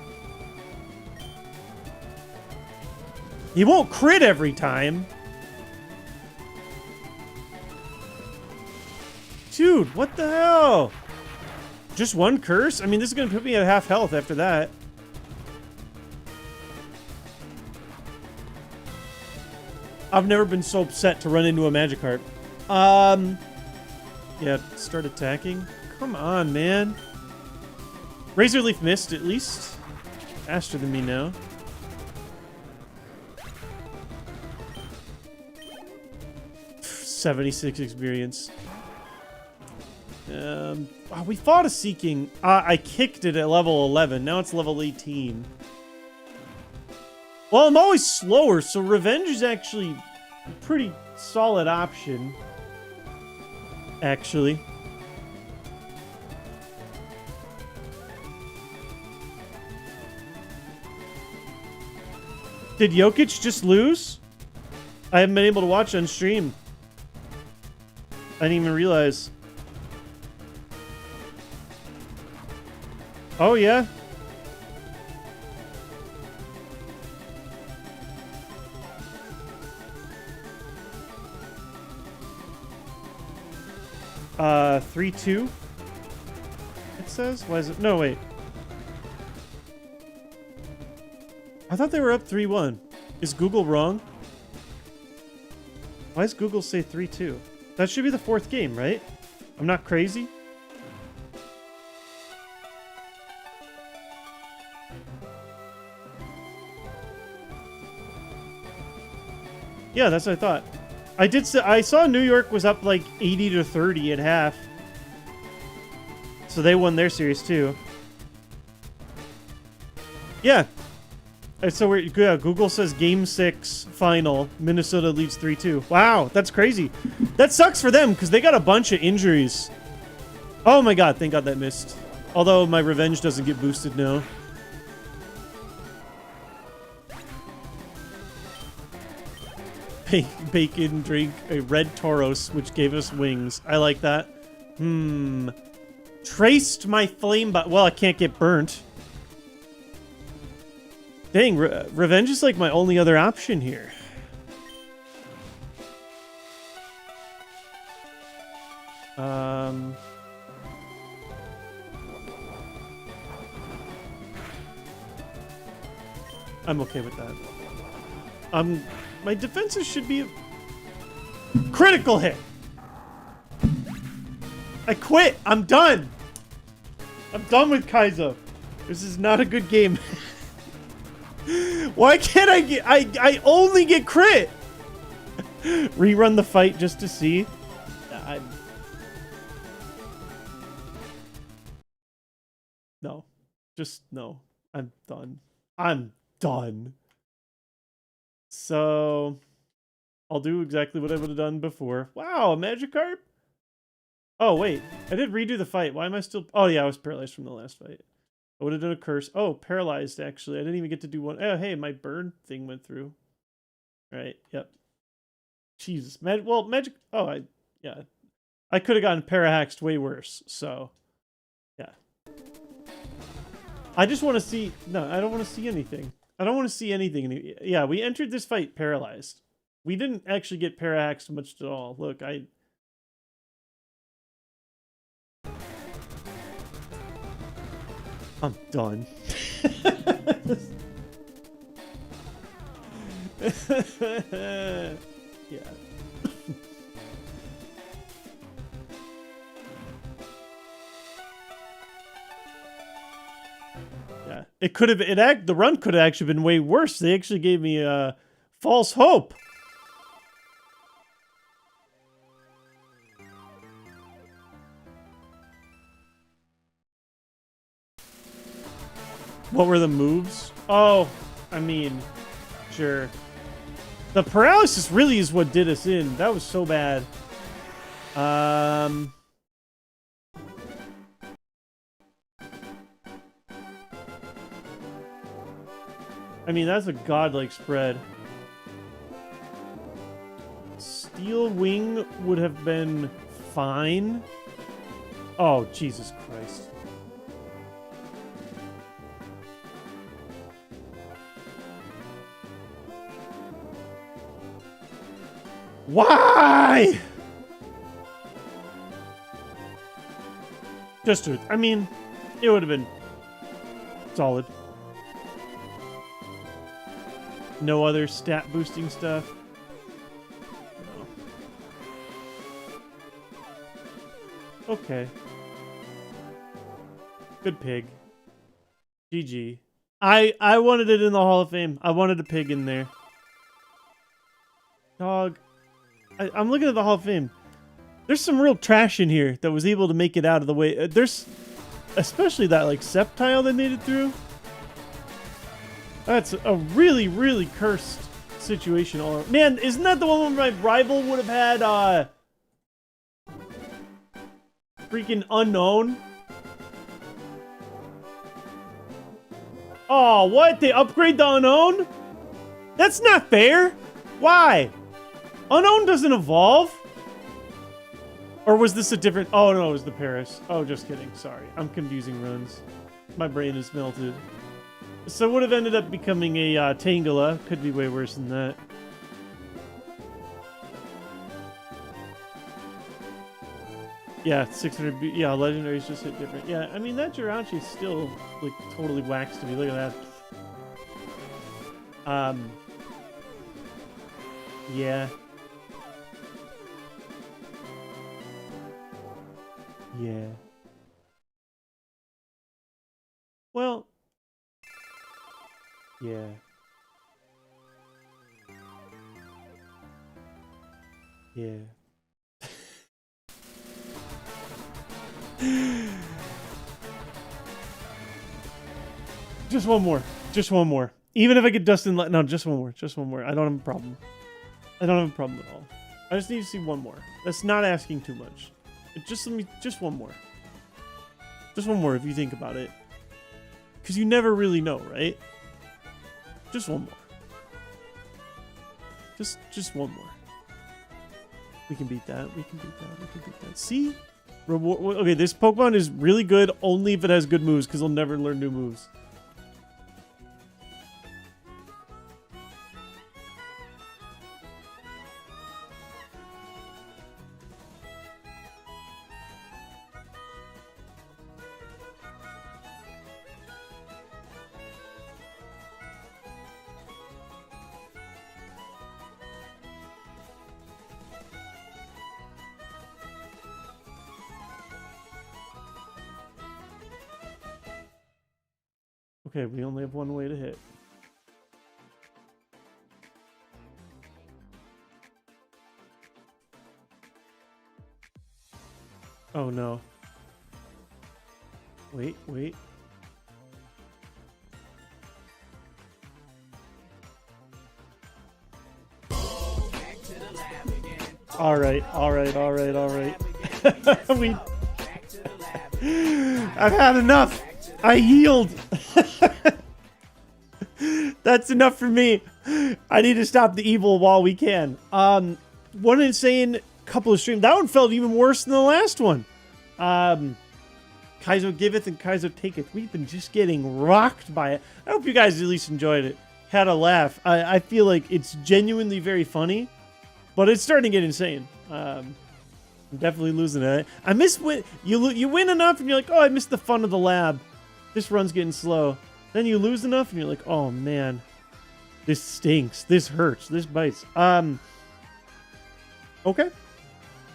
He won't crit every time. Dude, what the hell? Just 1 curse? I mean, this is going to put me at half health after that. I've never been so upset to run into a Magikarp. Yeah, start attacking. Come on, man. Razor Leaf missed, at least. Faster than me now. $76 experience. Oh, we fought a Seeking. I kicked it at level 11. Now it's level 18. Well, I'm always slower, so Revenge is actually a pretty solid option. Actually. Did Jokic just lose? I haven't been able to watch on stream. I didn't even realize. Oh, yeah? Uh, 3-2? It says? Why is it? No, wait. I thought they were up 3-1. Is Google wrong? Why does Google say 3-2? That should be the 4th game, right? I'm not crazy? Yeah, that's what I thought. I saw New York was up like 80-30 at half. So they won their series too. Yeah. So we're yeah, Google says game 6 final. Minnesota leads 3-2. Wow, that's crazy. That sucks for them because they got a bunch of injuries. Oh my god, thank god that missed. Although my revenge doesn't get boosted now. Bacon, drink a red Tauros, which gave us wings. I like that. Traced my flame, but well, I can't get burnt. Dang, revenge is like my only other option here. I'm okay with that. My defenses should be a critical hit. I quit. I'm done. I'm done with Kaizo. This is not a good game. Why can't I get... I only get crit! Rerun the fight just to see. No. Just no. I'm done. I'm done. So... I'll do exactly what I would have done before. Wow, a Magikarp? Oh, wait. I did redo the fight. Why am I still... Oh, yeah, I was paralyzed from the last fight. I would have done a curse. Oh, paralyzed, actually. I didn't even get to do one. Oh, hey, my burn thing went through. All right, yep. Jesus. Magic... Oh, yeah. I could have gotten parahaxed way worse, so... Yeah. I just want to see... No, I don't want to see anything. I don't want to see anything. Yeah, we entered this fight paralyzed. We didn't actually get parahaxed much at all. Look, I'm done. Yeah. Yeah. It could have the run could have actually been way worse. They actually gave me false hope. What were the moves? Oh, I mean, sure. The paralysis really is what did us in. That was so bad. I mean, that's a godlike spread. Steel Wing would have been fine. Oh, Jesus Christ. Why? Just to, I mean, it would have been solid. No other stat boosting stuff. No. Okay. Good pig. GG. I wanted it in the Hall of Fame. I wanted a pig in there. Dog. I'm looking at the Hall of Fame. There's some real trash in here that was able to make it out of the way. There's especially that like Sceptile that made it through. That's a really, really cursed situation all around. Man, isn't that the one where my rival would have had freaking unknown? Oh, what? They upgrade the unknown? That's not fair. Why? Unknown doesn't evolve? Or was this a different... Oh, no, it was the Paris. Oh, just kidding. Sorry. I'm confusing runs. My brain is melted. So it would have ended up becoming a Tangela. Could be way worse than that. Yeah, 600... Yeah, legendaries just hit different. Yeah, I mean, that Jirachi is still, like, totally waxed to me. Look at that. Yeah. Yeah. Well. Yeah. Yeah. Just one more. Just one more. Even if I get Dustin, no, just one more. Just one more. I don't have a problem. I don't have a problem at all. I just need to see one more. That's not asking too much. Just one more. Just one more if you think about it. Because you never really know, right? Just one more. Just one more. We can beat that. We can beat that. We can beat that. See? Okay, this Pokemon is really good only if it has good moves, because it'll never learn new moves. Okay, we only have one way to hit. Oh no. Wait. All right. I've had enough. I yield. That's enough for me. I need to stop the evil while we can. One insane couple of streams. That one felt even worse than the last one. Kaizo giveth and Kaizo taketh. We've been just getting rocked by it. I hope you guys at least enjoyed it. Had a laugh. I feel like it's genuinely very funny, but it's starting to get insane. I'm definitely losing it. I miss when you win enough and you're like, oh, I missed the fun of the lab. This run's getting slow. Then you lose enough and you're like, oh man, this stinks. This hurts. This bites. Okay.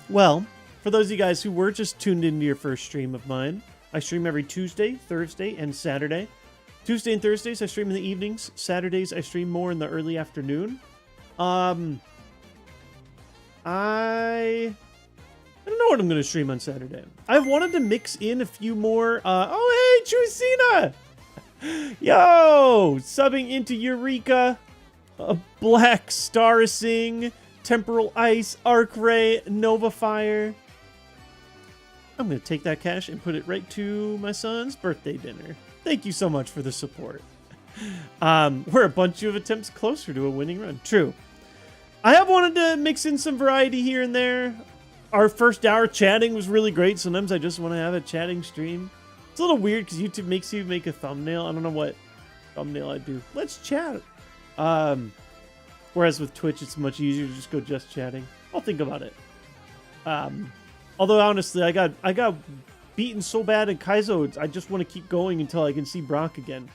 Well, for those of you guys who were just tuned into your first stream of mine, I stream every Tuesday, Thursday, and Saturday. Tuesday and Thursdays I stream in the evenings. Saturdays I stream more in the early afternoon. I don't know what I'm going to stream on Saturday. I've wanted to mix in a few more. Oh, hey, Chuicina! Yo! Subbing into Eureka, Black Star Sing, Temporal Ice, Arc Ray, Nova Fire. I'm going to take that cash and put it right to my son's birthday dinner. Thank you so much for the support. We're a bunch of attempts closer to a winning run. True. I have wanted to mix in some variety here and there. Our first hour chatting was really great. Sometimes I just want to have a chatting stream. It's a little weird because YouTube makes you make a thumbnail. I don't know what thumbnail I do. Let's chat. Whereas with Twitch, it's much easier to just go just chatting. I'll think about it. Although honestly, I got beaten so bad in Kaizo, I just want to keep going until I can see Brock again.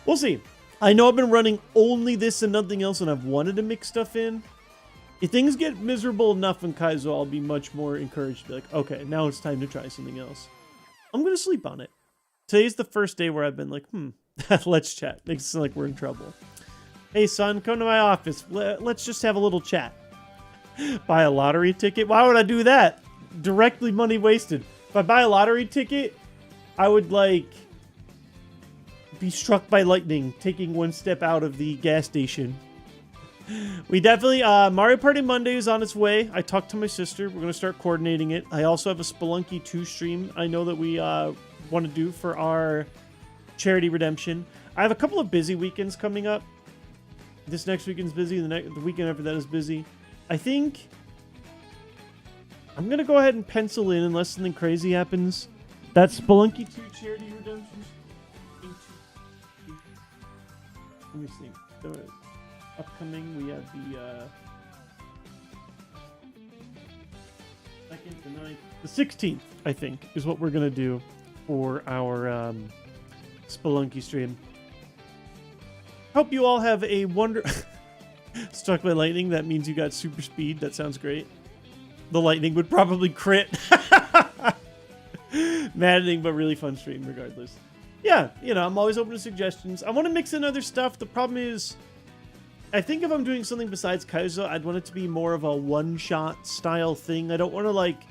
We'll see. I know I've been running only this and nothing else, and I've wanted to mix stuff in. If things get miserable enough in Kaizo, I'll be much more encouraged to be like, okay, now it's time to try something else. I'm going to sleep on it. Today's the first day where I've been like, let's chat. Makes it sound like we're in trouble. Hey, son, come to my office. Let's just have a little chat. Buy a lottery ticket? Why would I do that? Directly money wasted. If I buy a lottery ticket, I would, like, be struck by lightning, taking one step out of the gas station. We definitely, Mario Party Monday is on its way. I talked to my sister. We're going to start coordinating it. I also have a Spelunky 2 stream I know that we want to do for our charity redemption. I have a couple of busy weekends coming up. This next weekend's busy. The weekend after that is busy. I think I'm going to go ahead and pencil in, unless something crazy happens, that Spelunky 2 charity redemption. Let me see. Upcoming, we have the 2nd, the 9th, the 16th, I think, is what we're going to do for our Spelunky stream. Hope you all have a Struck by lightning, that means you got super speed. That sounds great. The lightning would probably crit. Maddening, but really fun stream regardless. Yeah, I'm always open to suggestions. I want to mix in other stuff. The problem is, I think if I'm doing something besides Kaizo, I'd want it to be more of a one-shot style thing. I don't want to, like,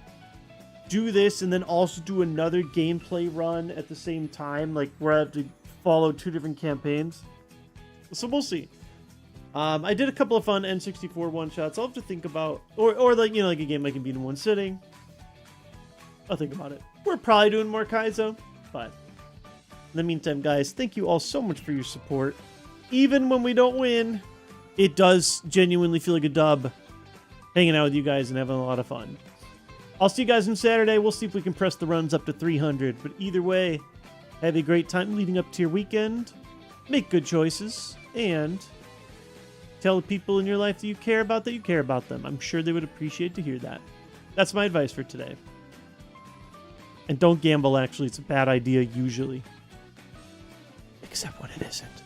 do this and then also do another gameplay run at the same time, like, where I have to follow 2 different campaigns. So we'll see. I did a couple of fun N64 one-shots. I'll have to think about, or like, like a game I can beat in one sitting. I'll think about it. We're probably doing more Kaizo, but in the meantime, guys, thank you all so much for your support. Even when we don't win, it does genuinely feel like a dub hanging out with you guys and having a lot of fun. I'll see you guys on Saturday. We'll see if we can press the runs up to 300. But either way, have a great time leading up to your weekend. Make good choices. And tell the people in your life that you care about them. I'm sure they would appreciate to hear that. That's my advice for today. And don't gamble, actually. It's a bad idea, usually. Except when it isn't.